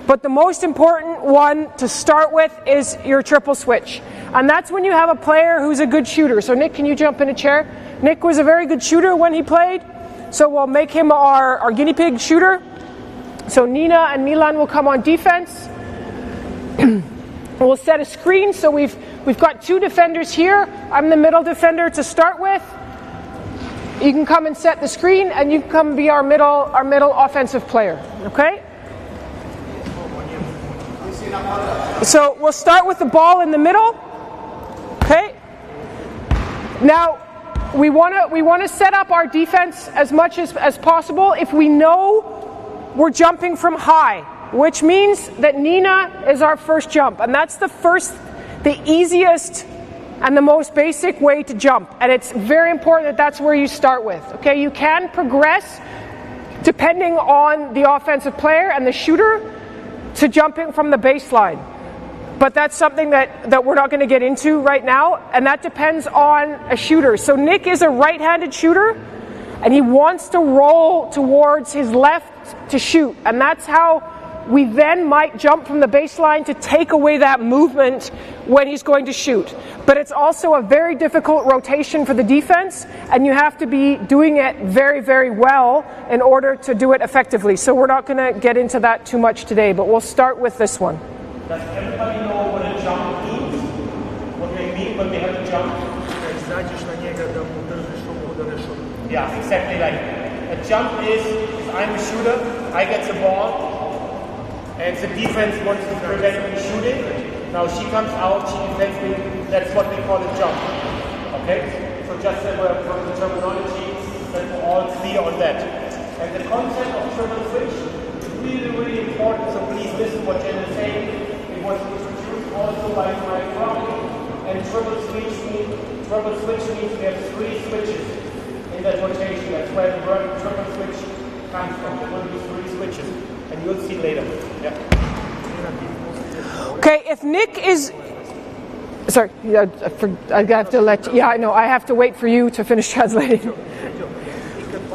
but the most important one to start with is your triple switch, and that's when you have a player who's a good shooter. So Nick, can you jump in a chair? Nick was a very good shooter when he played, so we'll make him our guinea pig shooter. So Nina and Milan will come on defense. We'll set a screen, so we've got two defenders here. I'm the middle defender to start with. You can come and set the screen, and you can come be our middle offensive player. Okay? So we'll start with the ball in the middle. Okay? Now, we want to set up our defense as much as possible if we know we're jumping from high, which means that Nina is our first jump, and that's the easiest and the most basic way to jump, and it's very important that that's where you start with. Okay, you can progress depending on the offensive player and the shooter to jumping from the baseline. But that's something that we're not going to get into right now, and that depends on a shooter. So Nick is a right-handed shooter, and he wants to roll towards his left to shoot, and that's how we then might jump from the baseline to take away that movement when he's going to shoot. But it's also a very difficult rotation for the defense, and you have to be doing it very, very well in order to do it effectively. So we're not going to get into that too much today, but we'll start with this one. Does everybody know what a jump means? What they mean when they have a jump? Yeah, exactly right. A jump is, if I'm a shooter, I get the ball, and the defense wants to prevent me shooting. Now she comes out, she defends me. That's what we call a jump. Okay? So just from the terminology, that we're all clear on that. And the concept of triple switch is really, really important. So please listen what Jen is saying. It was introduced also by Mike Robbie. And triple switch means we have 3 switches in that rotation. That's where the word triple switch comes from. There will be 3 switches. And you'll see later. Yeah. Okay, if Nick is... Sorry, I have to let... Yeah, I know. I have to wait for you to finish translating.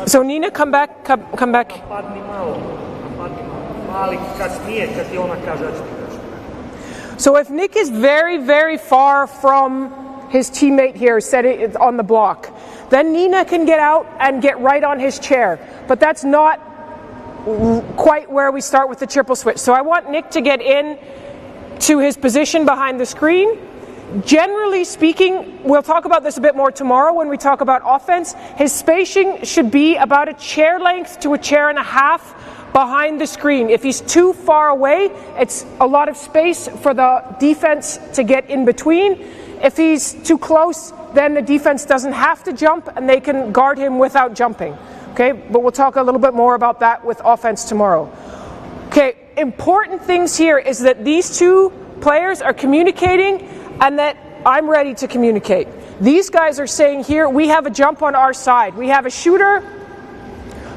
So Nina, come back. Come back. So if Nick is very, very far from his teammate here, set on the block, then Nina can get out and get right on his chair. But that's not quite where we start with the triple switch. So I want Nick to get in to his position behind the screen. Generally speaking, we'll talk about this a bit more tomorrow when we talk about offense. His spacing should be about a chair length to a chair and a half behind the screen. If he's too far away, it's a lot of space for the defense to get in between. If he's too close, then the defense doesn't have to jump and they can guard him without jumping. Okay, but we'll talk a little bit more about that with offense tomorrow. Okay, important things here is that these 2 players are communicating and that I'm ready to communicate. These guys are saying here, we have a jump on our side. We have a shooter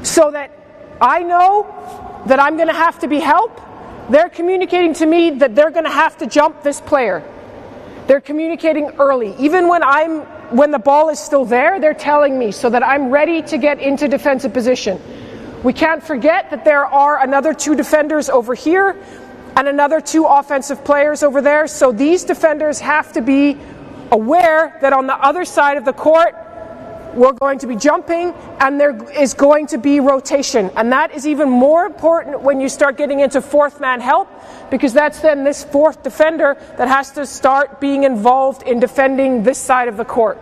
so that I know that I'm going to have to be helped. They're communicating to me that they're going to have to jump this player. They're communicating early. Even when the ball is still there, they're telling me so that I'm ready to get into defensive position. We can't forget that there are another 2 defenders over here and another 2 offensive players over there. So these defenders have to be aware that on the other side of the court, we're going to be jumping and there is going to be rotation. And that is even more important when you start getting into 4th man help, because that's then this 4th defender that has to start being involved in defending this side of the court.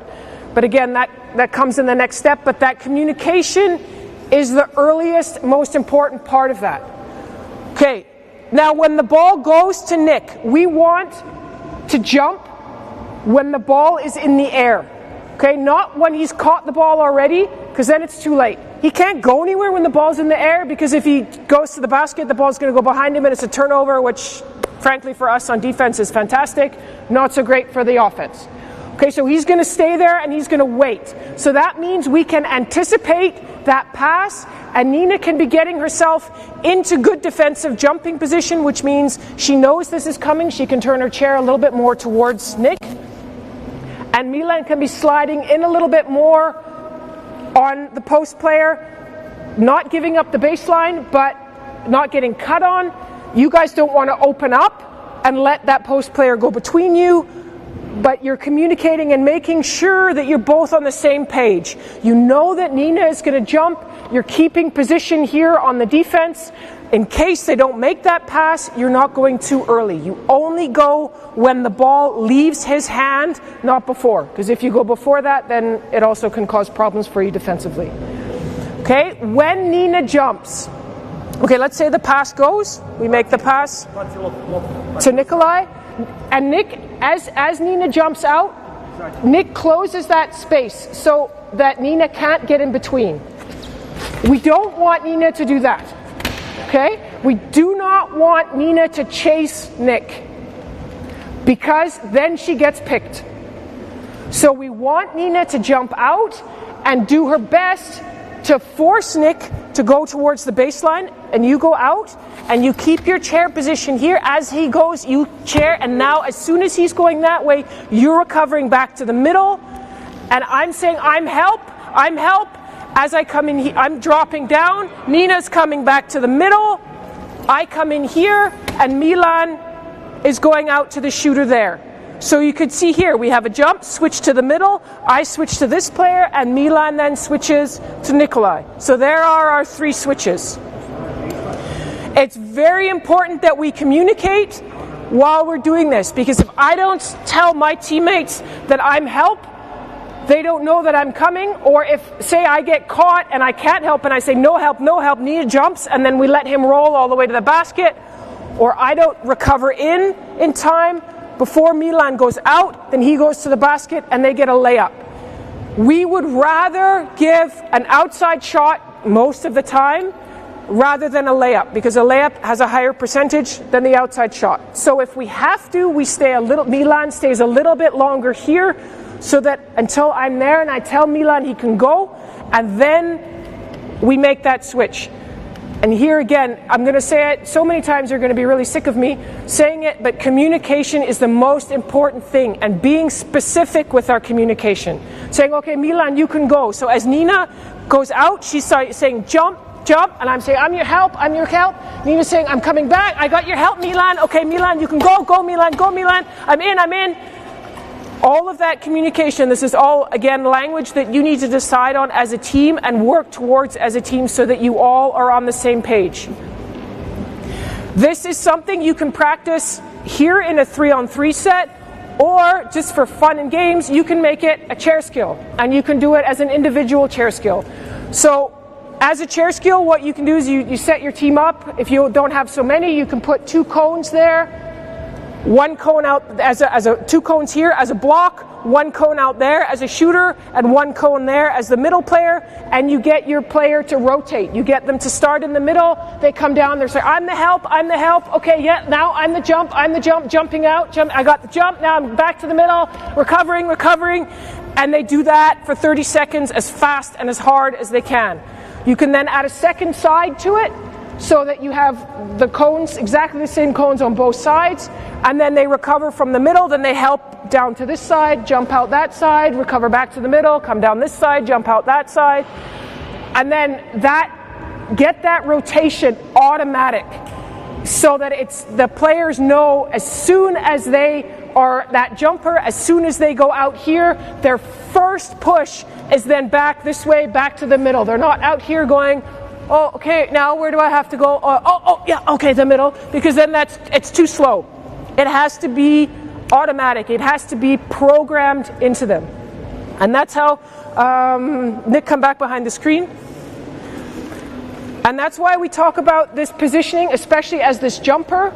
But again, that comes in the next step, but that communication is the earliest, most important part of that. Okay, now when the ball goes to Nick, we want to jump when the ball is in the air. Okay, not when he's caught the ball already, because then it's too late. He can't go anywhere when the ball's in the air, because if he goes to the basket, the ball's going to go behind him and it's a turnover, which frankly for us on defense is fantastic, not so great for the offense. Okay, so he's going to stay there and he's going to wait. So that means we can anticipate that pass, and Nina can be getting herself into good defensive jumping position, which means she knows this is coming. She can turn her chair a little bit more towards Nick. And Milan can be sliding in a little bit more on the post player, not giving up the baseline, but not getting cut on. You guys don't want to open up and let that post player go between you, but you're communicating and making sure that you're both on the same page. You know that Nina is going to jump. You're keeping position here on the defense. In case they don't make that pass, you're not going too early. You only go when the ball leaves his hand, not before. Because if you go before that, then it also can cause problems for you defensively. Okay, when Nina jumps, okay, let's say the pass goes. We make the pass to Nikolai. And Nick, as Nina jumps out, Nick closes that space so that Nina can't get in between. We don't want Nina to do that. Okay? We do not want Nina to chase Nick, because then she gets picked. So we want Nina to jump out and do her best to force Nick to go towards the baseline, and you go out and you keep your chair position here. As he goes, you chair, and now as soon as he's going that way, you're recovering back to the middle, and I'm saying, I'm help. As I come in, I'm dropping down. Nina's coming back to the middle. I come in here, and Milan is going out to the shooter there. So you could see here, we have a jump, switch to the middle, I switch to this player, and Milan then switches to Nikolai. So there are our 3 switches. It's very important that we communicate while we're doing this, because if I don't tell my teammates that I'm help, they don't know that I'm coming. Or if, say, I get caught and I can't help and I say no help, Nina jumps, and then we let him roll all the way to the basket, or I don't recover in time before Milan goes out, then he goes to the basket and they get a layup. We would rather give an outside shot most of the time rather than a layup, because a layup has a higher percentage than the outside shot. So if we have to, we stay Milan stays a little bit longer here, so that until I'm there and I tell Milan he can go, and then we make that switch. And here again, I'm going to say it so many times, you're going to be really sick of me saying it, but communication is the most important thing, and being specific with our communication. Saying, okay, Milan, you can go. So as Nina goes out, she's saying, jump, and I'm saying, I'm your help. Nina's saying, I'm coming back. I got your help, Milan. Okay, Milan, you can go, Milan. I'm in. All of that communication, this is all, again, language that you need to decide on as a team and work towards as a team so that you all are on the same page. This is something you can practice here in a 3-on-3 set, or just for fun and games, you can make it a chair skill, and you can do it as an individual chair skill. So as a chair skill, what you can do is you set your team up. If you don't have so many, you can put 2 cones there. 1 cone out as 2 cones here as a block, 1 cone out there as a shooter, and 1 cone there as the middle player, and you get your player to rotate. You get them to start in the middle, they come down, they're saying, I'm the help, okay, yeah, now I'm the jump, jumping out, I got the jump, now I'm back to the middle, recovering, and they do that for 30 seconds as fast and as hard as they can. You can then add a second side to it, so that you have the cones, exactly the same cones on both sides, and then they recover from the middle, then they help down to this side, jump out that side, recover back to the middle, come down this side, jump out that side, and then get that rotation automatic, so that the players know as soon as they are that jumper, as soon as they go out here, their first push is then back this way, back to the middle. They're not out here going, oh, okay, now where do I have to go? Yeah, okay, the middle, because then it's too slow. It has to be automatic. It has to be programmed into them. And that's how, Nick, come back behind the screen. And that's why we talk about this positioning, especially as this jumper,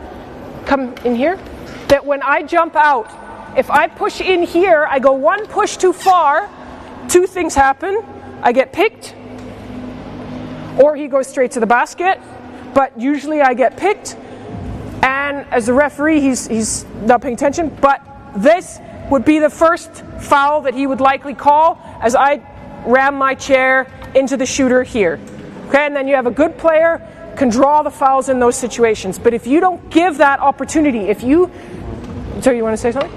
come in here, that when I jump out, if I push in here, I go 1 push too far, 2 things happen. I get picked, or he goes straight to the basket, but usually I get picked, and as a referee, he's not paying attention, but this would be the first foul that he would likely call as I ram my chair into the shooter here. Okay, and then you have a good player, can draw the fouls in those situations. But if you don't give that opportunity, so you want to say something?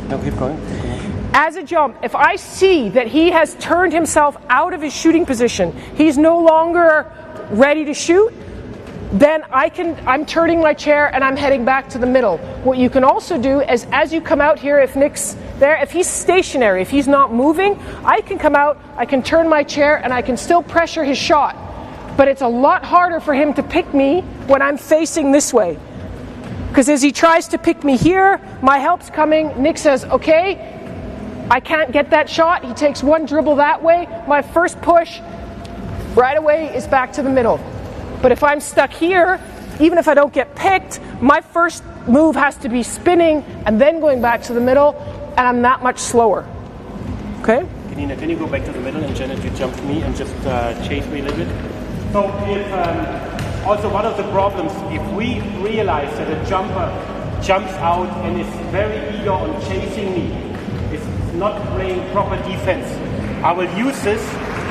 No, keep going. As a jump, if I see that he has turned himself out of his shooting position, he's no longer ready to shoot, then I'm turning my chair and I'm heading back to the middle. What you can also do is, as you come out here, if Nick's there, if he's stationary, if he's not moving, I can come out, I can turn my chair, and I can still pressure his shot. But it's a lot harder for him to pick me when I'm facing this way. Because as he tries to pick me here, my help's coming, Nick says, okay, I can't get that shot. He takes 1 dribble that way. My first push right away is back to the middle. But if I'm stuck here, even if I don't get picked, my first move has to be spinning and then going back to the middle, and I'm that much slower. Okay? Nina, can you go back to the middle and Janet, you jump me and just chase me a little bit? So if, also one of the problems, if we realize that a jumper jumps out and is very eager on chasing me, is not playing proper defense, I will use this,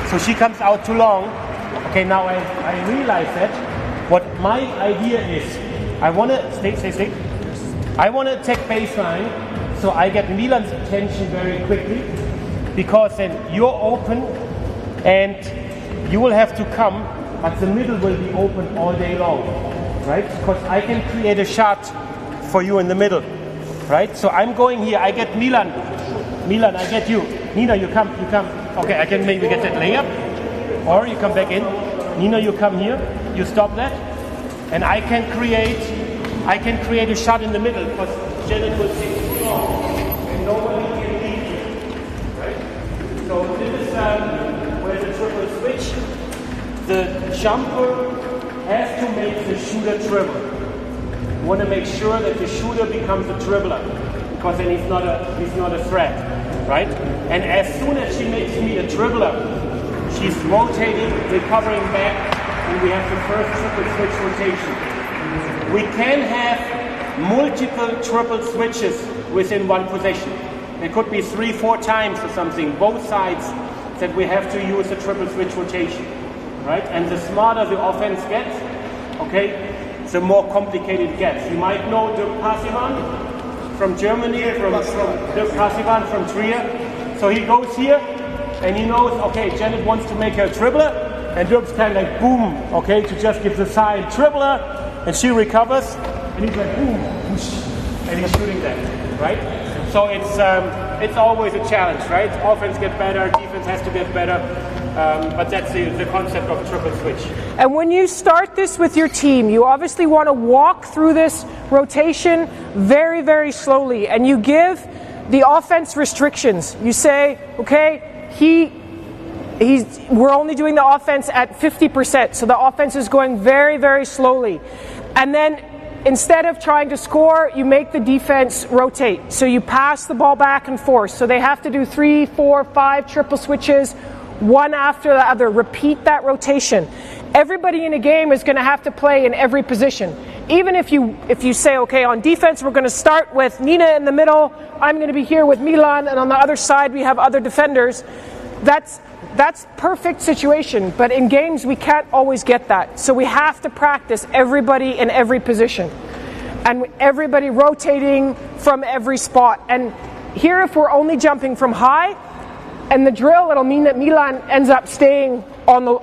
so she comes out too long. Okay, now I realize that. What my idea is, I want to, stay. I want to attack baseline, so I get Milan's attention very quickly, because then you're open and you will have to come, but the middle will be open all day long, right? Because I can create a shot for you in the middle, right? So I'm going here, I get Milan, I get you. Nina, you come. Okay, I can maybe get that layup, or you come back in. Nina, you come here, you stop that, and I can create a shot in the middle, because Janet will take too long, and nobody can leave you, right? So this is where the triple switch. The jumper has to make the shooter dribble. You want to make sure that the shooter becomes a dribbler, because then he's not a threat, right? And as soon as she makes me a dribbler, she's rotating, recovering back, and we have the first triple switch rotation. We can have multiple triple switches within one possession. There could be 3-4 times or something, both sides, that we have to use a triple switch rotation, right? And the smarter the offense gets, okay, the more complicated it gets. You might know Dirk Passivan from Germany, Dirk Passivan from Trier. So he goes here, and he knows, okay, Janet wants to make her dribbler, and Dirk's kind of like, boom, okay, to just give the sign dribbler, and she recovers, and he's like, boom, whoosh, and he's shooting that, right? So it's always a challenge, right? Offense gets better, defense has to get better, but that's the concept of triple switch. And when you start this with your team, you obviously want to walk through this rotation very, very slowly, and you give the offense restrictions. You say, okay, we're only doing the offense at 50%, so the offense is going very, very slowly. And then instead of trying to score, you make the defense rotate. So you pass the ball back and forth. So they have to do 3, 4, 5 triple switches, one after the other. Repeat that rotation. Everybody in a game is going to have to play in every position. Even if you say, okay, on defense, we're going to start with Nina in the middle, I'm going to be here with Milan, and on the other side we have other defenders. That's perfect situation, but in games we can't always get that. So we have to practice everybody in every position and everybody rotating from every spot. And here, if we're only jumping from high, and the drill, it'll mean that Milan ends up staying on the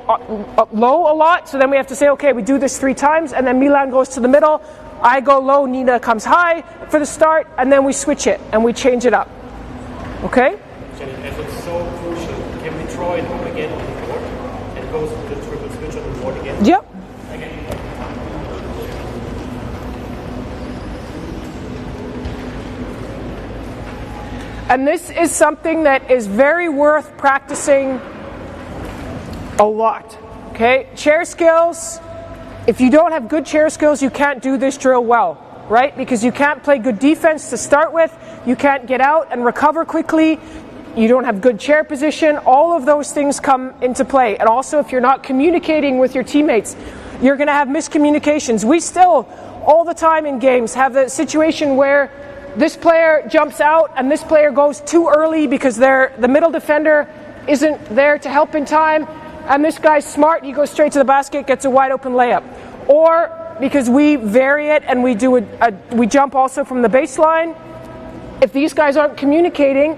low a lot. So then we have to say, okay, we do this 3 times, and then Milan goes to the middle, I go low, Nina comes high for the start, and then we switch it and we change it up. Okay? As it's so crucial, can we draw it up again on the board and go to the triple switch on the board again? Yep. And this is something that is very worth practicing a lot. Okay? Chair skills, if you don't have good chair skills, you can't do this drill well, right? Because you can't play good defense to start with, you can't get out and recover quickly, you don't have good chair position, all of those things come into play. And also, if you're not communicating with your teammates, you're going to have miscommunications. We still, all the time in games, have the situation where this player jumps out and this player goes too early because the middle defender isn't there to help in time, and this guy's smart, he goes straight to the basket, gets a wide open layup. Or because we vary it and we jump also from the baseline, if these guys aren't communicating,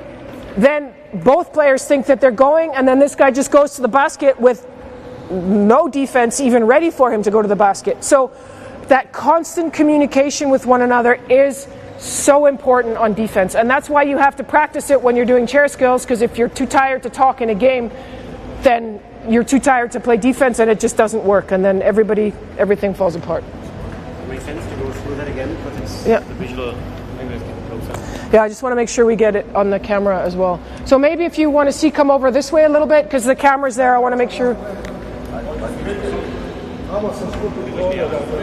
then both players think that they're going, and then this guy just goes to the basket with no defense even ready for him to go to the basket. So that constant communication with one another is so important on defense, and that's why you have to practice it when you're doing chair skills, because if you're too tired to talk in a game, then you're too tired to play defense and it just doesn't work, and then everything falls apart. It makes sense to go through that again, because it's the visual. Maybe it's getting closer. Yeah, I just want to make sure we get it on the camera as well. So maybe if you want to come over this way a little bit, because the camera's there, I want to make sure.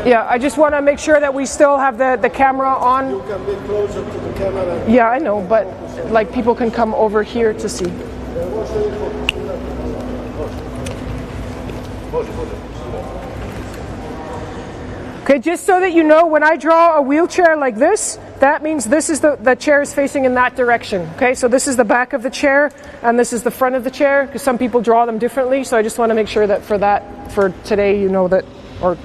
Yeah, I just want to make sure that we still have the camera on. You can be closer to the camera. Yeah, I know, but like people can come over here to see. Okay, just so that you know, when I draw a wheelchair like this, that means this is the chair is facing in that direction. Okay, so this is the back of the chair, and this is the front of the chair, because some people draw them differently. So I just want to make sure that for today, you know that, or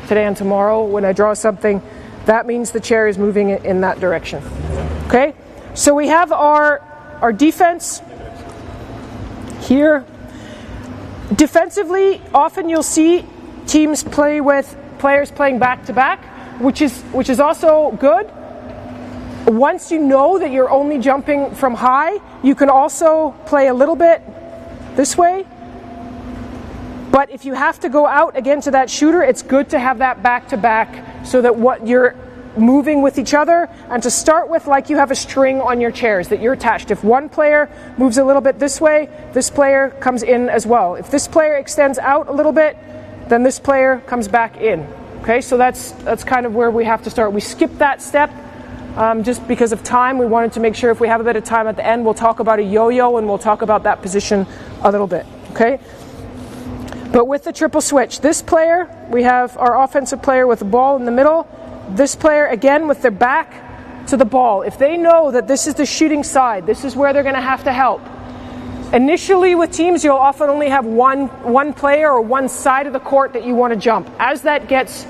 today and tomorrow, when I draw something, that means the chair is moving in that direction. Okay, so we have our defense here. Defensively, often you'll see teams play with players playing back to back, which is also good. Once you know that you're only jumping from high, you can also play a little bit this way. But if you have to go out again to that shooter, it's good to have that back to back so that what you're moving with each other, and to start with like you have a string on your chairs that you're attached. If one player moves a little bit this way, this player comes in as well. If this player extends out a little bit, then this player comes back in. Okay, so that's kind of where we have to start. We skipped that step just because of time. We wanted to make sure if we have a bit of time at the end, we'll talk about a yo-yo and we'll talk about that position a little bit. Okay, but with the triple switch, this player, we have our offensive player with the ball in the middle. This player again with their back to the ball. If they know that this is the shooting side, this is where they're going to have to help. Initially with teams, you'll often only have one player or one side of the court that you want to jump. As that gets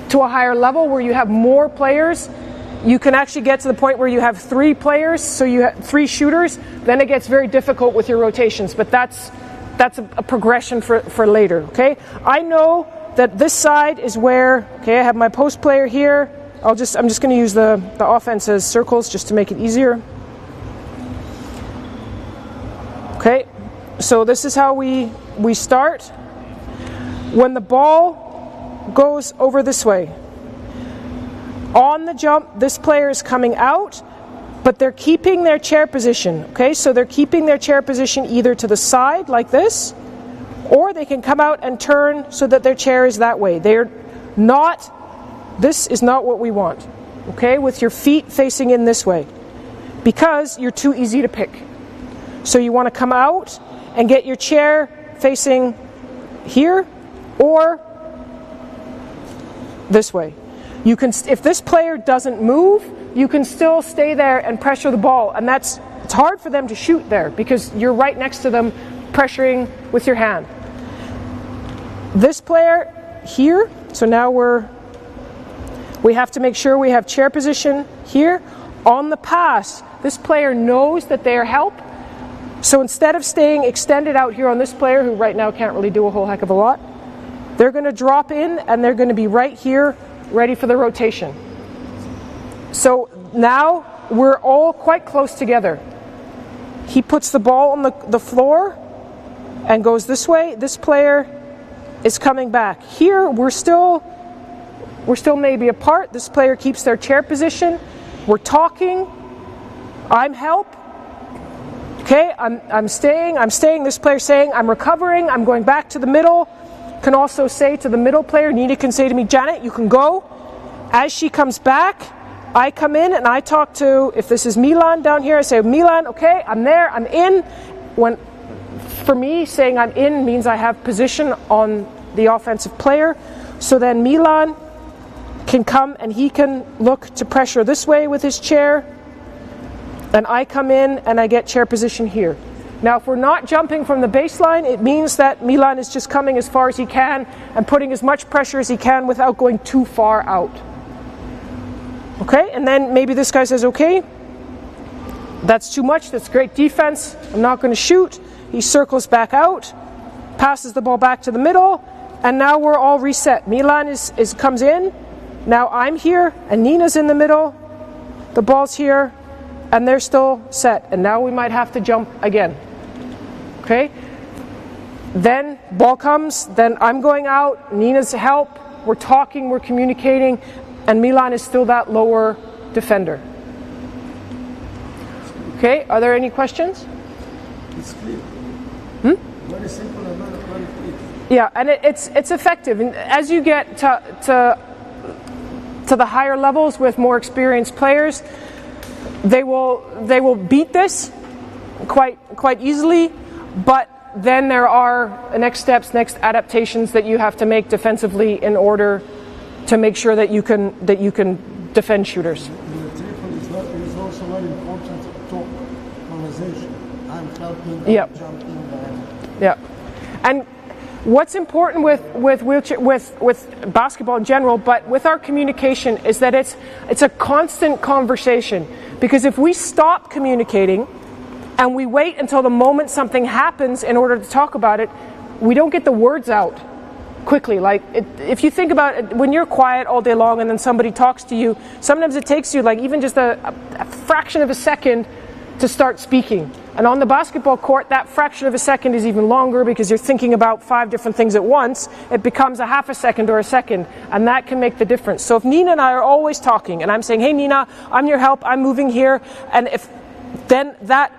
to a higher level where you have more players, you can actually get to the point where you have 3 players, so you have 3 shooters, then it gets very difficult with your rotations, but that's a progression for later, okay? I know that this side is where, okay, I have my post player here. I'm just going to use the offense as circles just to make it easier. Okay, so this is how we start. When the ball goes over this way, on the jump, this player is coming out, but they're keeping their chair position. Okay, so they're keeping their chair position either to the side like this, or they can come out and turn so that their chair is that way. They're not, this is not what we want. Okay, with your feet facing in this way, because you're too easy to pick. So you want to come out and get your chair facing here or this way. You can, if this player doesn't move, you can still stay there and pressure the ball, and it's hard for them to shoot there because you're right next to them pressuring with your hand. This player here, so now we have to make sure we have chair position here. On the pass, this player knows that they are help. So instead of staying extended out here on this player, who right now can't really do a whole heck of a lot, they're going to drop in and they're going to be right here, ready for the rotation. So now we're all quite close together. He puts the ball on the floor and goes this way. This player is coming back. Here we're still maybe apart. This player keeps their chair position. We're talking. I'm help. Okay, I'm staying. This player saying, I'm recovering, I'm going back to the middle. Can also say to the middle player, Nina can say to me, Janet, you can go. As she comes back, I come in and I talk to, if this is Milan down here, I say, Milan, okay, I'm there, I'm in. For me, saying I'm in means I have position on the offensive player. So then Milan can come and he can look to pressure this way with his chair. And I come in and I get chair position here. Now, if we're not jumping from the baseline, it means that Milan is just coming as far as he can and putting as much pressure as he can without going too far out. Okay, and then maybe this guy says, okay, that's too much, that's great defense, I'm not going to shoot. He circles back out, passes the ball back to the middle, and now we're all reset. Milan comes in, now I'm here, and Nina's in the middle, the ball's here, and they're still set. And now we might have to jump again. Okay? Then ball comes, then I'm going out, Nina's help, we're talking, we're communicating, and Milan is still that lower defender. Okay, are there any questions? It's clear. Very simple and very clear. Yeah, and it's effective. And as you get to the higher levels with more experienced players, they will beat this quite easily. But then there are next steps, next adaptations that you have to make defensively in order to make sure that you can defend shooters. The triple is also very important to conversation. I'm helping, Yep. I'm jumping. Yeah, and what's important with basketball in general, but with our communication, is that it's a constant conversation. Because if we stop communicating and we wait until the moment something happens in order to talk about it, we don't get the words out quickly. Like if you think about it, when you're quiet all day long and then somebody talks to you, sometimes it takes you like even just a fraction of a second to start speaking. And on the basketball court, that fraction of a second is even longer because you're thinking about 5 different things at once. It becomes a half a second or a second, and that can make the difference. So if Nina and I are always talking, and I'm saying, hey Nina, I'm your help, I'm moving here, and if then that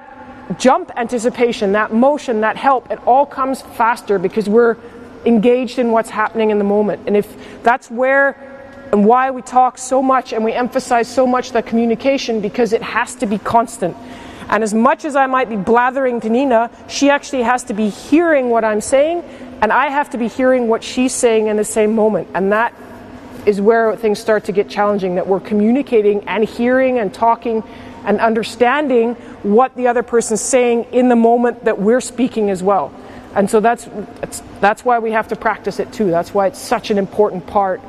jump anticipation, that motion, that help, it all comes faster because we're engaged in what's happening in the moment. And if that's where and why we talk so much and we emphasize so much the communication, because it has to be constant. And as much as I might be blathering to Nina, she actually has to be hearing what I'm saying, and I have to be hearing what she's saying in the same moment. And that is where things start to get challenging, that we're communicating and hearing and talking and understanding what the other person's saying in the moment that we're speaking as well. And so that's why we have to practice it too. That's why it's such an important part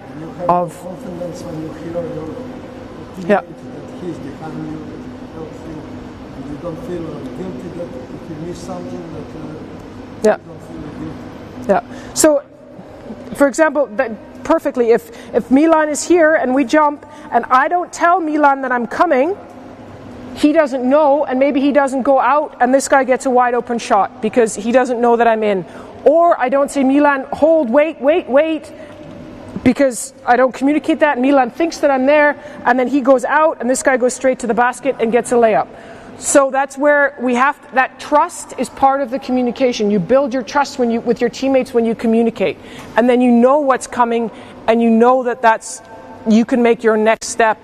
of Confidence when you hear your teammate Yeah. that he's behind you, that he helps you, and you don't feel guilty that if you miss something that Yeah. you don't feel guilty. Yeah. So, for example, perfectly, if Milan is here and we jump and I don't tell Milan that I'm coming, he doesn't know, and maybe he doesn't go out and this guy gets a wide open shot because he doesn't know that I'm in. Or I don't say, Milan, hold, wait, because I don't communicate that, and Milan thinks that I'm there, and then he goes out and this guy goes straight to the basket and gets a layup. So that's where we have that trust is part of the communication. You build your trust with your teammates when you communicate, and then you know what's coming, and you know that you can make your next step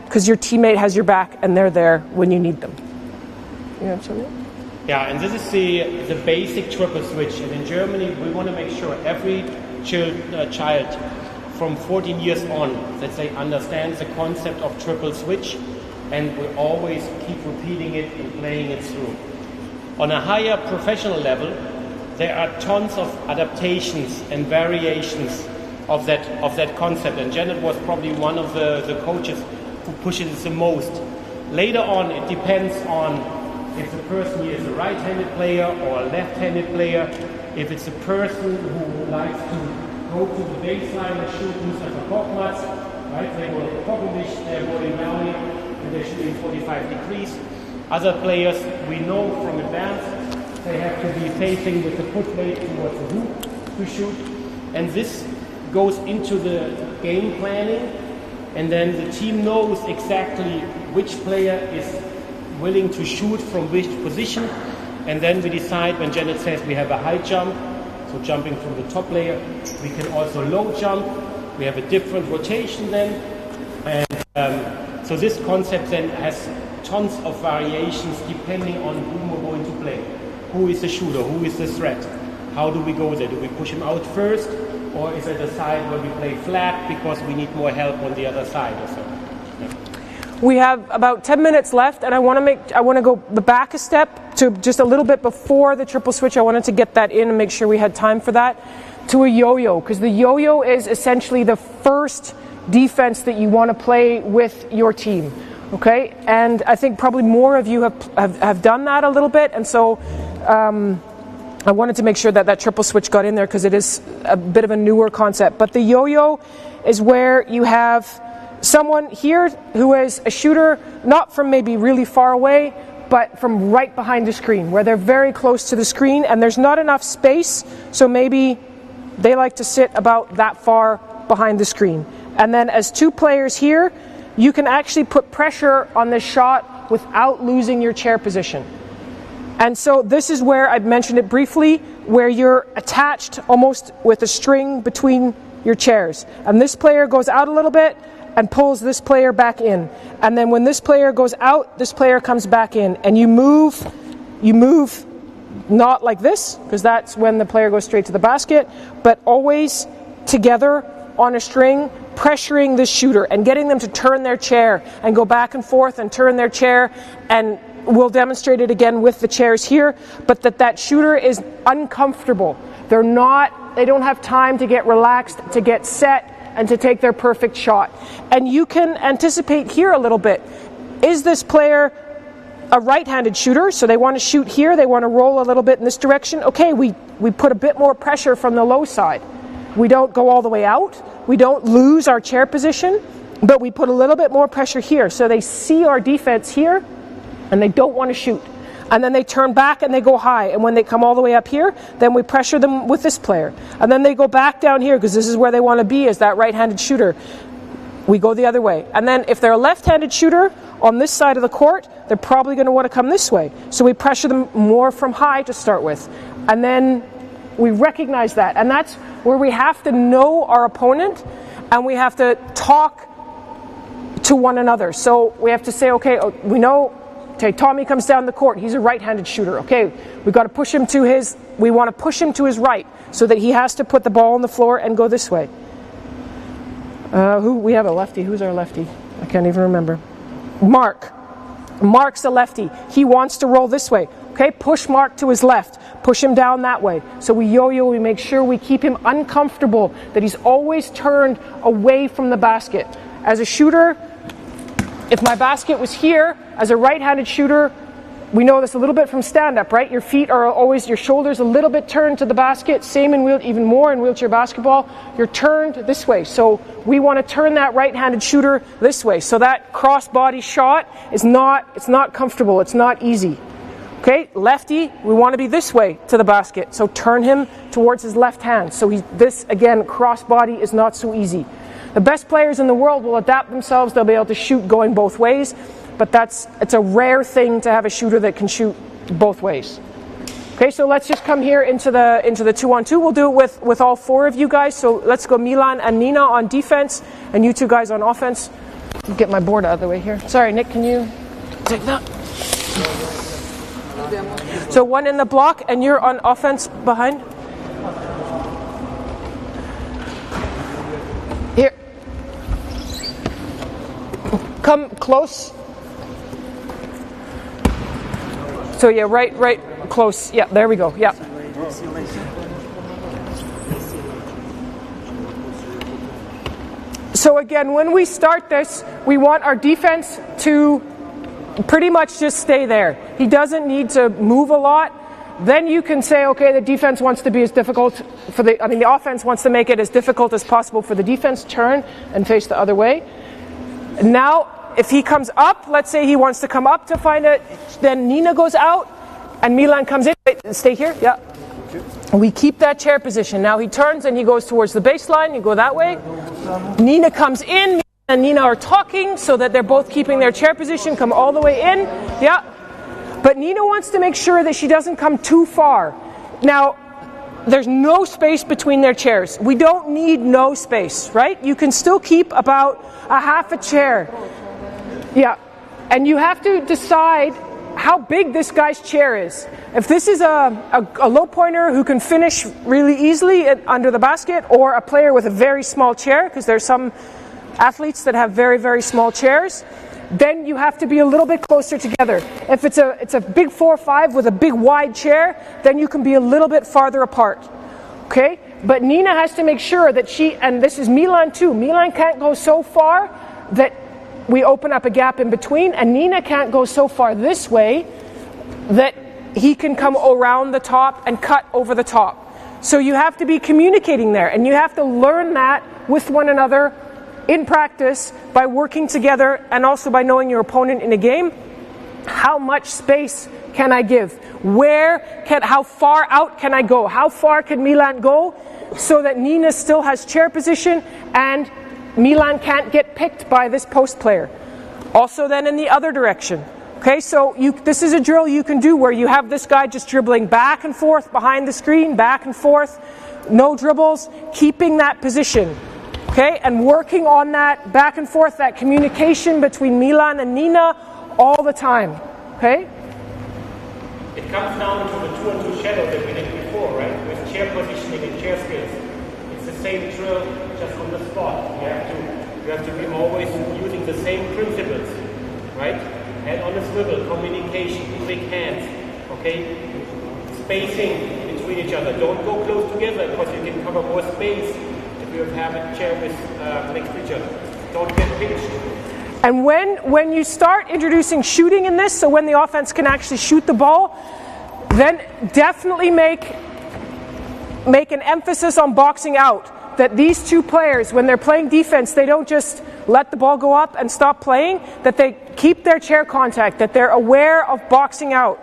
because your teammate has your back and they're there when you need them. You have something? Yeah, and this is the basic triple switch. And in Germany, we want to make sure every child from 14 years on that they understand the concept of triple switch, and we always keep repeating it and playing it through. On a higher professional level, there are tons of adaptations and variations of that concept, and Janet was probably one of the coaches who pushes it the most. Later on, it depends on if the person here is a right-handed player or a left-handed player, if it's a person who likes to go to the baseline and shoot inside the Korkmaz, right? They will probably they're going down and they're shooting 45 degrees. Other players, we know from advance, they have to be facing with the foot weight towards the hoop to shoot. And this goes into the game planning, and then the team knows exactly which player is willing to shoot from which position, and then we decide when Janet says we have a high jump, so jumping from the top layer, we can also low jump, we have a different rotation then, and so this concept then has tons of variations depending on whom we're going to play. Who is the shooter, who is the threat, how do we go there, do we push him out first, or is it a side where we play flat because we need more help on the other side or so? Yeah. We have about 10 minutes left, and I want to go back a step to just a little bit before the triple switch. I wanted to get that in and make sure we had time for that, to a yo-yo, because the yo-yo is essentially the first defense that you want to play with your team. Okay, and I think probably more of you have done that a little bit, and so I wanted to make sure that triple switch got in there because it is a bit of a newer concept. But the yo-yo is where you have someone here who is a shooter, not from maybe really far away, but from right behind the screen, where they're very close to the screen and there's not enough space, so maybe they like to sit about that far behind the screen. And then as two players here, you can actually put pressure on this shot without losing your chair position. And so this is where I've mentioned it briefly, where you're attached almost with a string between your chairs. And this player goes out a little bit and pulls this player back in. And then when this player goes out, this player comes back in. And you move not like this, because that's when the player goes straight to the basket, but always together on a string, pressuring this shooter and getting them to turn their chair and go back and forth and turn their chair. And we'll demonstrate it again with the chairs here, but that shooter is uncomfortable. They don't have time to get relaxed, to get set, and to take their perfect shot. And you can anticipate here a little bit. Is this player a right-handed shooter? So they want to shoot here, they want to roll a little bit in this direction. Okay, we put a bit more pressure from the low side. We don't go all the way out. We don't lose our chair position, but we put a little bit more pressure here. So they see our defense here, and they don't want to shoot. And then they turn back and they go high. And when they come all the way up here, then we pressure them with this player. And then they go back down here, because this is where they want to be, as that right-handed shooter. We go the other way. And then if they're a left-handed shooter on this side of the court, they're probably going to want to come this way. So we pressure them more from high to start with. And then we recognize that. And that's where we have to know our opponent, and we have to talk to one another. So we have to say, okay, we know, okay, Tommy comes down the court. He's a right-handed shooter. Okay, we want to push him to his right, so that he has to put the ball on the floor and go this way. We have a lefty. Who's our lefty? I can't even remember. Mark's a lefty. He wants to roll this way. Okay, push Mark to his left. Push him down that way. So we yo-yo, we make sure we keep him uncomfortable, that he's always turned away from the basket. As a shooter, if my basket was here, as a right-handed shooter, we know this a little bit from stand-up, right? Your feet are always, your shoulders a little bit turned to the basket. Same in even more in wheelchair basketball. You're turned this way. So we want to turn that right-handed shooter this way. So that cross-body shot it's not comfortable. It's not easy. Okay, lefty, we want to be this way to the basket. So turn him towards his left hand. So this, again, cross-body is not so easy. The best players in the world will adapt themselves. They'll be able to shoot going both ways. But it's a rare thing to have a shooter that can shoot both ways. Okay, so let's just come here into the 2-on-2. We'll do it with all four of you guys. So let's go Milan and Nina on defense, and you two guys on offense. Get my board out of the way here. Sorry, Nick, can you take that? So one in the block, and you're on offense behind. Here. Come close. So yeah, right close. Yeah, there we go. Yeah. So again, when we start this, we want our defense to pretty much just stay there. He doesn't need to move a lot. Then you can say, okay, the defense wants to be as difficult the offense wants to make it as difficult as possible for the defense. Turn and face the other way. Now, if he comes up, let's say he wants to come up to find it, then Nina goes out and Milan comes in. Wait, stay here. Yeah. We keep that chair position. Now he turns and he goes towards the baseline. You go that way. Nina comes in. And Nina are talking so that they're both keeping their chair position. Come all the way in. Yeah. But Nina wants to make sure that she doesn't come too far. Now, there's no space between their chairs. We don't need no space, right? You can still keep about a half a chair. Yeah. And you have to decide how big this guy's chair is. If this is a low pointer who can finish really easily under the basket, or a player with a very small chair, because there's some athletes that have very, very small chairs, then you have to be a little bit closer together. If it's a big 4-5 with a big wide chair, then you can be a little bit farther apart. Okay? But Nina has to make sure that and this is Milan too, Milan can't go so far that we open up a gap in between, and Nina can't go so far this way that he can come around the top and cut over the top. So you have to be communicating there, and you have to learn that with one another in practice, by working together, and also by knowing your opponent in a game. How much space can I give? How far out can I go? How far can Milan go so that Nina still has chair position and Milan can't get picked by this post player? Also then in the other direction. Okay, so this is a drill you can do where you have this guy just dribbling back and forth behind the screen, back and forth, no dribbles, keeping that position. Okay, and working on that back and forth, that communication between Milan and Nina all the time. Okay? It comes down to the 2-on-2 shadow that we did before, right? With chair positioning and chair skills. It's the same drill, just on the spot. You have to be always using the same principles, right? Head on a swivel, communication, quick hands, okay? Spacing between each other. Don't go close together because you can cover more space if you have a chair with next to each other. Don't get pinched. And when you start introducing shooting in this, so when the offense can actually shoot the ball, then definitely make an emphasis on boxing out. That these two players, when they're playing defense, they don't just let the ball go up and stop playing, that they keep their chair contact, that they're aware of boxing out.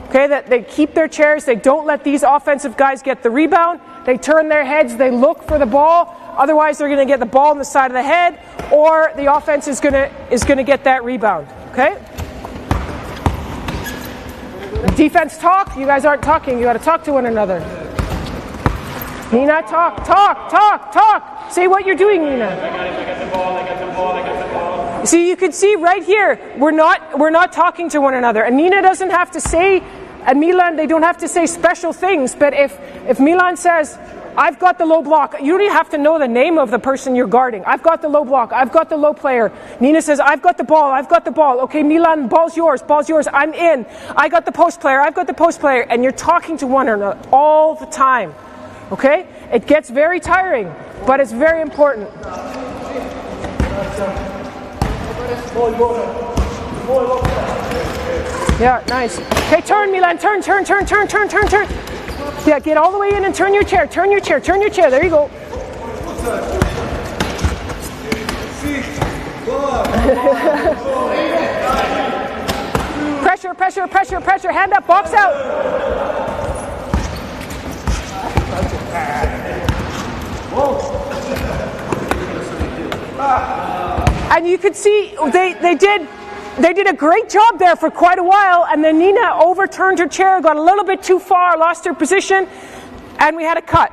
Okay, that they keep their chairs, they don't let these offensive guys get the rebound, they turn their heads, they look for the ball, otherwise they're going to get the ball on the side of the head, or the offense is going to get that rebound. Okay? Defense talk, you guys aren't talking, you got to talk to one another. Nina, talk. Say what you're doing, Nina. I got the ball. See, you can see right here, we're not talking to one another. And Nina doesn't have to say, and Milan, they don't have to say special things. But if Milan says, I've got the low block, you don't even have to know the name of the person you're guarding. I've got the low block, I've got the low player. Nina says, I've got the ball. Okay, Milan, ball's yours, I'm in. I got the post player, I've got the post player. And you're talking to one another all the time. Okay? It gets very tiring, but it's very important. Yeah, nice. Okay, turn, Milan, turn. Yeah, get all the way in and turn your chair. There you go. Pressure. Hand up, box out. And you could see they did a great job there for quite a while, and then Nina overturned her chair, got a little bit too far, lost her position, and we had a cut.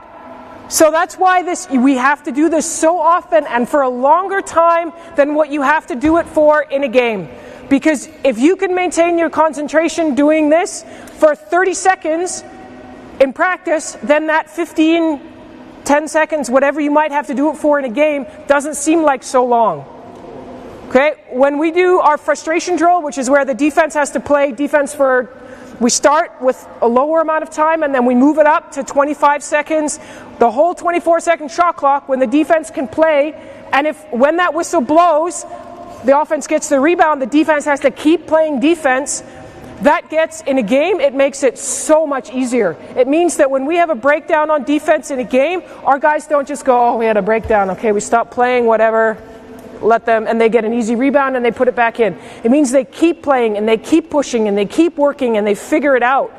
So that's why we have to do this so often and for a longer time than what you have to do it for in a game. Because if you can maintain your concentration doing this for 30 seconds in practice, then that 10 seconds, whatever you might have to do it for in a game, doesn't seem like so long. Okay, when we do our frustration drill, which is where the defense has to play defense we start with a lower amount of time and then we move it up to 25 seconds, the whole 24-second shot clock when the defense can play, and when that whistle blows, the offense gets the rebound, the defense has to keep playing defense. That gets, in a game, it makes it so much easier. It means that when we have a breakdown on defense in a game, our guys don't just go, oh, we had a breakdown, okay, we stopped playing, whatever, let them, and they get an easy rebound and they put it back in. It means they keep playing and they keep pushing and they keep working and they figure it out.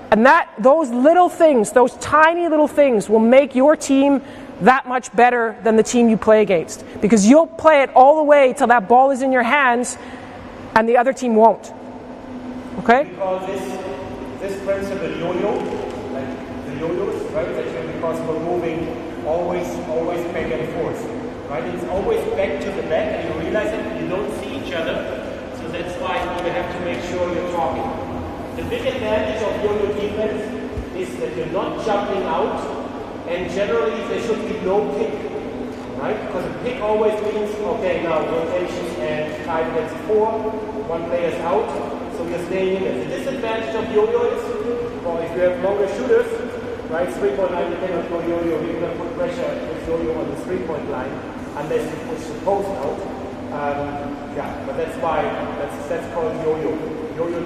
And those little things, those tiny little things will make your team that much better than the team you play against. Because you'll play it all the way till that ball is in your hands and the other team won't. Okay? We call this principle yo-yo, like the yo-yos, right? Because we're moving always back and forth, right? It's always back to the back, and you realize that you don't see each other, so that's why you have to make sure you're talking. The big advantage of yo-yo defense is that you're not jumping out, and generally there should be no pick, right? Because a pick always means, okay, now rotation and time gets 4, one player's out. So you're staying in it. The disadvantage of yo-yo is, well, if you have longer shooters, right, 3-point line, you cannot go yo-yo. You're going to put pressure with yo-yo on the 3-point line unless you push the post out. But that's called yo-yo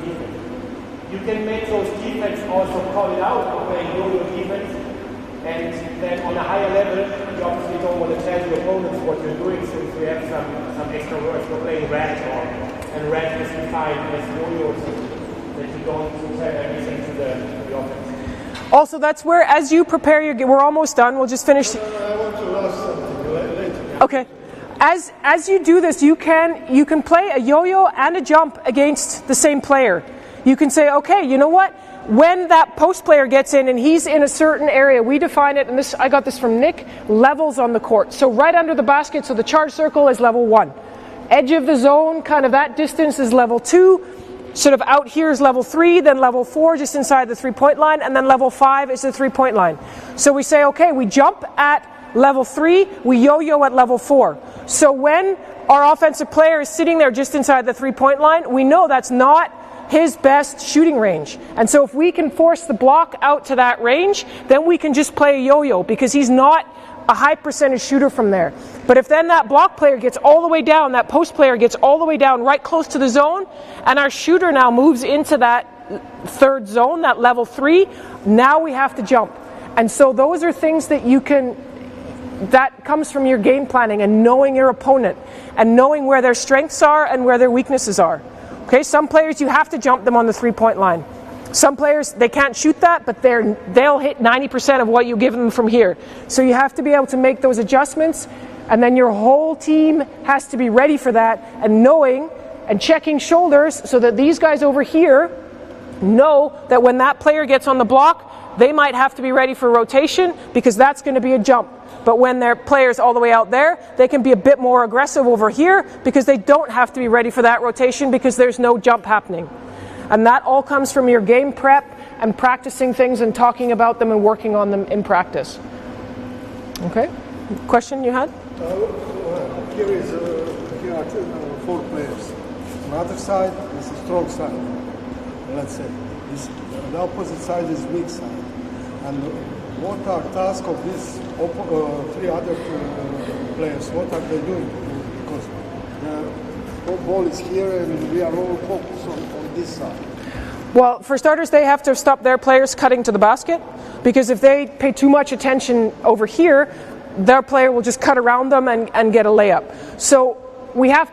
defense. You can make those defense also call it out for playing yo-yo defense, and then on a higher level, you obviously don't want to tell your opponents what you're doing since we have some extra words. We're playing rat and red is defined as yo-yo, that you don't tell everything to the offense. Also, that's where, as you prepare we're almost done, we'll just finish. I want to ask something later. Okay. As you do this, you can play a yo-yo and a jump against the same player. You can say, okay, you know what? When that post player gets in and he's in a certain area, we define it, and this I got this from Nick, levels on the court. So right under the basket, so the charge circle is level 1. Edge of the zone, kind of that distance, is level 2. Sort of out here is level 3, then level 4 just inside the 3-point line, and then level 5 is the 3-point line. So we say, okay, we jump at level 3, we yo-yo at level 4. So when our offensive player is sitting there just inside the 3-point line, we know that's not his best shooting range. And so if we can force the block out to that range, then we can just play a yo-yo because he's not a high percentage shooter from there. But if then that block player gets all the way down, that post player gets all the way down right close to the zone, and our shooter now moves into that third zone, that level 3, now we have to jump. And so those are things that that comes from your game planning and knowing your opponent and knowing where their strengths are and where their weaknesses are. Okay, some players you have to jump them on the 3-point line. Some players, they can't shoot that, but they'll hit 90% of what you give them from here. So you have to be able to make those adjustments, and then your whole team has to be ready for that and knowing and checking shoulders so that these guys over here know that when that player gets on the block, they might have to be ready for rotation because that's going to be a jump. But when their players all the way out there, they can be a bit more aggressive over here because they don't have to be ready for that rotation because there's no jump happening. And that all comes from your game prep and practicing things and talking about them and working on them in practice. Okay? Question you had? Here are 4 players. On the other side is a strong side. Let's say the opposite side is weak side. And what are tasks of these 3 other players? What are they doing? Because the ball is here and we are all focused on this side. Well, for starters, they have to stop their players cutting to the basket because if they pay too much attention over here, their player will just cut around them and get a layup. So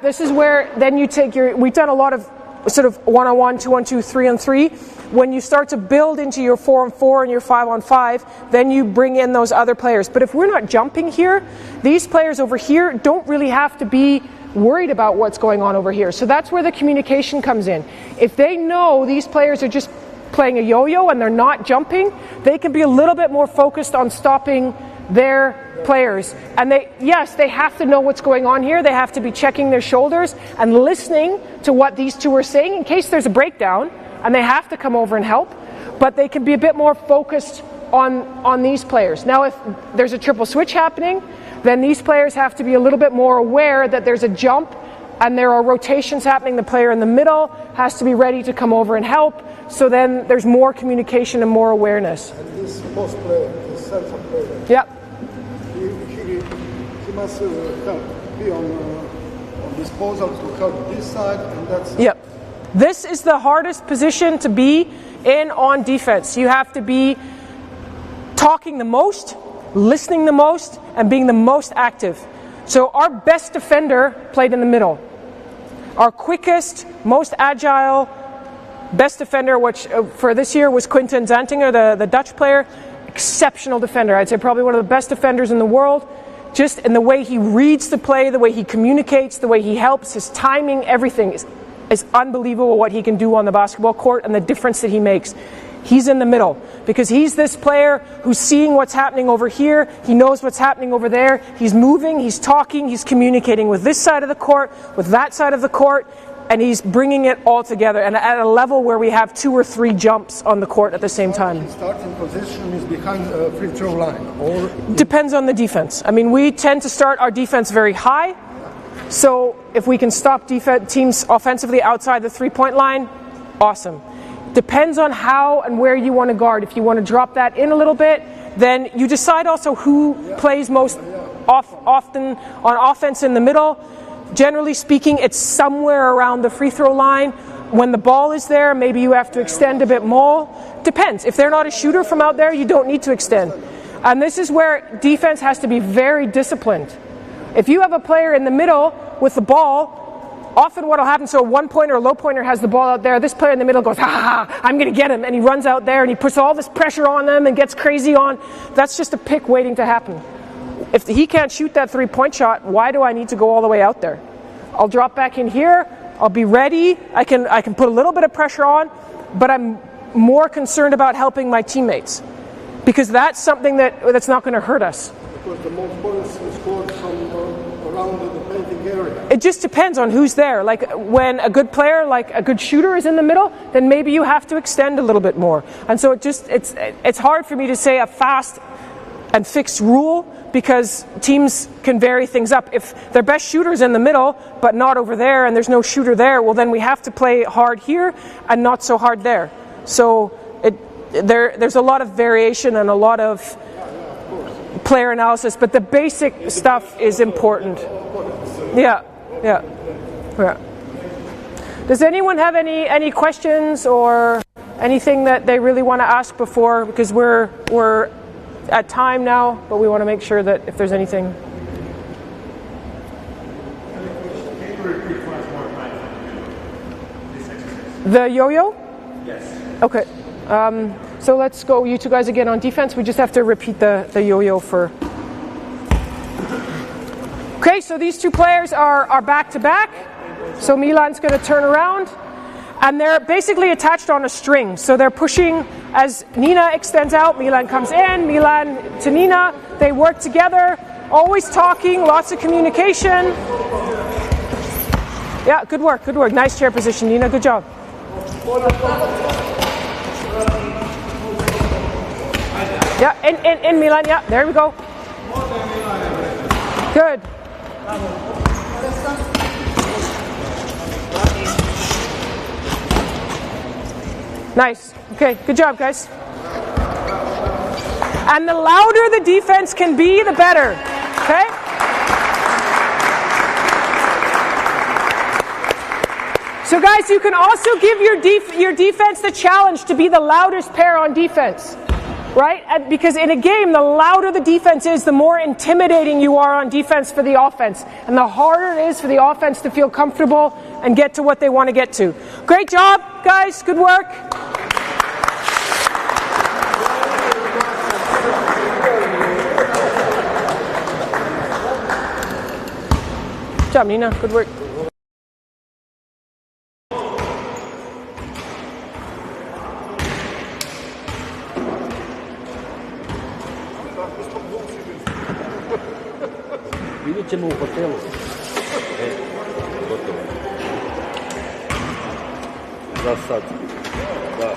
this is where then you take we've done a lot of sort of 1-on-1, 2-on-2, 3-on-3. When you start to build into your 4-on-4 and your 5-on-5, then you bring in those other players. But if we're not jumping here, these players over here don't really have to be worried about what's going on over here. So that's where the communication comes in. If they know these players are just playing a yo-yo and they're not jumping, they can be a little bit more focused on stopping their players. And they have to know what's going on here. They have to be checking their shoulders and listening to what these two are saying in case there's a breakdown, and they have to come over and help. But they can be a bit more focused on these players. Now, if there's a triple switch happening, then these players have to be a little bit more aware that there's a jump and there are rotations happening. The player in the middle has to be ready to come over and help. So then there's more communication and more awareness. And this post player, this center player, yep. He must be on disposal to help this side and that side. Yep. This is the hardest position to be in on defense. You have to be talking the most, listening the most, and being the most active. So our best defender played in the middle. Our quickest, most agile, best defender, which for this year was Quinten Zantinger, the Dutch player. Exceptional defender. I'd say probably one of the best defenders in the world. Just in the way he reads the play, the way he communicates, the way he helps, his timing, everything is unbelievable what he can do on the basketball court and the difference that he makes. He's in the middle because he's this player who's seeing what's happening over here. He knows what's happening over there. He's moving, he's talking, he's communicating with this side of the court, with that side of the court, and he's bringing it all together and at a level where we have 2 or 3 jumps on the court at the same time. His starting position is behind the free throw line. Or depends on the defense. I mean, we tend to start our defense very high. So if we can stop teams offensively outside the 3-point line, awesome. Depends on how and where you want to guard. If you want to drop that in a little bit, then you decide also who plays most often on offense in the middle. Generally speaking, it's somewhere around the free throw line. When the ball is there, maybe you have to extend a bit more. Depends. If they're not a shooter from out there, you don't need to extend. And this is where defense has to be very disciplined. If you have a player in the middle with the ball, often what will happen, so a 1-pointer or low pointer has the ball out there, this player in the middle goes, I'm going to get him, and he runs out there and he puts all this pressure on them and gets crazy on. That's just a pick waiting to happen. if he can't shoot that three-point shot, why do I need to go all the way out there? I'll drop back in here. I'll be ready. I can put a little bit of pressure on, but I'm more concerned about helping my teammates, because that's something that's not going to hurt us. Because the most points is scored from around the painting area. It just depends on who's there. Like when a good player, like a good shooter is in the middle, then maybe you have to extend a little bit more. And so it's hard for me to say a fast and fixed rule, because teams can vary things up. If their best shooter's in the middle but not over there and there's no shooter there, well then we have to play hard here and not so hard there. So there's a lot of variation and a lot of player analysis, but the basic stuff is important. Yeah. Does anyone have any questions or anything that they really want to ask before? Because we're at time now, but we want to make sure that if there's anything. The yo-yo? Yes. Okay. So let's go, you two guys, again on defense. We just have to repeat the yo-yo for... Okay, so these two players are back-to-back. So Milan's going to turn around. And they're basically attached on a string. So they're pushing as Nina extends out, Milan comes in, Milan to Nina. They work together, always talking, lots of communication. Yeah, good work. Nice chair position, Nina. Good job. Yeah, in Milan. Yeah, there we go. Good. Nice. Okay, good job, guys. And the louder the defense can be, the better. Okay? So guys, you can also give your defense the challenge to be the loudest pair on defense. Right? And because in a game, the louder the defense is, the more intimidating you are on defense for the offense. And the harder it is for the offense to feel comfortable and get to what they want to get to. Great job, guys. Good work. Good job, Nina. Good work. Vidjet ćemo u hotelu. Gotovo. Za sad. Da.